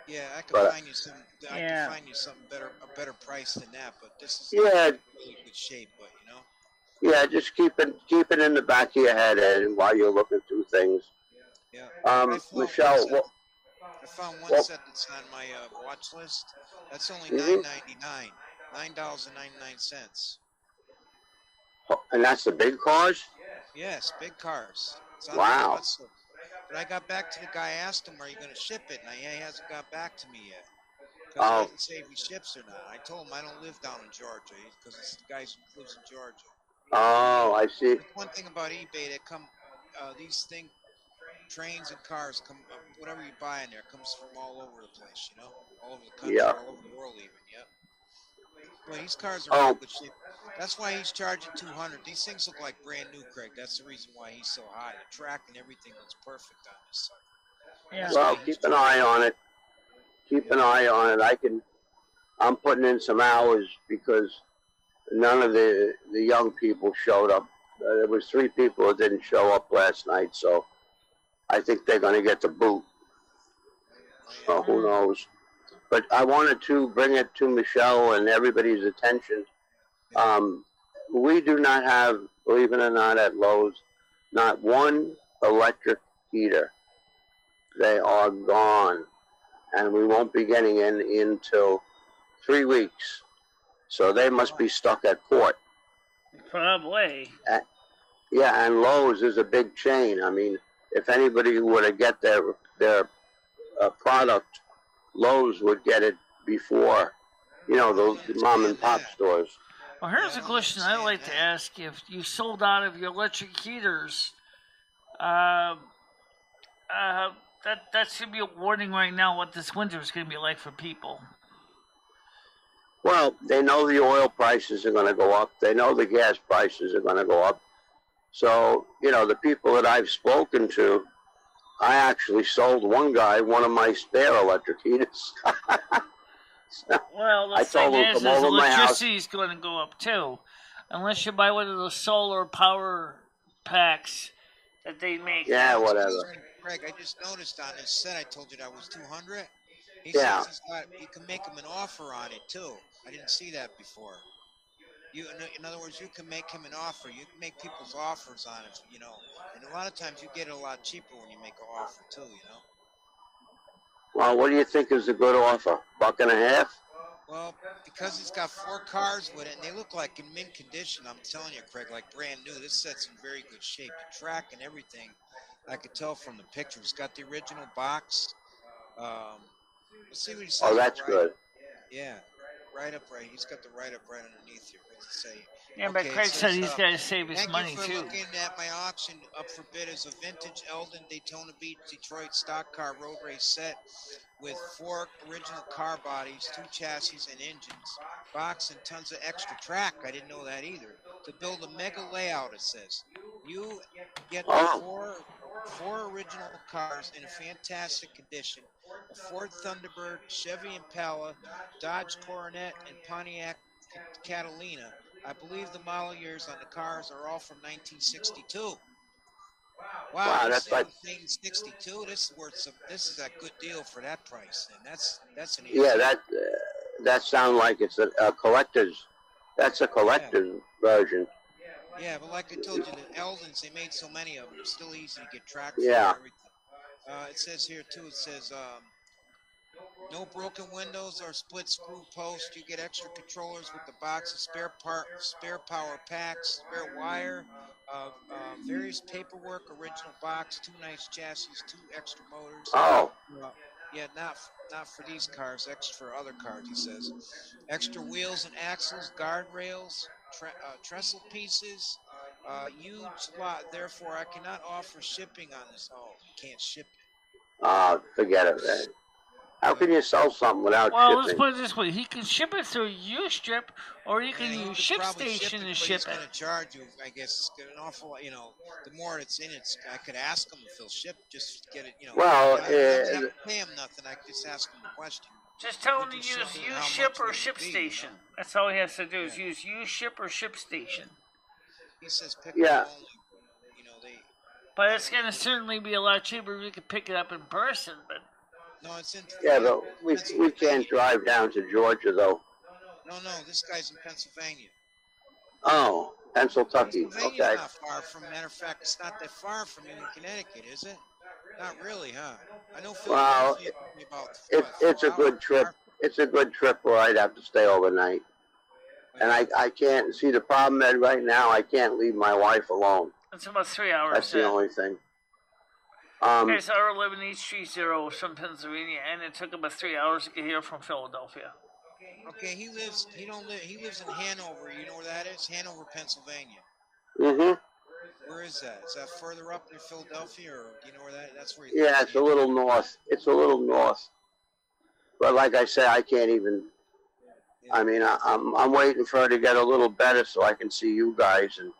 Yeah, I can find you some. I can find you something better, a better price than that. But this is in really good shape. But you know. Yeah, just keep it in the back of your head, Ed, while you're looking through things. Yeah. Michelle. I found one set that's on my watch list. That's only $9.99. $9.99. And that's the big cars? Yes, big cars. Wow. But I got back to the guy, asked him, are you going to ship it? And he hasn't got back to me yet. Because he doesn't say if he ships or not. I told him I don't live down in Georgia because it's the guy who lives in Georgia. Oh, I see. But one thing about eBay, they come, these trains and cars come, whatever you buy in there comes from all over the place, you know? All over the country, all over the world even, Boy, these cars are in good shape. That's why he's charging $200. These things look like brand new, Craig. That's the reason why he's so high. The track and everything looks perfect on this. Yeah. Well, keep an eye on it. Keep an eye on it. I'm putting in some hours because none of the young people showed up. There was 3 people that didn't show up last night, so I think they're going to get the boot. So who knows? But I wanted to bring it to Michelle and everybody's attention. We do not have, believe it or not, at Lowe's, not one electric heater. They are gone, and we won't be getting in until 3 weeks. So they must be stuck at port. Probably. Yeah, and Lowe's is a big chain. I mean, if anybody were to get their product, Lowe's would get it before, those mom and pop stores. Well, here's a question I'd like to ask. If you sold out of your electric heaters, that should be a warning right now what this winter is going to be like for people. Well, they know the oil prices are going to go up. They know the gas prices are going to go up. So, the people that I've spoken to, I actually sold one guy one of my spare electric heaters. Well, the thing is electricity is going to go up too, unless you buy one of those solar power packs that they make. Yeah, whatever. Greg, I just noticed on his set, I told you that was $200. He says you can make him an offer on it too. I didn't see that before. In other words, you can make him an offer. You can make people's offers on it, And a lot of times you get it a lot cheaper when you make an offer too, Well, what do you think is a good offer? $1.50? Well, because it's got 4 cars with it, and they look like in mint condition, I'm telling you, Craig, like brand new. This set's in very good shape. The track and everything, I could tell from the picture. It's got the original box. Let's see what he says. Oh, that's good. Yeah, right. He's got the write-up right underneath here. What's it say? Yeah, but Craig said he's got to save his money, too. Thank you for looking at my auction. Up for bid is a vintage Eldon Daytona Beach Detroit stock car road race set with 4 original car bodies, 2 chassis and engines, box, and tons of extra track. I didn't know that either. To build a mega layout, it says. You get the 4 original cars in a fantastic condition: a Ford Thunderbird, Chevy Impala, Dodge Coronet, and Pontiac Catalina. I believe the model years on the cars are all from 1962. Wow, that's like 1962. This is a good deal for that price, and that's an easy. Yeah, that sounds like it's a collector's. That's a collector's version. Yeah, but like I told you, the Eldons, they made so many of them. It's still easy to get track for everything. It says here too. It says no broken windows or split screw posts. You get extra controllers with the box of spare power packs, spare wire, various paperwork, original box, 2 nice chassis, 2 extra motors. Oh. Yeah, not for these cars. Extra for other cars, he says. Extra wheels and axles, guardrails, trestle pieces. Huge lot. Therefore, I cannot offer shipping on this. Oh, you can't ship it. Forget it, man. How can you sell something without shipping? Well, let's put it this way. He can ship it through Ustrip, or you can use ShipStation to ship it. He's going to charge you, I guess, an awful lot. The more it's in it, I could ask him if he'll ship, just to get it, Well, I don't have to pay him nothing. I could just ask him the question. Just tell him to use Uship or ShipStation. That's all he has to do is use Uship or ShipStation. He says pick up only. But it's going to certainly be a lot cheaper if you could pick it up in person, but... No, it's in. Yeah, but we can't drive down to Georgia, though. No, this guy's in Pennsylvania. Oh, Pennsylvania. Okay. Not far from. Matter of fact, it's not that far from you in Connecticut, is it? Not really, huh? I know. Well, it's a good trip. It's a good trip where I'd have to stay overnight, and I can't see the problem. Ed, right now, I can't leave my wife alone. It's about 3 hours. That's the only thing. Okay, so I live in East Street Zero from Pennsylvania, and it took about 3 hours to get here from Philadelphia. Okay, he lives in Hanover. You know where that is? Hanover, Pennsylvania. Mm-hmm. Where is that? Is that further up near Philadelphia, or do you know where that's where? Yeah, it's a little north. It's a little north. But like I say, I can't even. I mean, I'm waiting for her to get a little better so I can see you guys, and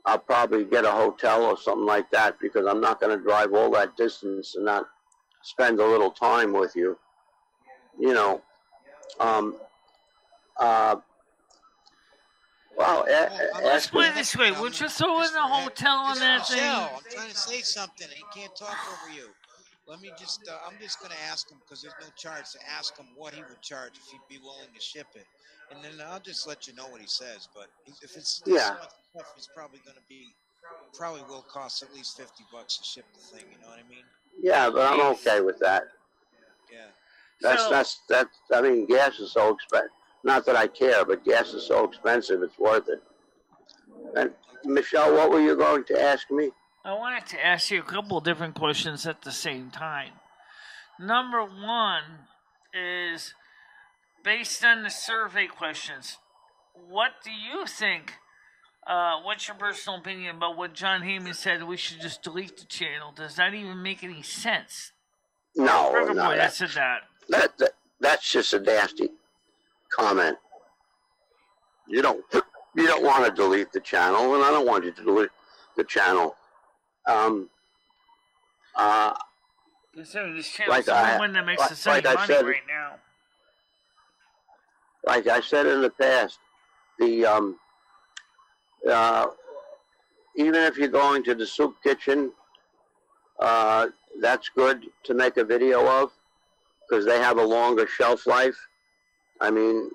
I'll probably get a hotel or something like that because I'm not going to drive all that distance and not spend a little time with you. You know, well, let's put it this way. We'll just throw in a hotel on that thing. Michelle, I'm trying to say something. He can't talk over you. Let me just, I'm just going to ask him because there's no charge to ask him what he would charge if he'd be willing to ship it. And then I'll just let you know what he says. But if it's this much stuff, it's probably going to be, probably will cost at least $50 to ship the thing. You know what I mean? Yeah, but I'm okay with that. Yeah. That's I mean, gas is so expensive. Not that I care, but gas is so expensive, it's worth it. And Michelle, what were you going to ask me? I wanted to ask you a couple of different questions at the same time. Number one is, based on the survey questions, what do you think, what's your personal opinion about what John Heyman said we should just delete the channel? Does that even make any sense? No, Boy, that said that. That's just a nasty comment. You don't want to delete the channel, and I don't want you to delete the channel. Considering this channel is the only one that makes us any money right now. Like I said in the past, the even if you're going to the soup kitchen, that's good to make a video of because they have a longer shelf life. I mean,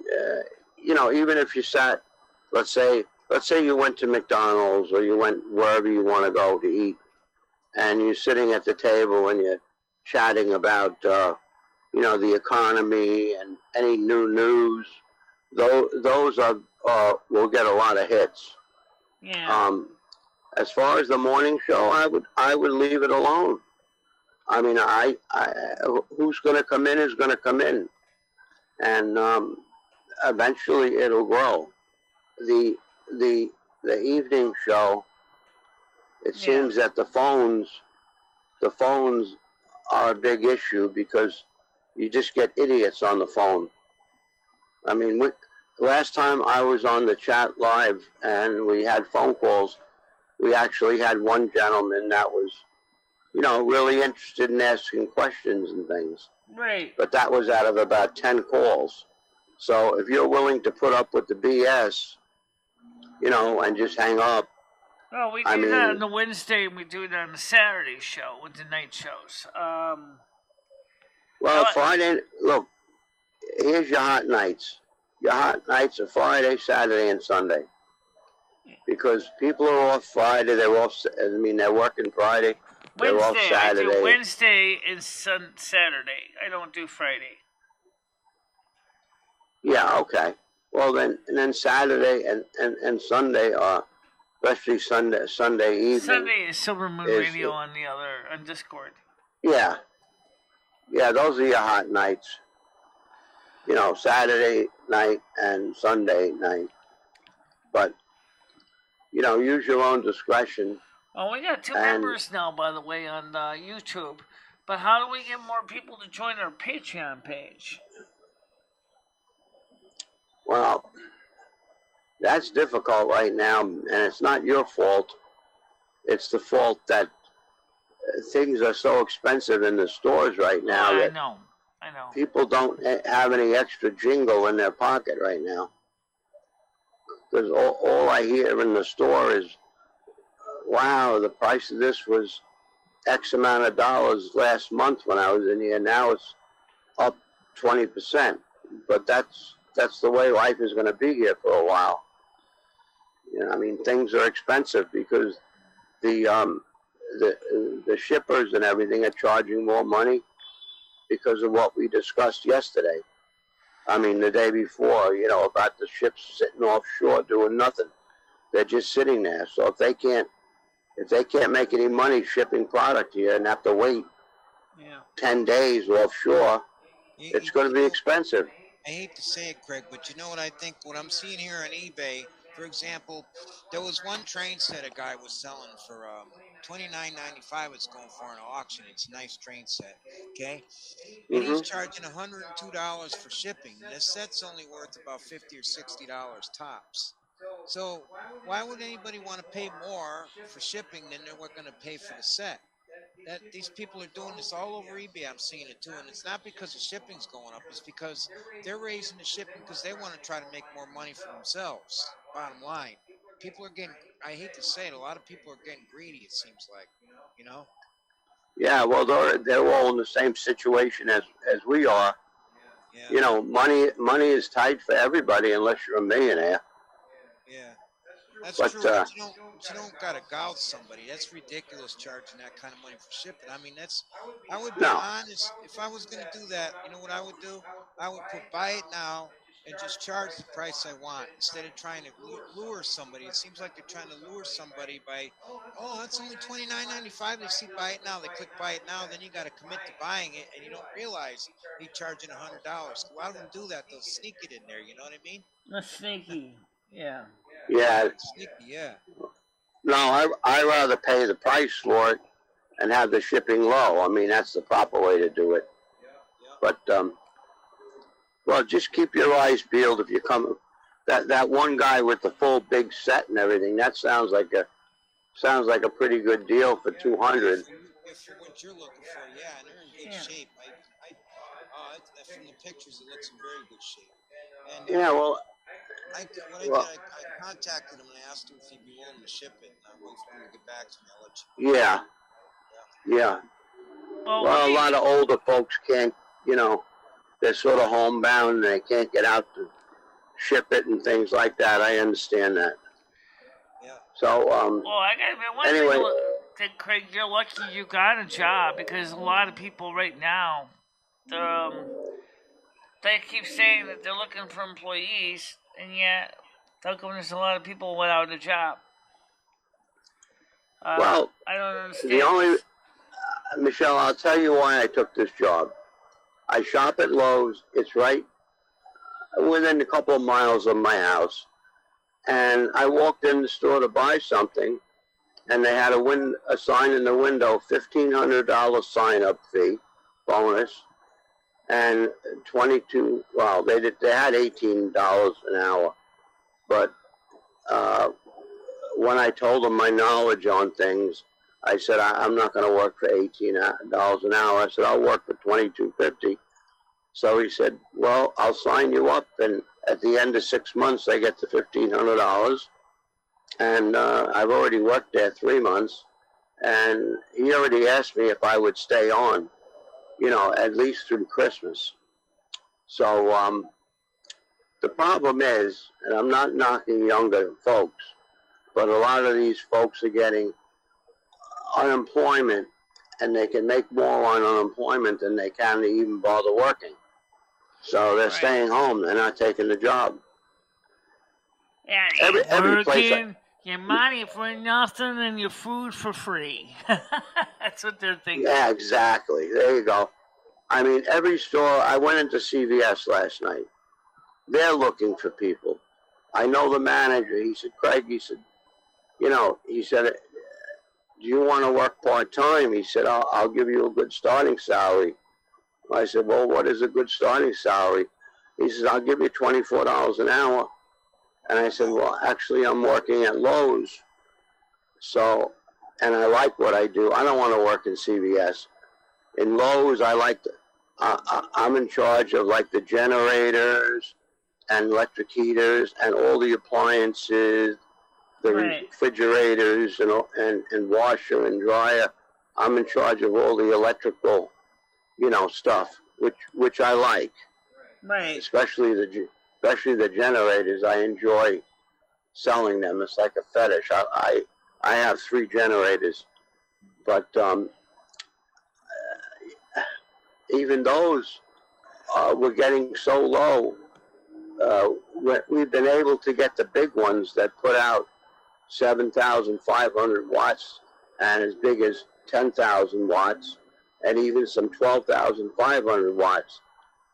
you know, even if you sat, let's say you went to McDonald's or you went wherever you want to go to eat, and you're sitting at the table and you're chatting about, you know, the economy and any new news. Those are will get a lot of hits. Yeah. As far as the morning show, I would leave it alone. I mean, who's going to come in is going to come in, and eventually it'll grow. The evening show, it seems that the phones are a big issue because you just get idiots on the phone. I mean, last time I was on the chat live and we had phone calls, we actually had one gentleman that was, you know, really interested in asking questions and things. Right. But that was out of about 10 calls. So if you're willing to put up with the BS, you know, and just hang up. Well, we do that on the Wednesday and we do it on the Saturday show with the night shows. Well, Friday, look, here's your hot nights. Your hot nights are Friday, Saturday, and Sunday. Because people are off Friday, they're working Friday, they're off Saturday. I do Wednesday and Saturday. I don't do Friday. Yeah, okay. Well, then Saturday and Sunday are, especially Sunday evening. Sunday is Silvermoon Radio on Discord. Yeah. Yeah, those are your hot nights. You know, Saturday night and Sunday night. But, you know, use your own discretion. Well, we got 2 members now, by the way, on YouTube. But how do we get more people to join our Patreon page? Well, that's difficult right now, and it's not your fault. It's the fault that things are so expensive in the stores right now. I know. People don't have any extra jingle in their pocket right now. Because all I hear in the store is, wow, the price of this was X amount of dollars last month when I was in here. Now it's up 20%. But that's the way life is going to be here for a while. You know, I mean, things are expensive because the shippers and everything are charging more money because of what we discussed yesterday. I mean, the day before, you know, about the ships sitting offshore doing nothing. They're just sitting there. So if they can't make any money shipping product here and have to wait 10 days offshore, it's going to be expensive. I hate to say it, Craig, but you know what I think? What I'm seeing here on eBay, for example, there was one train set a guy was selling for $29.95 it's going for an auction. It's a nice train set. Okay. And Mm-hmm. he's charging $102 for shipping. This set's only worth about $50 or $60 tops. So why would anybody want to pay more for shipping than they're going to pay for the set? That these people are doing this all over eBay. I'm seeing it too, and it's not because the shipping's going up. It's because they're raising the shipping because they want to try to make more money for themselves. Bottom line, people are getting. I hate to say it, a lot of people are getting greedy. It seems like, you know. Yeah, well, they're all in the same situation as we are. Yeah. You know, money is tight for everybody unless you're a millionaire. Yeah. That's But, true, but you don't gotta gouge somebody. That's ridiculous, charging that kind of money for shipping. I mean, I would be honest. If I was gonna do that, you know what I would do? I would put buy it now and just charge the price I want instead of trying to lure somebody. It seems like they're trying to lure somebody by, oh, that's only $29.95. They see buy it now. They click buy it now. Then you got to commit to buying it, and you don't realize you're charging $100. A lot of them do that. They'll sneak it in there. You know what I mean? That's sneaky. Yeah. Yeah. Sneaky, yeah. No, I rather pay the price for it and have the shipping low. I mean, that's the proper way to do it. But well, just keep your eyes peeled if you come. That one guy with the full big set and everything. That sounds like a pretty good deal for $200. If what you're looking for, yeah, and they're in good shape. From the pictures, it looks in very good shape. And, yeah, well. I contacted him and I asked him if he'd be willing to ship it. And I'm waiting for him to get back to me. I'll let you know. Yeah. Well, a lot of older folks can't, you know, they're sort of homebound and they can't get out to ship it and things like that. I understand that. Yeah. So, well, I gotta admit, anyway. Craig, you're lucky you got a job because a lot of people right now, they keep saying that they're looking for employees, and yet, how come there's a lot of people without a job? Well, I don't understand. The only, Michelle, I'll tell you why I took this job. I shop at Lowe's. It's right within a couple of miles of my house. And I walked in the store to buy something, and they had a sign in the window, $1,500 sign-up fee, bonus. And they had $18 an hour. But when I told them my knowledge on things, I said, I'm not going to work for $18 an hour. I said, I'll work for $22.50. So he said, well, I'll sign you up. And at the end of 6 months, I get the $1,500. And I've already worked there 3 months. And he already asked me if I would stay on, you know, at least through Christmas. So the problem is, and I'm not knocking younger folks, but a lot of these folks are getting unemployment, and they can make more on unemployment than they can to even bother working. So they're staying home. They're not taking the job. Yeah, every place your money for nothing and your food for free. That's what they're thinking. Yeah, exactly. There you go. I mean, every store. I went into CVS last night. They're looking for people. I know the manager. He said, Craig, he said, you know, he said, do you want to work part-time? He said, I'll give you a good starting salary. I said, well, what is a good starting salary? He says, I'll give you $24 an hour. And I said, well, actually, I'm working at Lowe's. So, and I like what I do. I don't want to work in CVS. In Lowe's, I'm in charge of like the generators and electric heaters and all the appliances, the refrigerators and washer and dryer. I'm in charge of all the electrical, you know, stuff, which I like. Right. Especially the generators. I enjoy selling them. It's like a fetish. I have 3 generators, but even those were getting so low. We've been able to get the big ones that put out 7,500 watts and as big as 10,000 watts and even some 12,500 watts.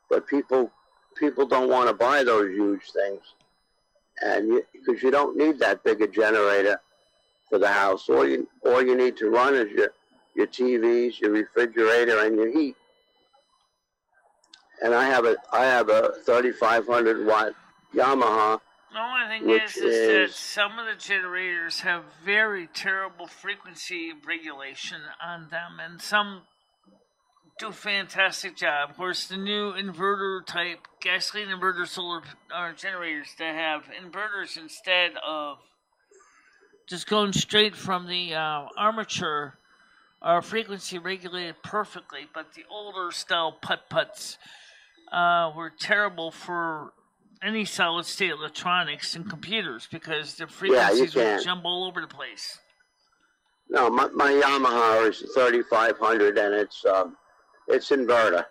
But people don't want to buy those huge things, and because you don't need that big a generator for the house. All you need to run is your TVs, your refrigerator, and your heat. And I have a 3,500 watt Yamaha. The only thing Which is that some of the generators have very terrible frequency regulation on them, and some do a fantastic job. Of course, the new inverter type gasoline inverter solar generators that have inverters instead of just going straight from the armature are frequency regulated perfectly, but the older style putt-putts were terrible for any solid-state electronics and computers because the frequencies would jump all over the place. No, my Yamaha is 3,500, and it's inverter.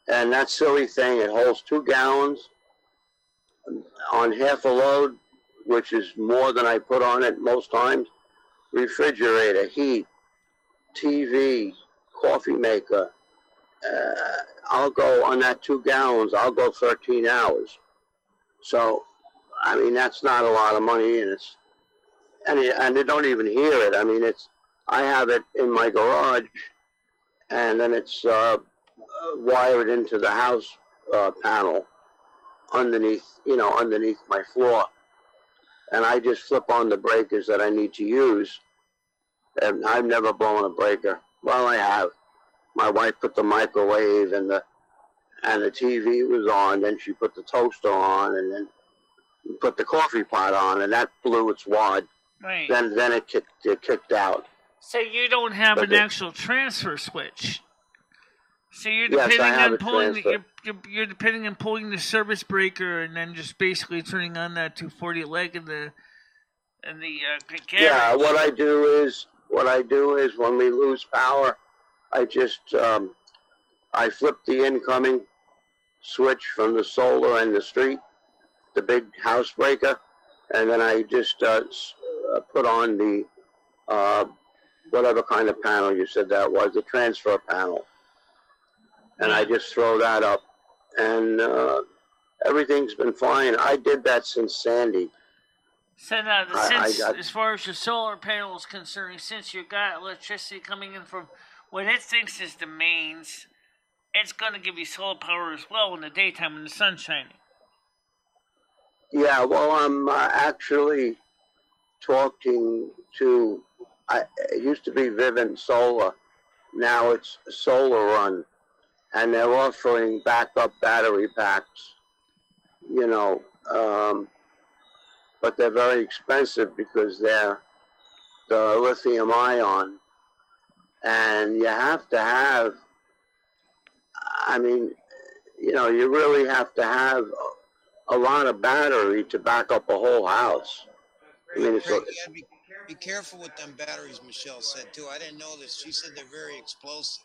And that silly thing, it holds 2 gallons on half a load, which is more than I put on it most times. Refrigerator, heat, TV, coffee maker. I'll go on that 2 gallons, I'll go 13 hours. So, I mean, that's not a lot of money, and they don't even hear it. I mean, I have it in my garage, and then it's wired into the house panel underneath my floor. And I just flip on the breakers that I need to use. And I've never blown a breaker. Well, I have. My wife put the microwave and the TV was on. Then she put the toaster on, and then put the coffee pot on, and that blew its wad. Right. Then it kicked out. So you don't have an actual transfer switch. So you're depending on pulling you're depending on pulling the service breaker and then just basically turning on that 240 leg in the carriage. Yeah, what I do is when we lose power, I just I flip the incoming switch from the solar and the street, the big house breaker, and then I just put on the whatever kind of panel you said that was, the transfer panel. And I just throw that up, and everything's been fine. I did that since Sandy. So now, as far as your solar panel is concerned, since you got electricity coming in from what it thinks is the mains, it's going to give you solar power as well in the daytime when the sun's shining. Yeah, well, I'm actually talking to, it used to be Vivint Solar. Now it's Solar Run. And they're offering backup battery packs, but they're very expensive because they're the lithium ion. And you have to have, you really have to have a lot of battery to back up a whole house. I mean, be careful with them batteries, Michelle said, too. I didn't know this. She said they're very explosive.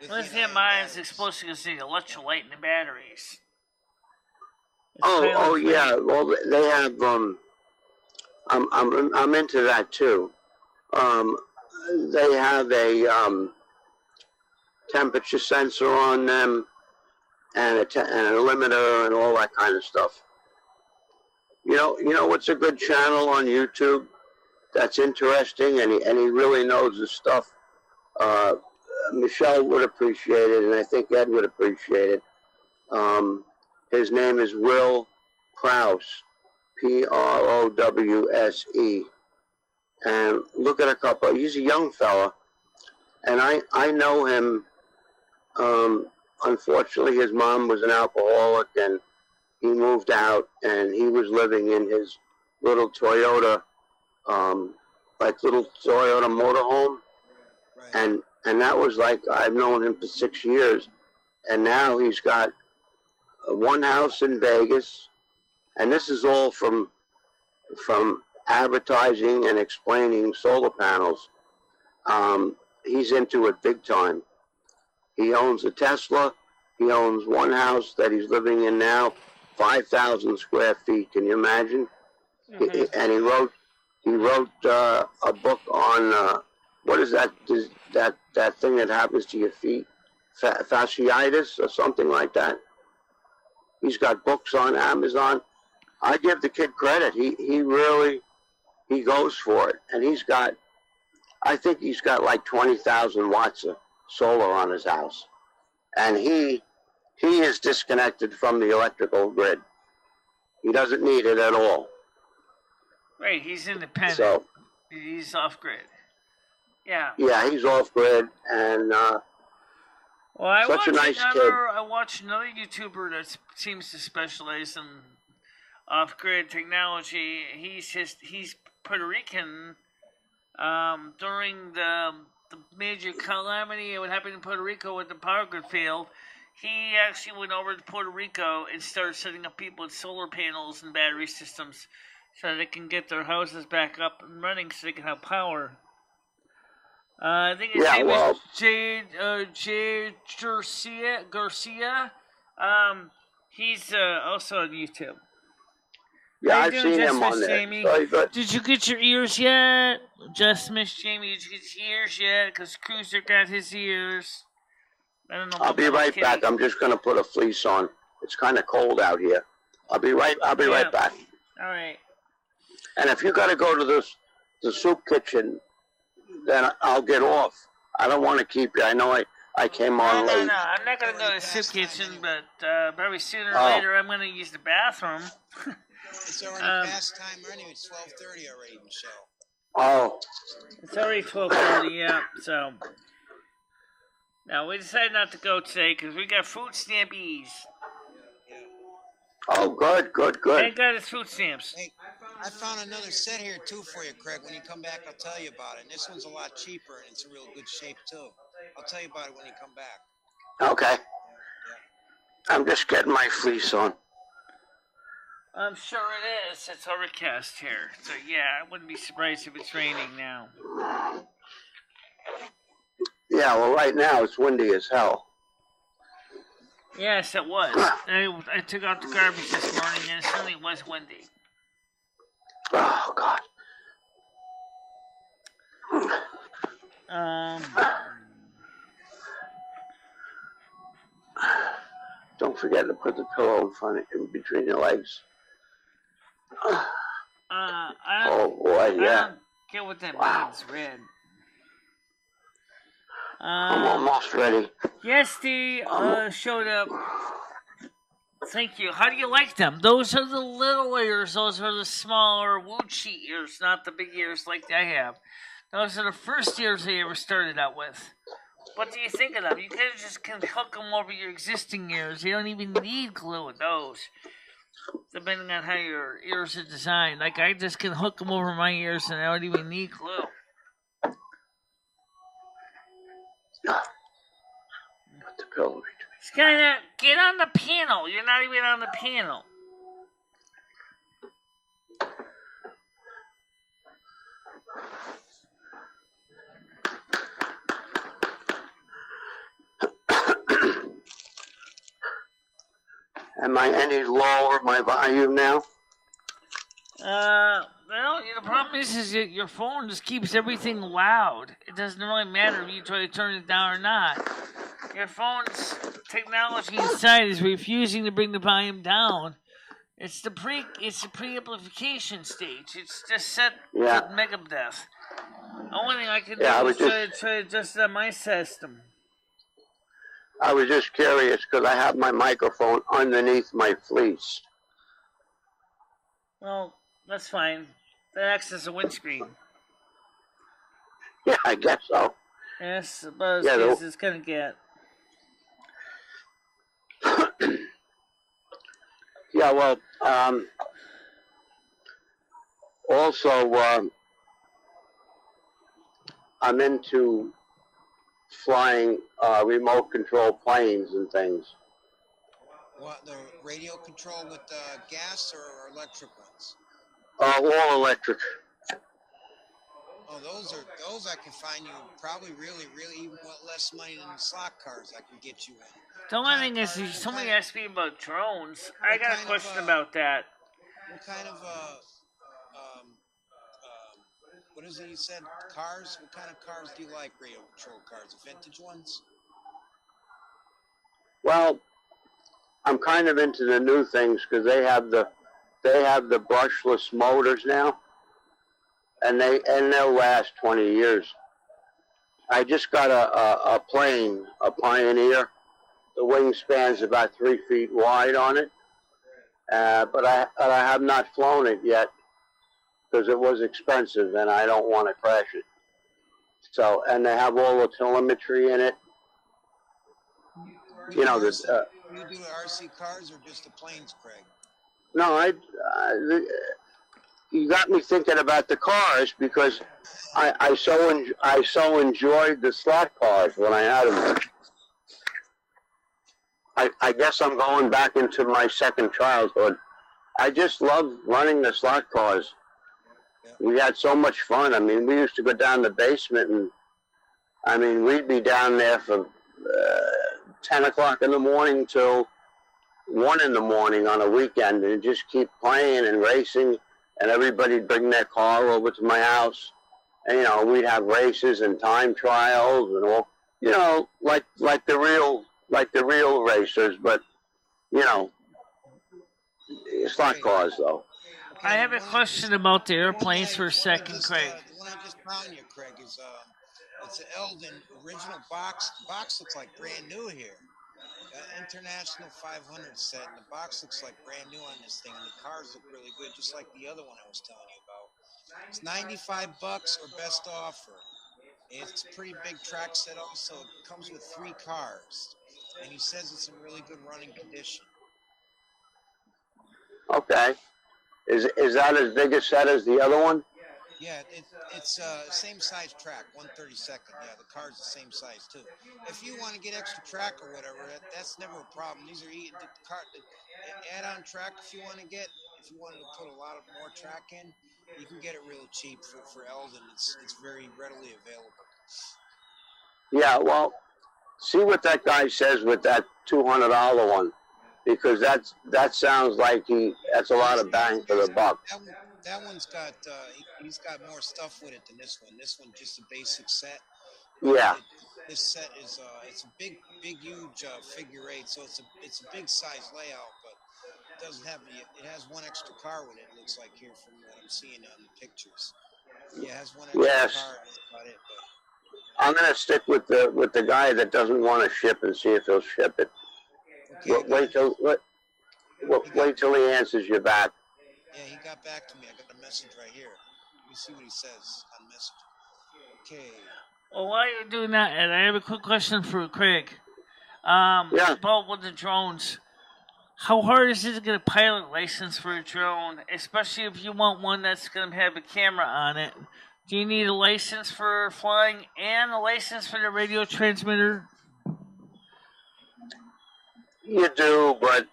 Lithium ion is explosive because the electrolyte in the batteries. Yeah. Well, they have. I'm into that too. They have a temperature sensor on them, and a limiter, and all that kind of stuff. You know what's a good channel on YouTube that's interesting, and he really knows his stuff. Michelle would appreciate it, and I think Ed would appreciate it. His name is Will Krause, Prowse. And look at a couple. He's a young fella, and I know him. Unfortunately, his mom was an alcoholic, and he moved out, and he was living in his little Toyota, little Toyota motorhome. Right. And that was I've known him for 6 years, and now he's got one house in Vegas, and this is all from advertising and explaining solar panels. He's into it big time. He owns a Tesla. He owns one house that he's living in now, 5,000 square feet. Can you imagine? Mm-hmm. And he wrote a book on what is that thing that happens to your feet, fasciitis or something like that. He's got books on Amazon. I give the kid credit. He really, he goes for it. And I think he's got like 20,000 watts of solar on his house. And he is disconnected from the electrical grid. He doesn't need it at all. Right, he's independent. So, he's off-grid. Yeah. Yeah, he's off-grid, and well, such a nice kid. I watched another YouTuber that seems to specialize in off-grid technology. He's Puerto Rican. During the major calamity that happened in Puerto Rico with the power grid failed, he actually went over to Puerto Rico and started setting up people with solar panels and battery systems so they can get their houses back up and running so they can have power. I think his name is Jay Garcia. He's also on YouTube. Yeah, I've seen him on there. Did you get your ears yet? Just Miss Jamie, did you get your ears yet? Because Cruiser got his ears. I don't know. I'll be right back. I'm just going to put a fleece on. It's kind of cold out here. I'll be right back. All right. And if you got to go to the soup kitchen, then I'll get off. I don't want to keep you. I know I came on late. No. I'm not going to go to the soup kitchen, but probably sooner or later I'm going to use the bathroom. It's already past time anyway. It's 12:30 already, Michelle. Oh. It's already 12:30, yeah. So now we decided not to go today because we got food stampies. Yeah. Oh, good. Thank God it's food stamps. Hey, I found another set here too for you, Craig. When you come back, I'll tell you about it. And this one's a lot cheaper and it's in real good shape too. I'll tell you about it when you come back. Okay. Yeah. I'm just getting my fleece on. I'm sure it is. It's overcast here. So, yeah, I wouldn't be surprised if it's raining now. Yeah, well, right now it's windy as hell. Yes, it was. I took out the garbage this morning and it certainly was windy. Oh, God. Don't forget to put the pillow in between your legs. Oh boy, yeah. I don't get what that means, Red. I'm almost ready. Yes, they showed up. Thank you. How do you like them? Those are the little ears. Those are the smaller Wuchi ears, not the big ears like I have. Those are the first ears I ever started out with. What do you think of them? You can hook them over your existing ears. You don't even need glue with those. Depending on how your ears are designed. Like, I just can hook them over my ears and I don't even need glue. Put the pillow between. Skynet, get on the panel. You're not even on the panel. Am I any lower my volume now? Well, the problem is that your phone just keeps everything loud. It doesn't really matter if you try to turn it down or not. Your phone's technology inside is refusing to bring the volume down. It's the pre-amplification stage. It's just set to megadeth. Only thing I can do is try to adjust it on my system. I was just curious because I have my microphone underneath my fleece. Well, that's fine. That acts as a windscreen. Yeah, I guess so. Yes, about as good as it's going to get. Yeah, well, also, I'm into flying remote control planes and things. What, the radio control with gas or electric ones? All electric. Oh, those I can find you probably really even less money than the slot cars I can get you in. The only thing is, somebody asked me about drones. I got a question about that. What kind of what is it you said? Cars? What kind of cars do you like? Radio control cars, the vintage ones? Well, I'm kind of into the new things because they have the they have the brushless motors now, and they'll last 20 years. I just got a plane, a Pioneer. The wingspan's about 3 feet wide on it, but I have not flown it yet because it was expensive and I don't want to crash it. So, and they have all the telemetry in it. You know, you do the RC cars or just the planes, Craig? No, you got me thinking about the cars because I so enjoyed the slot cars when I had them. I guess I'm going back into my second childhood. I just love running the slot cars. Yeah. We had so much fun. I mean, we used to go down the basement, and I mean, we'd be down there for 10 o'clock in the morning till 1 in the morning on a weekend, and just keep playing and racing, and everybody'd bring their car over to my house, and, you know, we'd have races and time trials and all, you know, like the real racers, but, you know, slot cars, though. I have a question about the airplanes for a second, Craig. The one I just found you, Craig, is it's an Eldon original box. The box looks like brand new here. International 500 set, and the box looks like brand new on this thing, and the cars look really good, just like the other one I was telling you about. It's $95 or best offer. It's a pretty big track set also. It comes with 3 cars, and he says it's in really good running condition. Okay. Is that as big a set as the other one? Yeah, it's same size track, 1/32. Yeah, the car's the same size too. If you want to get extra track or whatever, that's never a problem. These are the add-on track. If you want to put a lot of more track in, you can get it real cheap for Eldon. It's very readily available. Yeah, well, see what that guy says with that $200 one, because that sounds like that's a lot of bang for the buck. That one's got he's got more stuff with it than this one. This one's just a basic set. Yeah. This set is it's a big huge figure 8, so it's a big size layout, but it doesn't have it has one extra car with it. It looks like here from what I'm seeing on the pictures. Yeah, it has one extra car. That's about it. But I'm gonna stick with the guy that doesn't want to ship and see if he'll ship it. Okay, wait till he answers you back. Yeah, he got back to me. I got a message right here. Let me see what he says on message. Okay. Well, while you're doing that, and I have a quick question for Craig. Yeah. About with the drones. How hard is it to get a pilot license for a drone, especially if you want one that's going to have a camera on it? Do you need a license for flying and a license for the radio transmitter? You do, but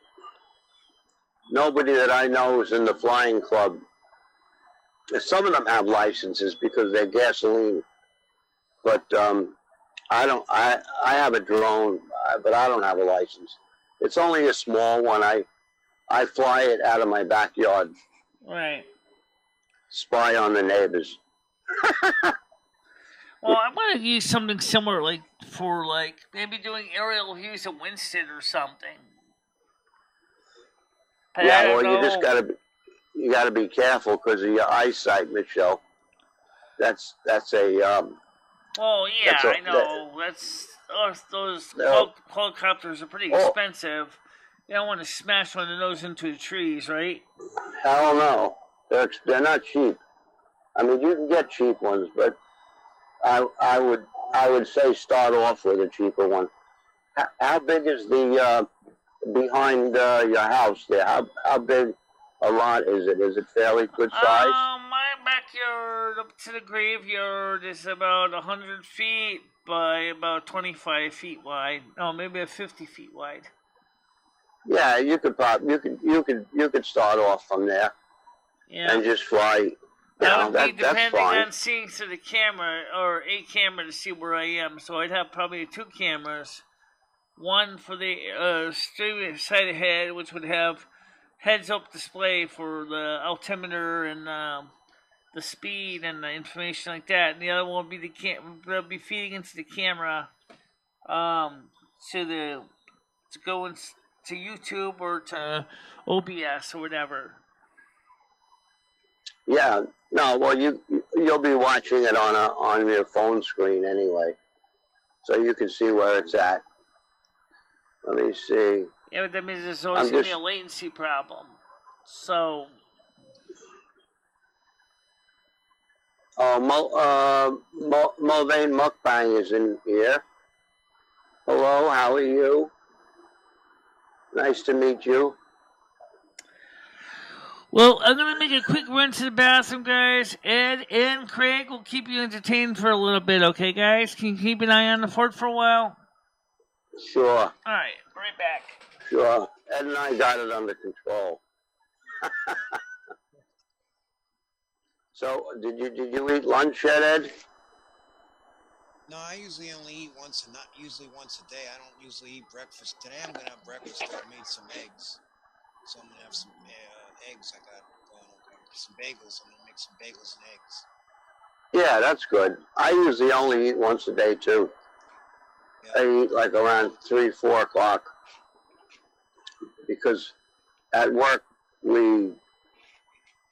nobody that I know is in the flying club. Some of them have licenses because they're gasoline, but I don't. I have a drone, but I don't have a license. It's only a small one. I fly it out of my backyard. Right. Spy on the neighbors. Well, I want to use something similar, for maybe doing aerial views of Winston or something. But yeah, well, you gotta be careful because of your eyesight, Michelle. That's a. Well, yeah, I know. Those quadcopters are pretty expensive. You don't want to smash one of those into the trees, right? Hell no, they're not cheap. I mean, you can get cheap ones, but I would say start off with a cheaper one. How big is the behind your house there? How big a lot is it? Is it fairly good size? My backyard up to the graveyard is about 100 feet by about 25 feet wide. No, maybe 50 feet wide. Yeah, you could start off from there. Yeah. And just fly. That would be that's depending fine. on seeing through the camera or a camera to see where I am. So I'd have probably 2 cameras. One for the straight side ahead, which would have heads-up display for the altimeter and the speed and the information like that. And the other one would be they'll be feeding into the camera to go into YouTube or to OBS or whatever. Yeah. No. Well, you'll be watching it on your phone screen anyway, so you can see where it's at. Let me see. Yeah, but that means there's always going to be a latency problem. So. Oh, Mulvane Mukbang is in here. Hello, how are you? Nice to meet you. Well, I'm going to make a quick run to the bathroom, guys. Ed and Craig will keep you entertained for a little bit, okay, guys? Can you keep an eye on the fort for a while? Sure. All right, right back. Sure. Ed and I got it under control. So, did you eat lunch yet, Ed? No, I usually only eat once a day. I don't usually eat breakfast. Today I'm gonna have breakfast. I made some eggs, so I'm gonna have some eggs. I got going over some bagels. I'm gonna make some bagels and eggs. Yeah, that's good. I usually only eat once a day too. Yeah. I eat like around 3, 4 o'clock because at work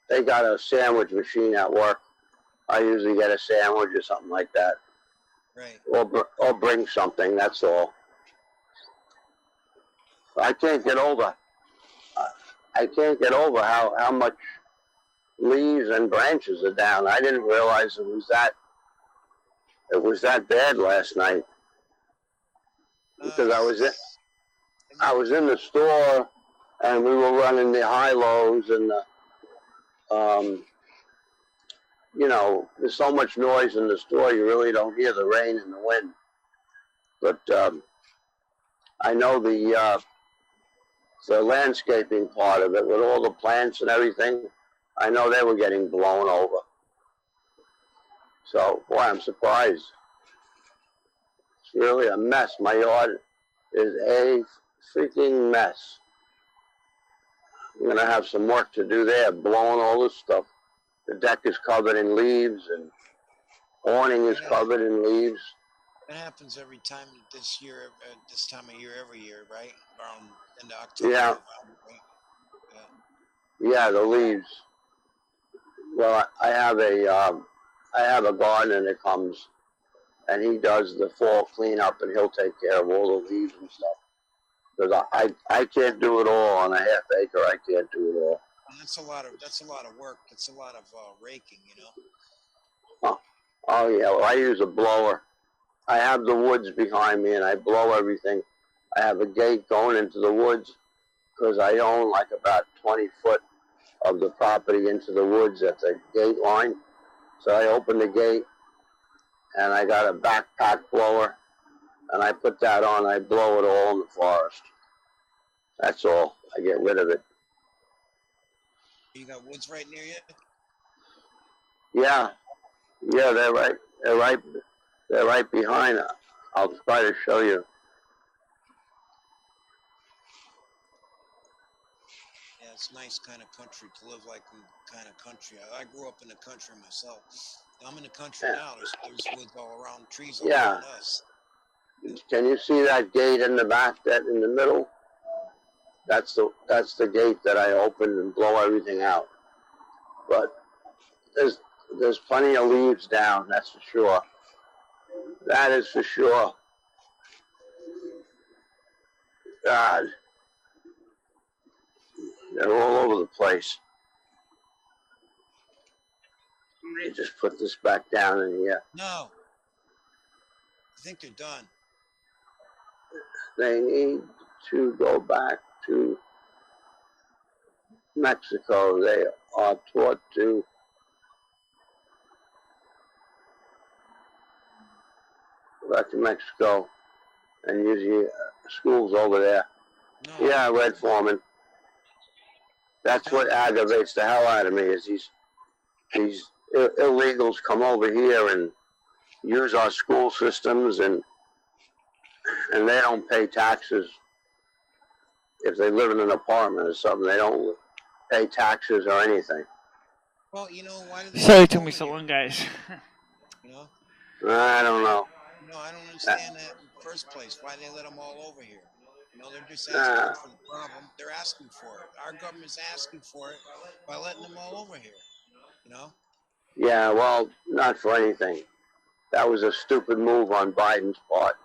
they got a sandwich machine at work. I usually get a sandwich or something like that. Right. Or bring something, that's all. I can't get over how much leaves and branches are down. I didn't realize it was that bad last night. Because I was in the store and we were running the high-lows and there's so much noise in the store you really don't hear the rain and the wind. But I know the landscaping part of it with all the plants and everything, I know they were getting blown over. So, boy, I'm surprised. It's really a mess. My yard is a freaking mess. I'm going to have some work to do there, blowing all this stuff. The deck is covered in leaves and awning is covered in leaves. That happens every time this time of year, every year, right? Around end of October. Yeah. Right? Yeah, the leaves. Well, I have a gardener that comes and he does the fall cleanup and he'll take care of all the leaves and stuff. Because I can't do it all on a half acre. I can't do it all. That's a lot of work. That's a lot of raking, you know. Oh yeah. Well, I use a blower. I have the woods behind me, and I blow everything. I have a gate going into the woods because I own like about 20 foot of the property into the woods at the gate line. So I open the gate, and I got a backpack blower, and I put that on. I blow it all in the forest. That's all. I get rid of it. You got woods right near you? Yeah, they're right behind. I'll try to show you. Yeah, it's nice kind of country to live like kind of country. I grew up in the country myself. I'm in the country now. There's woods all around, trees all around us. Can you see that gate in the back, that in the middle? That's the gate that I open and blow everything out. But there's plenty of leaves down, that's for sure. That is for sure. God. They're all over the place. Let me just put this back down in here. No. I think they're done. They need to go back to Mexico. They are taught to go back to Mexico and use the schools over there. No. Yeah, Red Foreman. That's what aggravates the hell out of me is these illegals come over here and use our school systems and they don't pay taxes. If they live in an apartment or something, they don't pay taxes or anything. Well, you know, why do they... Sorry it took me so long, guys. You know? I don't know. No, I don't understand that in the first place. Why they let them all over here? You know, they're just asking for the problem. They're asking for it. Our government's asking for it by letting them all over here. You know? Yeah, well, not for anything. That was a stupid move on Biden's part.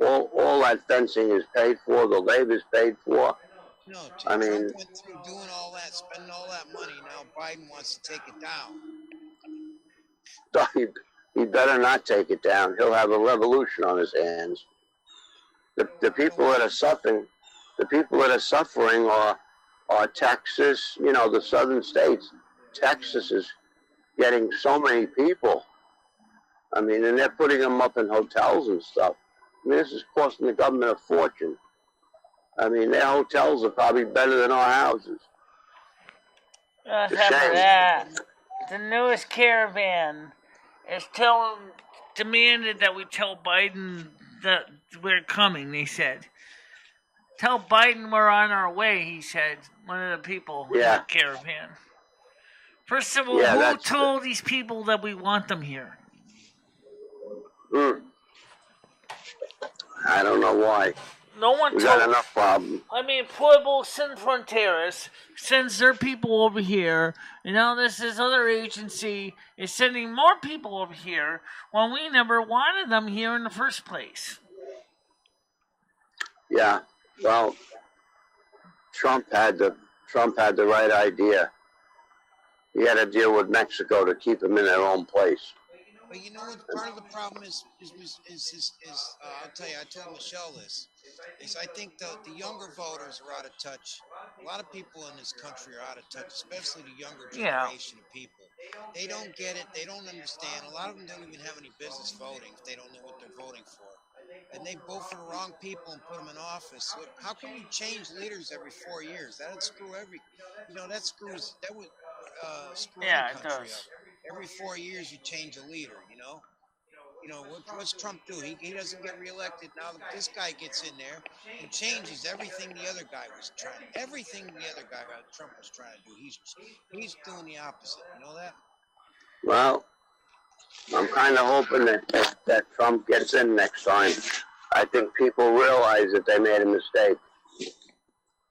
All that fencing is paid for. The labor's paid for. No, I Trump mean, went through doing all that, spending all that money. Now Biden wants to take it down. he better not take it down. He'll have a revolution on his hands. The people that are suffering, are Texas. You know, the southern states. Texas is getting so many people. I mean, and they're putting them up in hotels and stuff. I mean, this is costing the government a fortune. I mean, their hotels are probably better than our houses. On top of that, the newest caravan is demanded that we tell Biden that we're coming, they said. Tell Biden we're on our way, he said, one of the people in the caravan. First of all, who told these people that we want them here? I don't know why. No one we told. Got enough problems. I mean, Pueblo Sin Fronteras sends their people over here, and now this other agency is sending more people over here when we never wanted them here in the first place. Yeah, well, Trump had the right idea. He had to deal with Mexico to keep them in their own place. But you know what? Part of the problem is I'll tell you. I told Michelle this. Is I think the younger voters are out of touch. A lot of people in this country are out of touch, especially the younger generation of people. They don't get it. They don't understand. A lot of them don't even have any business voting if they don't know what they're voting for. And they vote for the wrong people and put them in office. So how can you change leaders every 4 years? That would screw that would screw any country up. Every 4 years you change a leader, you know? What's Trump do? He doesn't get reelected. Now this guy gets in there and changes everything the other guy was trying. Everything the other guy, Trump, was trying to do. He's doing the opposite. You know that? Well, I'm kind of hoping that Trump gets in next time. I think people realize that they made a mistake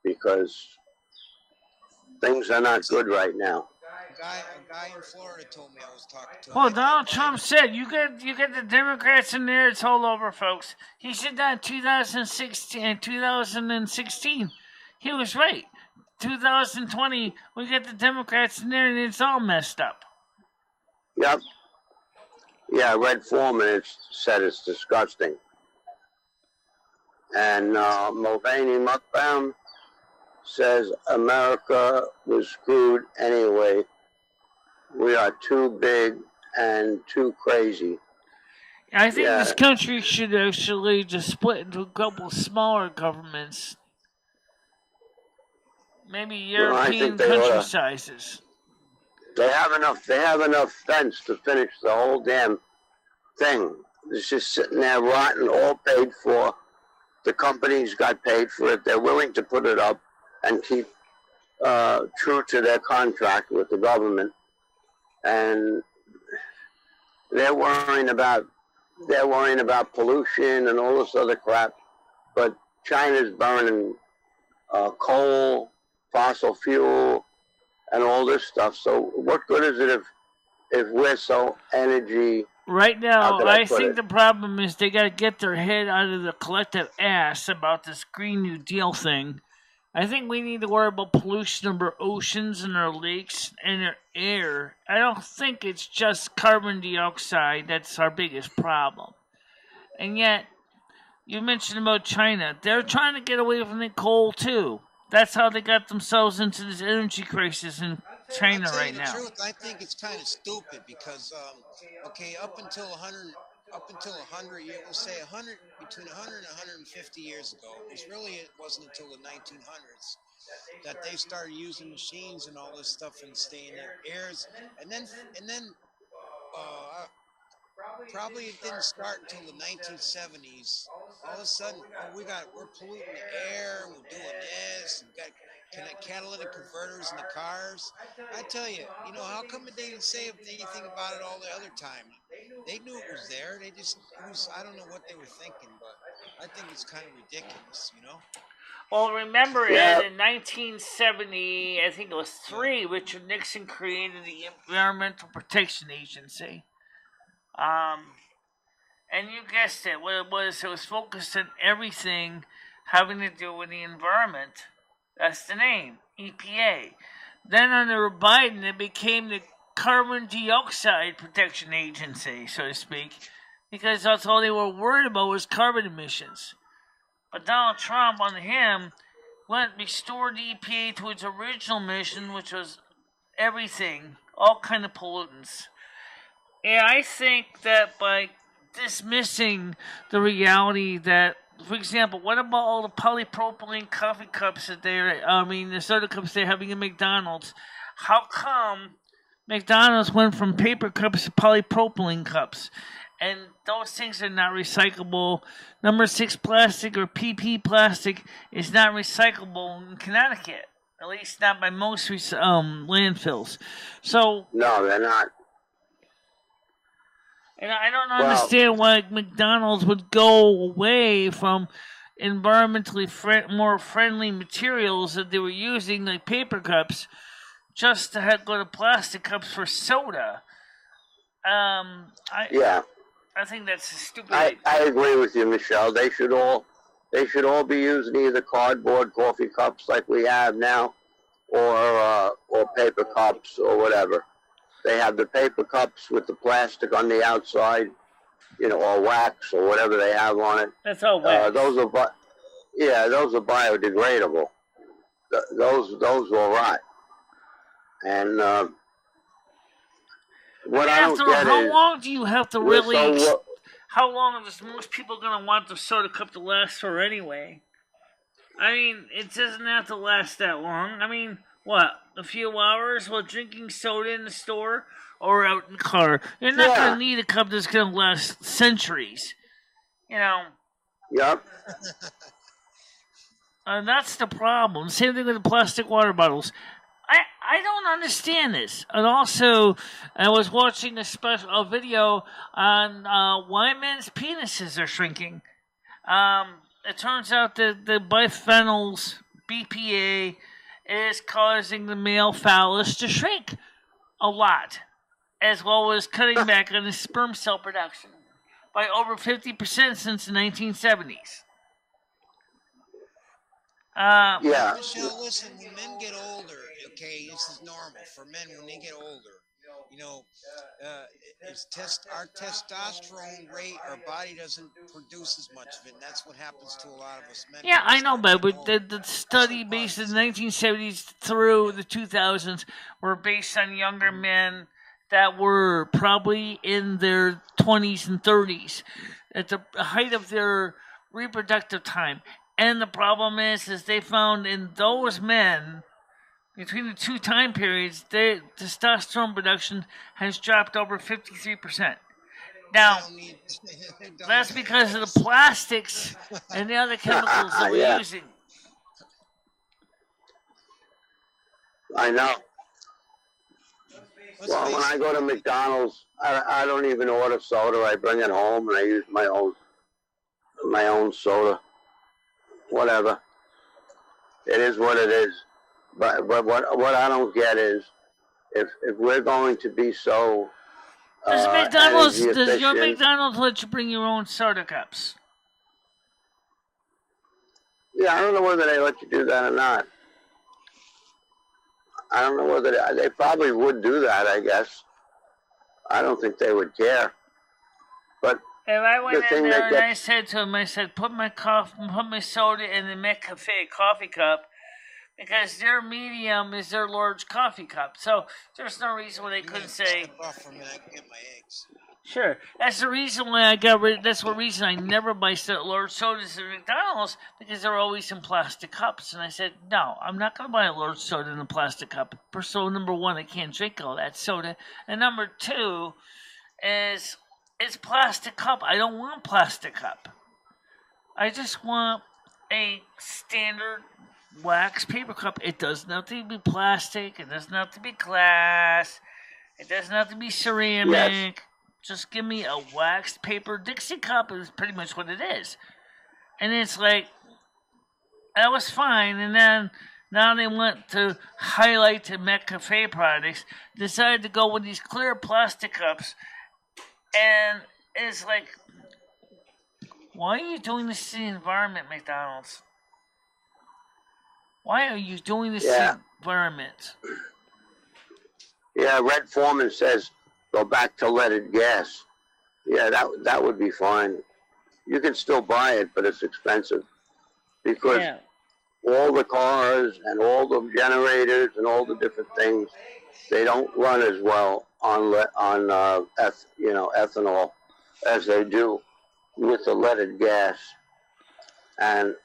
because things are not good right now. A guy in Florida told me I was talking to him. Well, Donald Trump said, you get the Democrats in there, it's all over, folks. He said that in 2016. He was right. 2020, we get the Democrats in there, and it's all messed up. Yep. Yeah, I read Foreman said it's disgusting. And Mulvaney Muckbaum says America was screwed anyway. We are too big and too crazy. I think this country should actually just split into a couple smaller governments. Maybe European country sizes. They have enough sense to finish the whole damn thing. It's just sitting there rotten, all paid for. The companies got paid for it. They're willing to put it up and keep true to their contract with the government. And they're worrying about pollution and all this other crap. But China's burning coal, fossil fuel, and all this stuff. So what good is it if we're so energy? Right now, I think the problem is they got to get their head out of the collective ass about this Green New Deal thing. I think we need to worry about pollution of our oceans and our lakes and our air. I don't think it's just carbon dioxide that's our biggest problem. And yet, you mentioned about China. They're trying to get away from the coal, too. That's how they got themselves into this energy crisis in China right now. Truth, I think it's kind of stupid because, up until 100 years, we'll say between 100 and 150 years ago, it wasn't until the 1900s that they started using machines and all this stuff and staying in airs, and then probably it didn't start until the 1970s. All of a sudden, we're polluting the air, we're doing this, we got catalytic converters in the cars. I tell you, how come they didn't say anything about it all the other time? They knew it was there. I don't know what they were thinking, but I think it's kind of ridiculous, Well, remember Yeah. in 1970, I think it was 3, Richard Nixon created the Environmental Protection Agency. And you guessed it. What it was focused on everything having to do with the environment. That's the name, EPA. Then under Biden, it became the Carbon Dioxide Protection Agency, so to speak, because that's all they were worried about was carbon emissions. But Donald Trump, under him, restored the EPA to its original mission, which was everything, all kind of pollutants. And I think that by dismissing the reality that, for example, what about all the polypropylene coffee cups that the soda cups they're having in McDonald's? How come McDonald's went from paper cups to polypropylene cups? And those things are not recyclable. Number 6 plastic or PP plastic is not recyclable in Connecticut. At least not by most landfills. So No, they're not. And I don't understand why McDonald's would go away from environmentally more friendly materials that they were using, like paper cups, just to go to plastic cups for soda. I think that's a stupid. I agree with you, Michelle. They should all be using either cardboard coffee cups like we have now, or paper cups or whatever. They have the paper cups with the plastic on the outside, or wax or whatever they have on it. That's all wax. Those are biodegradable. Those will rot. And what I don't get how is, long do you have to really? How long is most people going to want the soda cup to last for anyway? I mean, it doesn't have to last that long. I mean, what, a few hours while drinking soda in the store or out in the car? You're not going to need a cup that's going to last centuries. Yep. And that's the problem. Same thing with the plastic water bottles. I don't understand this. And also, I was watching a video on why men's penises are shrinking. It turns out that the biphenyls, BPA, is causing the male phallus to shrink a lot, as well as cutting back on his sperm cell production by over 50% since the 1970s. Michelle, listen, when men get older, okay, this is normal for men when they get older. Our testosterone rate, our body doesn't produce as much of it, and that's what happens to a lot of us men. Yeah, I know, but the study based in the 1970s through the 2000s were based on younger men that were probably in their 20s and 30s at the height of their reproductive time. And the problem is they found in those men, between the two time periods, their testosterone production has dropped over 53%. Now, that's because of the plastics and the other chemicals that we're using. I know. Well, when I go to McDonald's, I don't even order soda. I bring it home and I use my own soda. Whatever. It is what it is. But what I don't get is if we're going to be so does your McDonald's let you bring your own soda cups? Yeah, I don't know whether they let you do that or not. I don't know whether they probably would do that, I guess. I don't think they would care. But if I went in there and I said to him, put my soda in the McCafe coffee cup, because their medium is their large coffee cup. So there's no reason why they couldn't say. Sure, that's the reason why I got rid. That's the reason I never buy large sodas at McDonald's, because they're always in plastic cups. And I said, no, I'm not going to buy a large soda in a plastic cup. So number one, I can't drink all that soda, and number two is it's plastic cup. I don't want plastic cup. I just want a standard wax paper cup. It doesn't have to be plastic. It doesn't have to be glass. It doesn't have to be ceramic. Yes. Just give me a waxed paper Dixie cup is pretty much what it is. And it's like, That was fine, and then now they went to highlight and make cafe products. Decided to go with these clear plastic cups, and it's like, why are you doing this to the environment, McDonald's? Why are you doing this to the environment? Yeah, Red Foreman says go back to leaded gas. Yeah, that would be fine. You can still buy it, but it's expensive because all the cars and all the generators and all the different things, they don't run as well on ethanol as they do with the leaded gas. And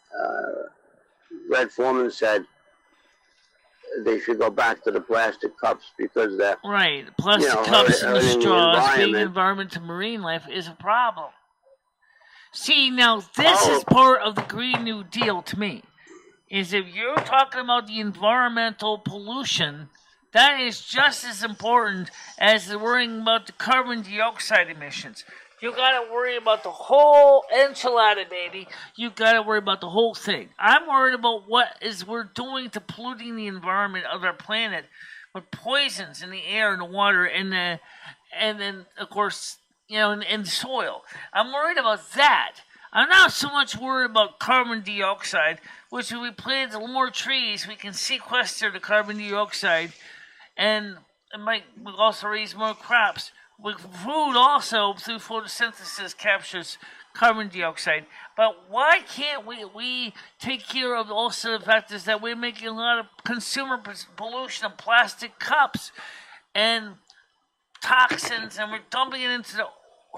Red Foreman said they should go back to the plastic cups because that plastic cups and the straws being environment to marine life is a problem. See, now this is part of the Green New Deal to me. Is if you're talking about the environmental pollution, that is just as important as worrying about the carbon dioxide emissions. You gotta worry about the whole enchilada, baby. You gotta worry about the whole thing. I'm worried about what we're doing to polluting the environment of our planet with poisons in the air and the water and then of course in the soil. I'm worried about that. I'm not so much worried about carbon dioxide, which if we plant more trees, we can sequester the carbon dioxide, and it might also raise more crops. Food also, through photosynthesis, captures carbon dioxide. But why can't we take care of also the fact is that we're making a lot of consumer pollution of plastic cups and toxins, and we're dumping it into the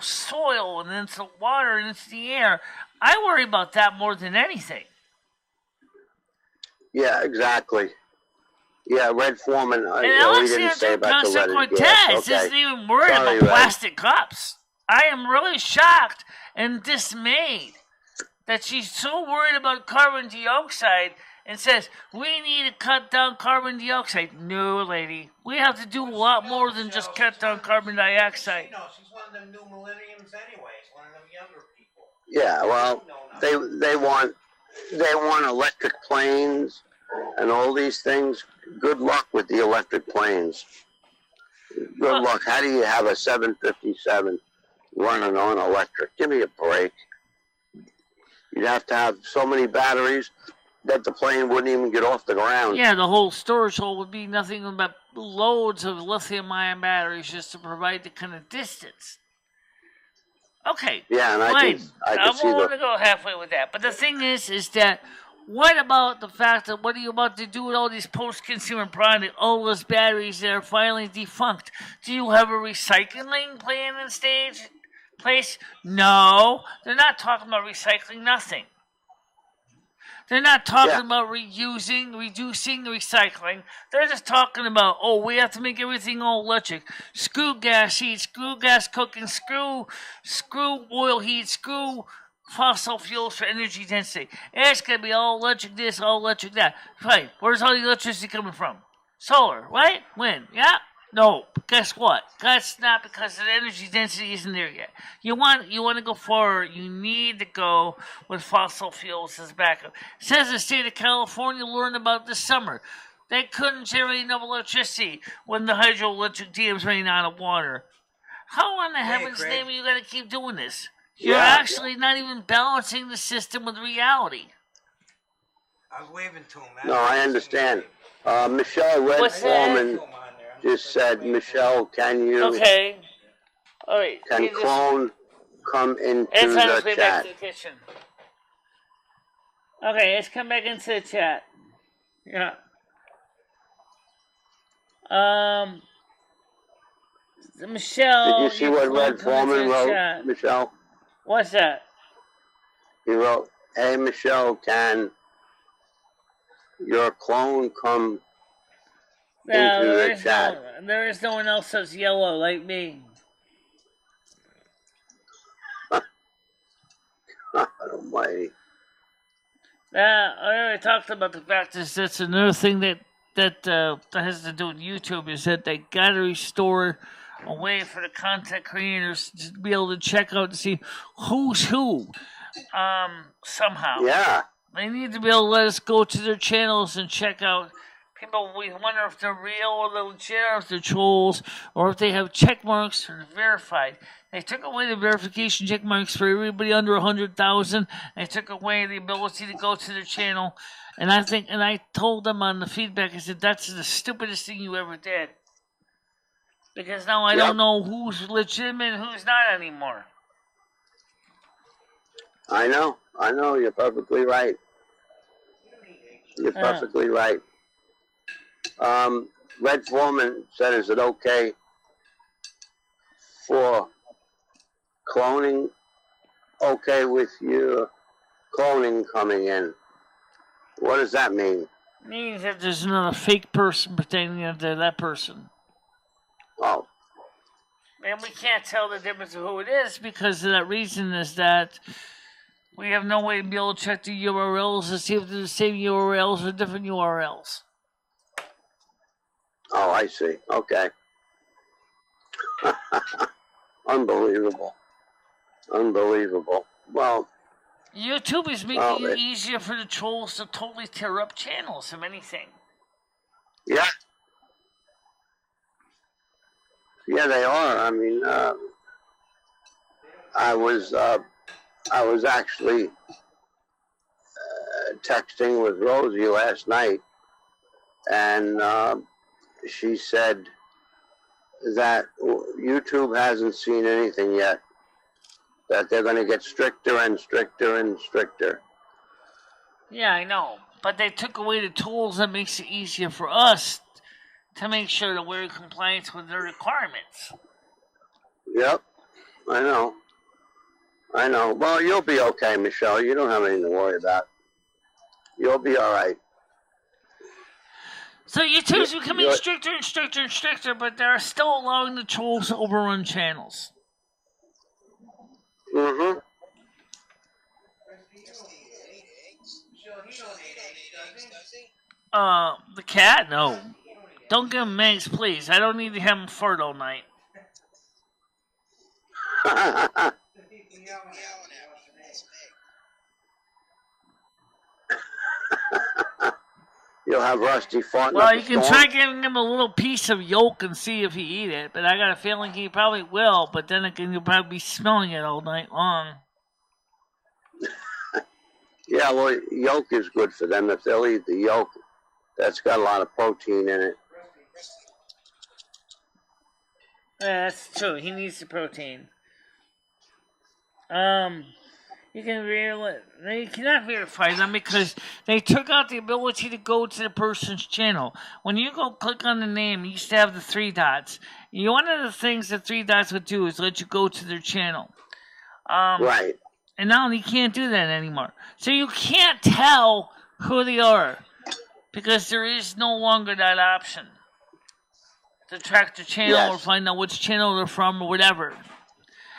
soil and into the water and into the air. I worry about that more than anything. Yeah, exactly. Yeah, Red Foreman. And Alexander Ocasio-Cortez isn't even worried about plastic cups. I am really shocked and dismayed that she's so worried about carbon dioxide and says, we need to cut down carbon dioxide. No, lady. We have to do a lot more than just cut down carbon dioxide. She's one of them new millenniums anyways, one of them younger people. Yeah, well, they want electric planes and all these things. Good luck with the electric planes. Good luck. How do you have a 757 running on electric? Give me a break. You'd have to have so many batteries that the plane wouldn't even get off the ground. Yeah, the whole storage hole would be nothing but loads of lithium-ion batteries just to provide the kind of distance. Okay, yeah, and fine. I'm willing to go halfway with that. But the thing is that what about the fact that what are you about to do with all these post-consumer products, all those batteries that are finally defunct? Do you have a recycling plan in place? No, they're not talking about recycling nothing. They're not talking about reducing, recycling. They're just talking about, we have to make everything all electric. Screw gas heat, screw gas cooking, screw oil heat, screw fossil fuels for energy density. It's going to be all electric this, all electric that. Fine. Where's all the electricity coming from? Solar, right? Wind, yeah? No. Guess what? That's not because the energy density isn't there yet. You want to go forward, you need to go with fossil fuels as backup. It says the state of California learned about this summer. They couldn't generate enough electricity when the hydroelectric dams ran out of water. How in the heaven's name are you going to keep doing this? You're actually not even balancing the system with reality. I was waving to him. No, I understand. Michelle Red Foreman just said, Michelle, can you... Okay. All right. Can clone come into the chat? Back to the kitchen. Okay, let's come back into the chat. Yeah. Michelle... Did you see what Red Foreman wrote, Michelle? What's that? He wrote, hey, Michelle, can your clone come into the chat? There is no one else that's yellow like me. God almighty. I already talked about the fact that that's another thing that has to do with YouTube is that they got to restore a way for the content creators to be able to check out and see who's who somehow. Yeah. They need to be able to let us go to their channels and check out. People, we wonder if they're real or they're legit, or if they're trolls, or if they have check marks or verified. They took away the verification check marks for everybody under 100,000. They took away the ability to go to their channel. And I told them on the feedback, I said, that's the stupidest thing you ever did. Because now I don't know who's legitimate and who's not anymore. I know, you're perfectly right. You're perfectly right. Red Foreman said, is it okay for cloning, okay with your cloning coming in? What does that mean? It means that there's another fake person pretending that they're that person. Oh. And we can't tell the difference of who it is because of that reason is that we have no way to be able to check the URLs to see if they're the same URLs or different URLs. Oh, I see. Okay. Unbelievable. Well, YouTube is making it easier for the trolls to totally tear up channels, if anything. Yeah. Yeah, they are. I mean, I was actually texting with Rosie last night, and she said that YouTube hasn't seen anything yet, that they're going to get stricter and stricter and stricter. Yeah, I know. But they took away the tools that makes it easier for us to make sure that we're in compliance with their requirements. Yep, I know. Well, you'll be okay, Michelle. You don't have anything to worry about. You'll be all right. So YouTube's becoming stricter and stricter and stricter, but they're still allowing the trolls to overrun channels. Mm-hmm. The cat? No. Don't give him eggs, please. I don't need to have him fart all night. You'll have Rusty farting. Well, you can try giving him a little piece of yolk and see if he eat it, but I got a feeling he probably will, but then again, you'll probably be smelling it all night long. Yeah, well, yolk is good for them. If they'll eat the yolk, that's got a lot of protein in it. Yeah, that's true. He needs the protein. You cannot verify them because they took out the ability to go to the person's channel. When you go click on the name, you used to have the 3 dots. One of the things the 3 dots would do is let you go to their channel. Right. And now you can't do that anymore. So you can't tell who they are because there is no longer that option to track the channel or find out which channel they're from or whatever.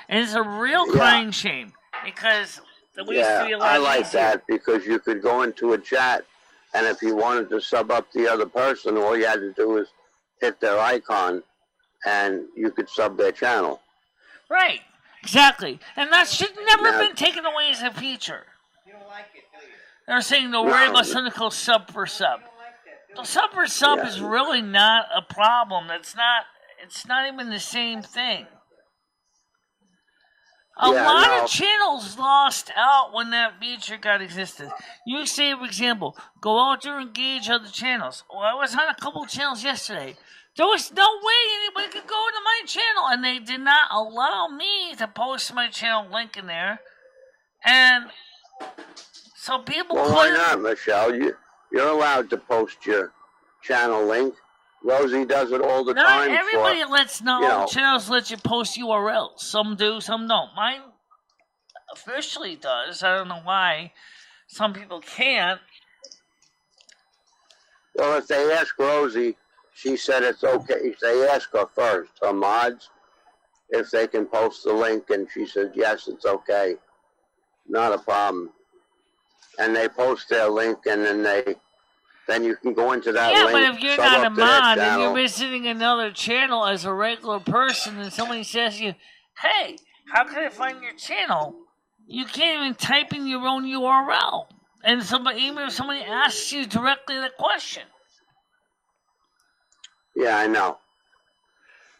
And it's a real crying shame. Because we used to be a lot I like easier. that because you could go into a chat, and if you wanted to sub up the other person, all you had to do was hit their icon, and you could sub their channel. Right, exactly. And that should never have been taken away as a feature. You don't like it, do you? They're saying don't worry about something called sub for sub. The sub for sub is really not a problem. It's not even the same thing. A lot of channels lost out when that feature got existed. You say, for example, go out there and engage other channels. Well, I was on a couple of channels yesterday. There was no way anybody could go into my channel, and they did not allow me to post my channel link in there. And so people couldn't. Why not, Michelle? You're allowed to post your channel link. Rosie does it all the time. Not everybody channels let you post URLs. Some do, some don't. Mine officially does. I don't know why. Some people can't. Well, if they ask Rosie, she said it's okay. If they ask her first, her mods, if they can post the link, and she said, yes, it's okay. Not a problem. And they post their link, and then you can go into that link. Yeah, but if you're not a mod and you're visiting another channel as a regular person and somebody says to you, hey, how can I find your channel? You can't even type in your own URL. And even if somebody asks you directly the question. Yeah, I know.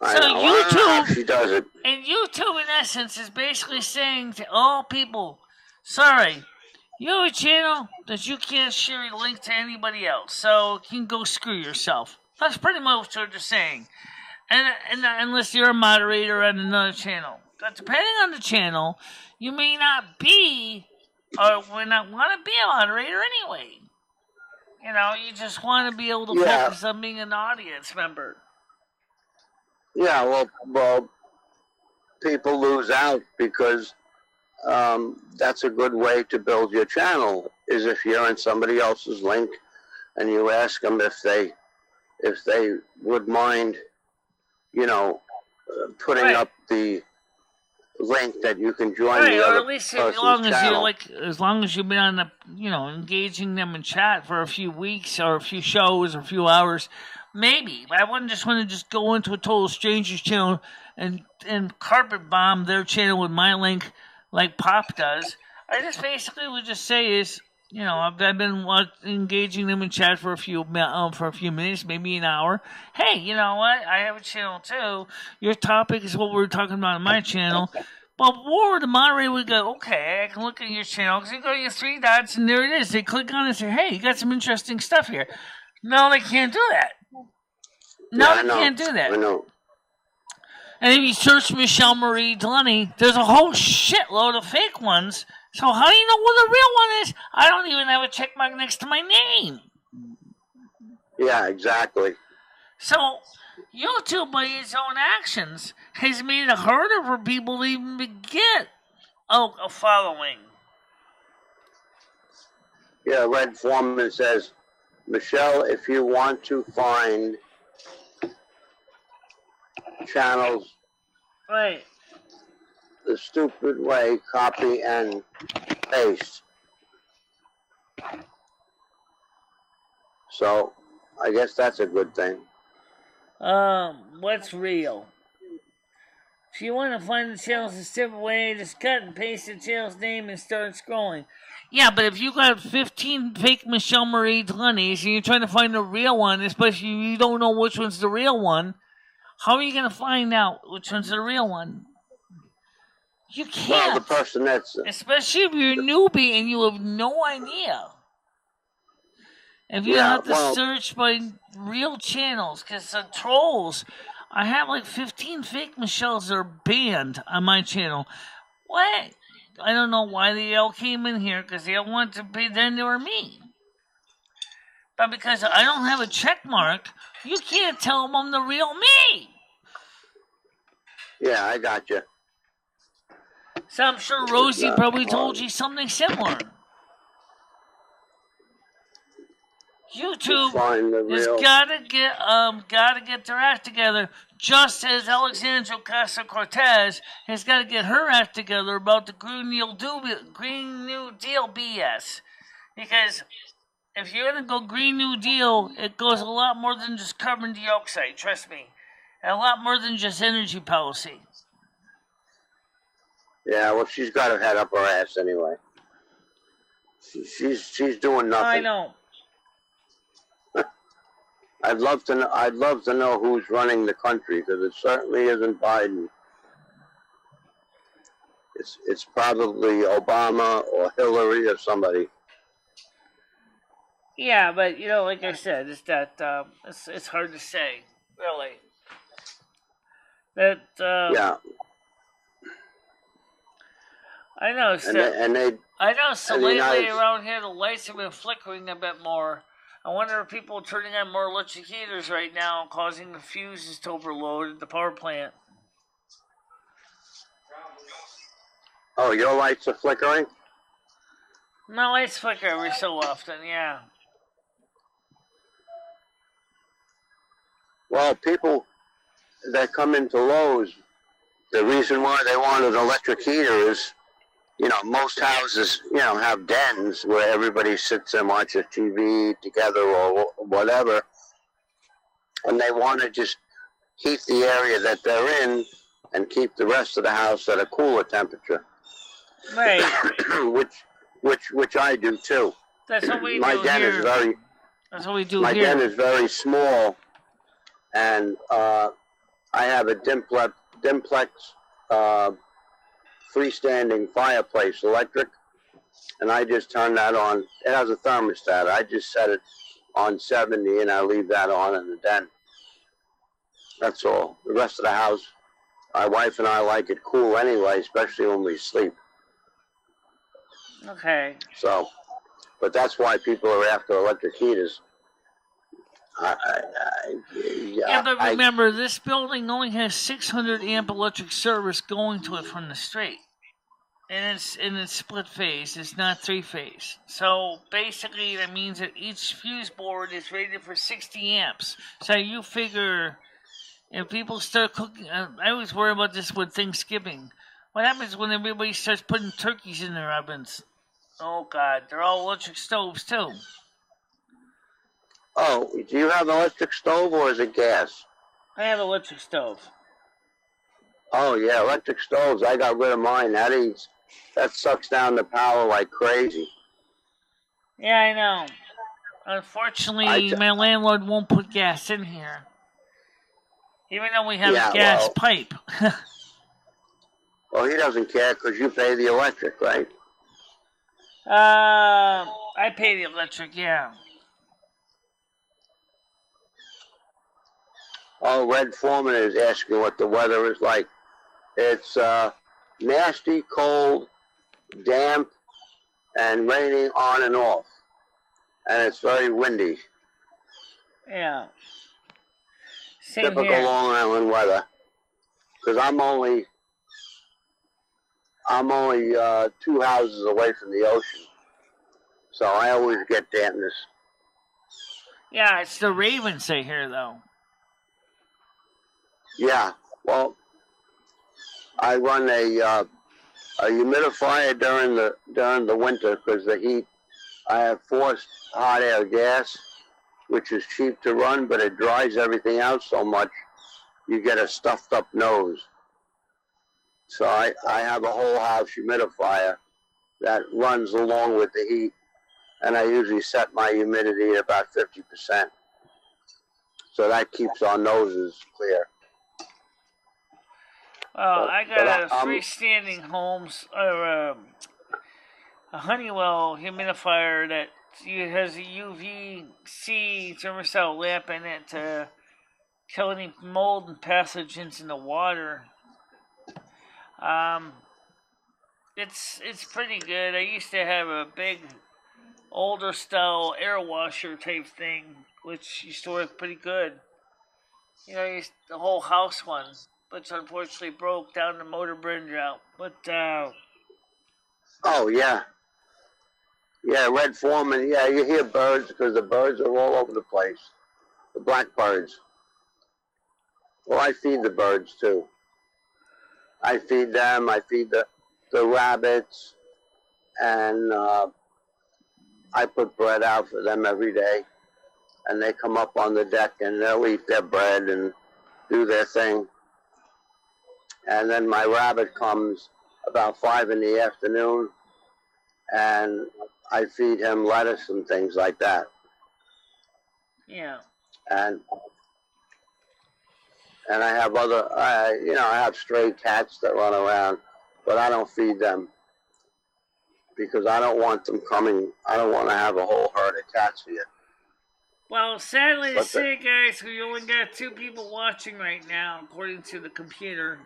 So YouTube, she does it. And YouTube, in essence, is basically saying to all people, sorry, you have a channel that you can't share a link to anybody else, so you can go screw yourself. That's pretty much what they're saying. And unless you're a moderator on another channel. But depending on the channel, you may not be, or will not want to be a moderator anyway. You know, you just want to be able to focus on being an audience member. Yeah, well, people lose out because that's a good way to build your channel, is if you're in somebody else's link and you ask them if they would mind, you know, putting up the link that you can join the other person's channel. As long as you've been on the, you know, engaging them in chat for a few weeks or a few shows or a few hours, maybe. But I wouldn't just want to just go into a total stranger's channel and carpet bomb their channel with my link like Pop does. I just basically would just say is, you know, I've been engaging them in chat for a few minutes, maybe an hour. Hey, you know what? I have a channel too. Your topic is what we're talking about on my channel. But more the moderator would go, okay, I can look at your channel because you go to your three dots and there it is. They click on it and say, hey, you got some interesting stuff here. No, they can't do that. No, they can't do that. I know. And if you search MicheleMarieDalene, there's a whole shitload of fake ones. So how do you know what the real one is? I don't even have a check mark next to my name. Yeah, exactly. So YouTube, by its own actions, has made it harder for people to even get a following. Yeah, Red Foreman says, Michelle, if you want to find channels right the stupid way, copy and paste. So I guess that's a good thing. What's real? If you want to find the channels a different way, just cut and paste the channel's name and start scrolling. Yeah, but if you got 15 fake MicheleMarieDalenes and you're trying to find the real one, especially if you don't know which one's the real one, how are you going to find out which one's the real one? You can't. Well, the person that's... Especially if you're a newbie and you have no idea. If you have to search by real channels, because the trolls, I have like 15 fake Michelles that are banned on my channel. What? I don't know why they all came in here, because they all want to be, then they were me. But because I don't have a check mark, you can't tell them I'm the real me. Yeah, I got you. So I'm sure Rosie probably told you something similar. YouTube has gotta get their act together, just as Alexandria Ocasio-Cortez has got to get her act together about the Green New Deal BS. Because if you're gonna go Green New Deal, it goes a lot more than just carbon dioxide. Trust me, and a lot more than just energy policy. Yeah, well, she's got her head up her ass anyway. She's doing nothing. I know. I'd love to know who's running the country, because it certainly isn't Biden. It's probably Obama or Hillary or somebody. Yeah, but you know, like I said, it's that it's hard to say, really. That yeah. I know. So lately around here the lights have been flickering a bit more. I wonder if people are turning on more electric heaters right now, causing the fuses to overload at the power plant. Oh, your lights are flickering? My lights flicker every so often, yeah. Well, people that come into Lowe's, the reason why they want an electric heater is, you know, most houses, you know, have dens where everybody sits and watches TV together or whatever, and they want to just heat the area that they're in and keep the rest of the house at a cooler temperature. Right. which I do too. That's what we my do den here. is very. That's what we do My here. den is very small, and I have a Dimplex freestanding fireplace, electric, and I just turn that on. It has a thermostat. I just set it on 70, and I leave that on in the den. That's all. The rest of the house, my wife and I like it cool anyway, especially when we sleep. Okay. So, but that's why people are after electric heaters. Yeah, but remember, this building only has 600 amp electric service going to it from the street. And it's split phase, it's not 3-phase. So basically that means that each fuse board is rated for 60 amps. So you figure if people start cooking, I always worry about this with Thanksgiving. What happens when everybody starts putting turkeys in their ovens? Oh God, they're all electric stoves too. Oh, do you have an electric stove or is it gas? I have an electric stove. Oh yeah, electric stoves. I got rid of mine. That sucks down the power like crazy. Yeah, I know. Unfortunately, my landlord won't put gas in here. Even though we have a gas pipe. Well, he doesn't care because you pay the electric, right? I pay the electric, yeah. Oh, Red Foreman is asking what the weather is like. It's nasty, cold, damp, and raining on and off. And it's very windy. Yeah. Same Typical here. Long Island weather. Because I'm only 2 houses away from the ocean. So I always get dampness. Yeah, it's the ravens they hear, though. Yeah, well, I run a humidifier during the winter because the heat. I have forced hot air gas, which is cheap to run, but it dries everything out so much you get a stuffed up nose. So I have a whole house humidifier that runs along with the heat, and I usually set my humidity at about 50%. So that keeps our noses clear. Well, I got a freestanding a Honeywell humidifier that has a UVC thermostat lamp in it to kill any mold and pathogens in the water. It's pretty good. I used to have a big older style air washer type thing, which used to work pretty good. You know, the whole house one, which unfortunately broke down the motor burned out. But oh yeah, Red Foreman. Yeah, you hear birds because the birds are all over the place. The blackbirds. Well, I feed the birds too. I feed them. I feed the rabbits, and I put bread out for them every day. And they come up on the deck and they'll eat their bread and do their thing. And then my rabbit comes about 5 in the afternoon, and I feed him lettuce and things like that. Yeah. And I have I have stray cats that run around, but I don't feed them because I don't want them coming. I don't want to have a whole herd of cats here. Well, sadly to say, guys, we only got 2 people watching right now, according to the computer.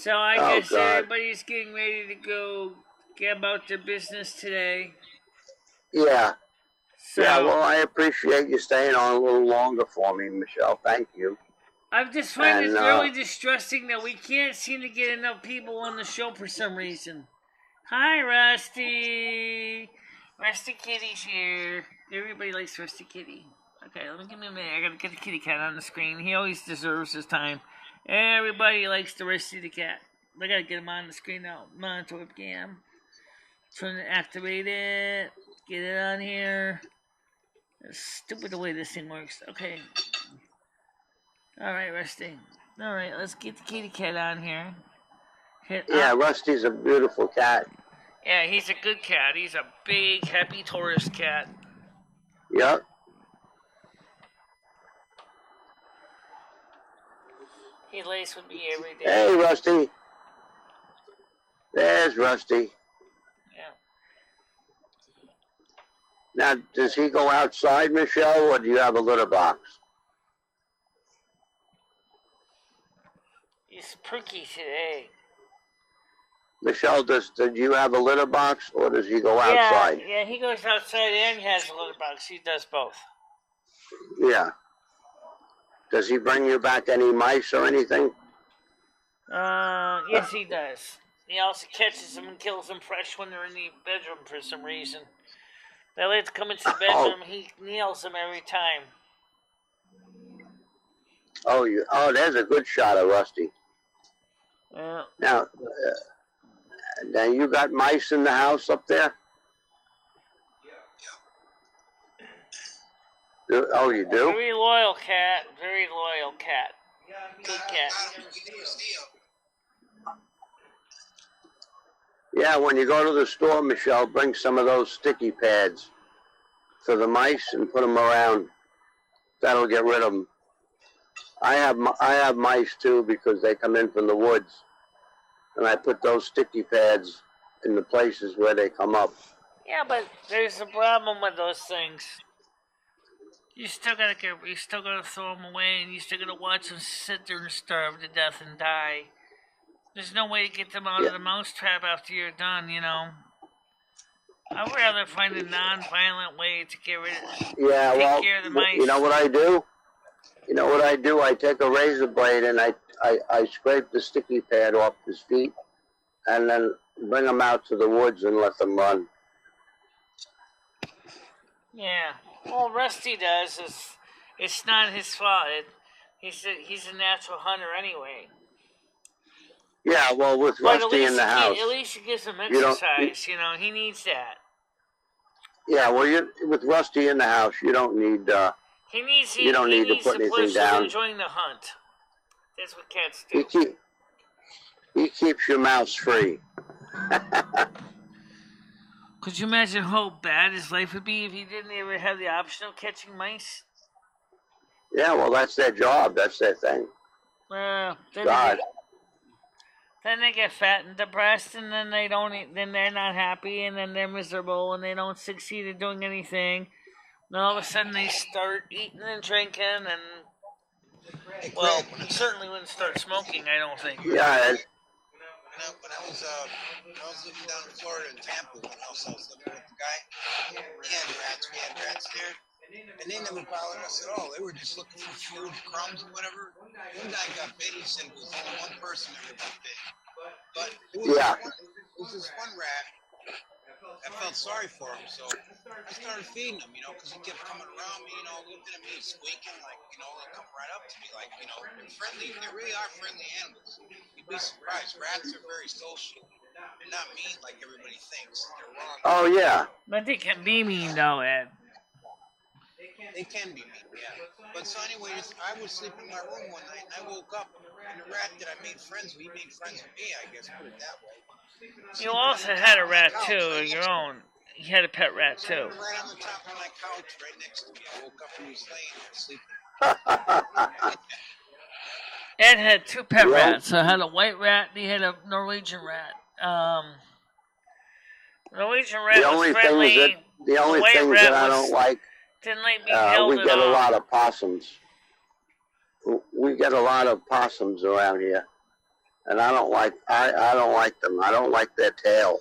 So I guess everybody's getting ready to go get about their business today. Yeah. So, yeah, well, I appreciate you staying on a little longer for me, Michelle. Thank you. I'm just finding it really distressing that we can't seem to get enough people on the show for some reason. Hi, Rusty. Rusty Kitty's here. Everybody likes Rusty Kitty. Okay, give me a minute. I gotta get the kitty cat on the screen. He always deserves his time. Everybody likes the Rusty the cat. I gotta get him on the screen now. Monitor webcam. Turn it, activate it. Get it on here. It's stupid the way this thing works. Okay. Alright, Rusty. Alright, let's get the kitty cat on here. Yeah, Rusty's a beautiful cat. Yeah, he's a good cat. He's a big, happy tourist cat. Yep. He lays with me every day. Hey, Rusty. There's Rusty. Yeah. Now, does he go outside, Michelle, or do you have a litter box? He's perky today. Michelle, do you have a litter box, or does he go outside? Yeah, he goes outside and has a litter box. He does both. Yeah. Does he bring you back any mice or anything? Yes, he does. He also catches them and kills them fresh when they're in the bedroom for some reason. They like to come into the bedroom. He nails them every time. Oh, there's a good shot of Rusty. Yeah. Now you got mice in the house up there? Oh, you do? Very loyal cat. Very loyal cat. Good cat. Yeah, when you go to the store, Michelle, bring some of those sticky pads for the mice and put them around. That'll get rid of them. I have mice too because they come in from the woods, and I put those sticky pads in the places where they come up. Yeah, but there's a problem with those things. You still gotta throw them away, and you still gotta watch them sit there and starve to death and die. There's no way to get them out of the mouse trap after you're done, you know. I'd rather find a non-violent way to get rid of take care of the mice. You know what I do? I take a razor blade and I scrape the sticky pad off his feet and then bring him out to the woods and let them run. Yeah. All Rusty does is, it's not his fault. He's a natural hunter anyway. Yeah, well, with Rusty in the house. At least you gives him exercise, you know, he needs that. Yeah, well, with Rusty in the house, you don't need, you don't need to put anything down. Enjoying the hunt. That's what cats do. He keeps your mouse free. Could you imagine how bad his life would be if he didn't ever have the option of catching mice? Yeah, well, that's their job. That's their thing. Then they get fat and depressed, and then then they're not happy, and then they're miserable, and they don't succeed at doing anything. Then all of a sudden they start eating and drinking, and certainly wouldn't start smoking. I don't think. Yeah. When I was living down in Florida in Tampa, when I was living with the guy, we had rats there, and they never bothered us at all. They were just looking for food, crumbs, or whatever. One guy got bit. He said it was only one person ever got bit, but it was this one rat. I felt sorry for him, so I started feeding him, you know, because he kept coming around me, you know, looking at me, squeaking, like, you know, they'll come right up to me, like, you know, they're friendly. They really are friendly animals. You'd be surprised. Rats are very social. They're not mean like everybody thinks. They're wrong. Oh, yeah. But they can be mean, though, Ed. They can be mean, yeah. But so anyway, I was sleeping in my room one night, and I woke up, and the rat that I made friends with, he made friends with me, I guess, put it that way. You also had a rat, too, your own. You had a pet rat, too. Right on the top of my couch, right next to me. I woke up and he was laying there sleeping. Ed had two pet rats. So I had a white rat and he had a Norwegian rat. Norwegian rat was friendly. The only thing that I don't like, didn't like being held we get a lot of possums. We get a lot of possums around here. And I don't like them. I don't like their tail.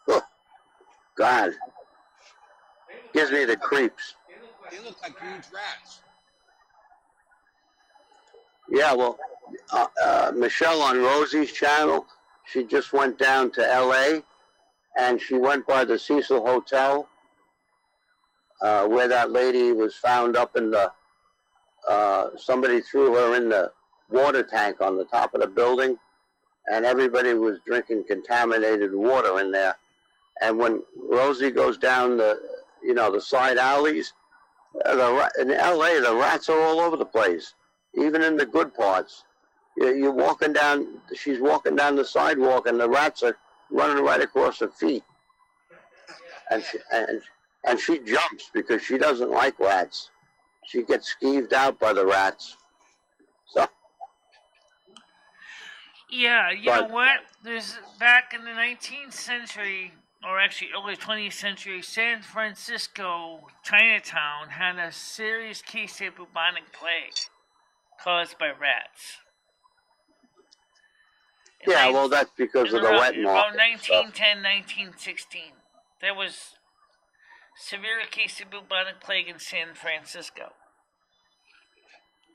Oh, God. Gives me the creeps. They look like huge rats. Yeah, well, Michelle on Rosie's channel, she just went down to L.A. and she went by the Cecil Hotel where that lady was found up in the, somebody threw her in the water tank on the top of the building, and everybody was drinking contaminated water in there. And when Rosie goes down the side alleys, in L.A., the rats are all over the place, even in the good parts. You're walking down, she's walking down the sidewalk, and the rats are running right across her feet. And she jumps because she doesn't like rats. She gets skeeved out by the rats. So. Yeah, you know what? There's back in the 19th century, or actually early 20th century, San Francisco, Chinatown had a serious case of bubonic plague caused by rats. Yeah, well, that's because of the wet market. Around 1910, 1916, there was severe case of bubonic plague in San Francisco.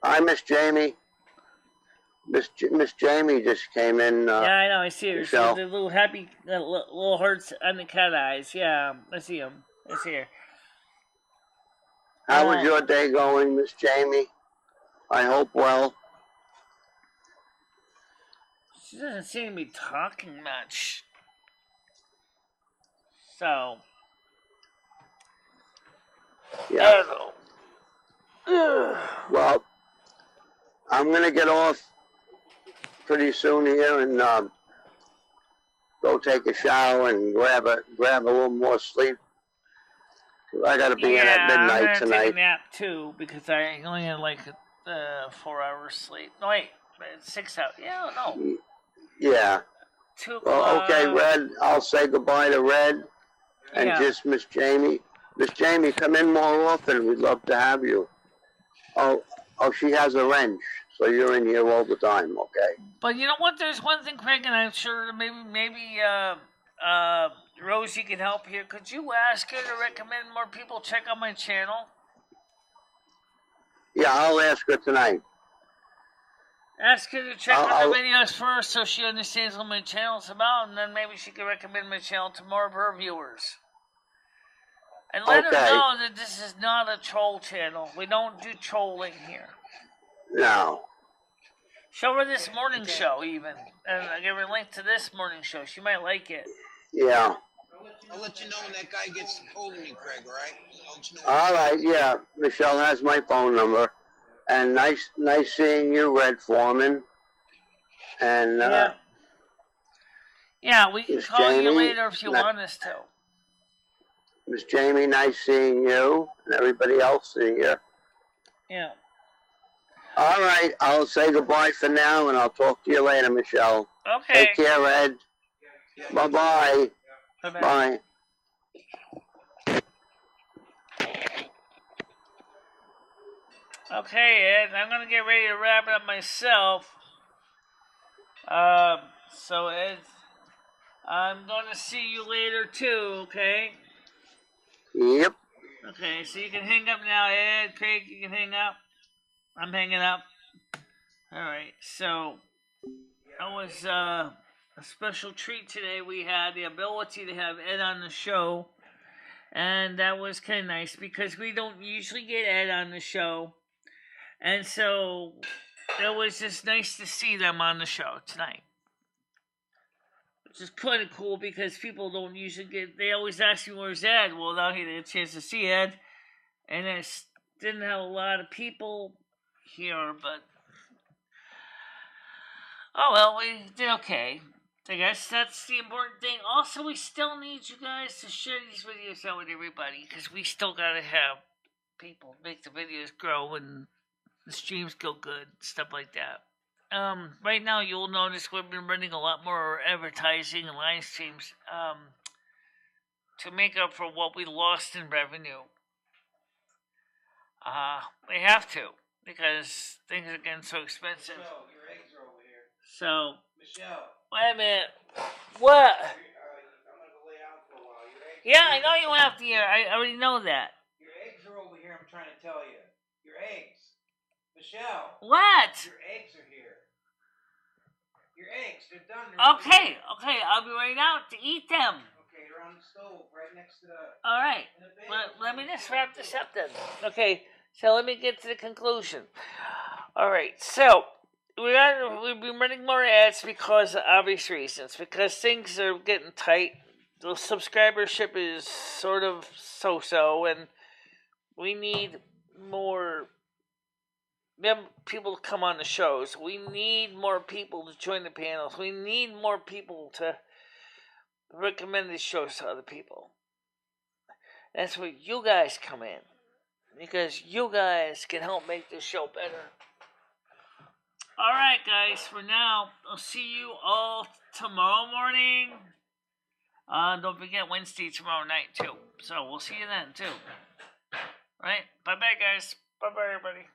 Hi, Miss Jamie. Miss Jamie just came in. Yeah, I know. I see her. Michelle. The little happy little hearts on the cat eyes. Yeah, I see them. I see her. How was your day going, Miss Jamie? I hope well. She doesn't seem to be talking much. So. Yeah. Well, I'm going to get off pretty soon here and go take a shower and grab a little more sleep. I got to be in at midnight I'm gonna tonight. take a nap too because I only had like 4 hours sleep. No, wait, 6 hours. Yeah, no. Yeah. 2 o'clock. Well, okay, Red. I'll say goodbye to Red and just Miss Jamie. Miss Jamie, come in more often. We'd love to have you. Oh, she has a wrench, so you're in here all the time, okay? But you know what? There's one thing, Craig, and I'm sure maybe Rosie can help here. Could you ask her to recommend more people check out my channel? Yeah, I'll ask her tonight. Ask her to check out the videos first so she understands what my channel's about, and then maybe she can recommend my channel to more of her viewers. And let her know that this is not a troll channel. We don't do trolling here. No. Show her this morning show, even. And I'll give her a link to this morning show. She might like it. Yeah. I'll let you know when that guy gets hold of me, Craig, all right? All right, yeah. Michelle has my phone number. And nice seeing you, Red Foreman. And, yeah, we can call you later if you want us to. Miss Jamie, nice seeing you. And everybody else seeing you. Yeah. All right, I'll say goodbye for now, and I'll talk to you later, Michelle. Okay. Take care, Ed. Bye-bye. Bye-bye. Bye. Okay, Ed, I'm going to get ready to wrap it up myself. So, Ed, I'm going to see you later, too, okay? Yep. Okay, so you can hang up now, Ed. Craig, you can hang up. I'm hanging up. Alright, so that was a special treat today. We had the ability to have Ed on the show, and that was kind of nice because we don't usually get Ed on the show, and so it was just nice to see them on the show tonight, which is kind of cool because people don't usually they always ask me where's Ed. Well, now he had a chance to see Ed, and I didn't have a lot of people here, but oh well, we did okay. I guess that's the important thing. Also, we still need you guys to share these videos out with everybody because we still gotta have people make the videos grow and the streams go good, stuff like that. Right now you'll notice we've been running a lot more advertising and live streams to make up for what we lost in revenue. We have to. Because things are getting so expensive. Michelle, your eggs are over here. So, Michelle. wait a minute. What? I'm going to go lay down for a while. Your eggs I know you went up here. I already know that. Your eggs are over here, I'm trying to tell you. Your eggs. Michelle. What? Your eggs are here. Your eggs, they're done. Okay, I'll be right out to eat them. Okay, they're on the stove right next to the... Alright, let me just wrap this up then. Okay. So let me get to the conclusion. Alright, so we've been running more ads because of obvious reasons. Because things are getting tight. The subscribership is sort of so-so, and we need more people to come on the shows. We need more people to join the panels. We need more people to recommend these shows to other people. That's where you guys come in, because you guys can help make this show better. Alright, guys, for now, I'll see you all tomorrow morning. Don't forget Wednesday tomorrow night, too. So we'll see you then, too. Right? Bye-bye, guys. Bye-bye, everybody.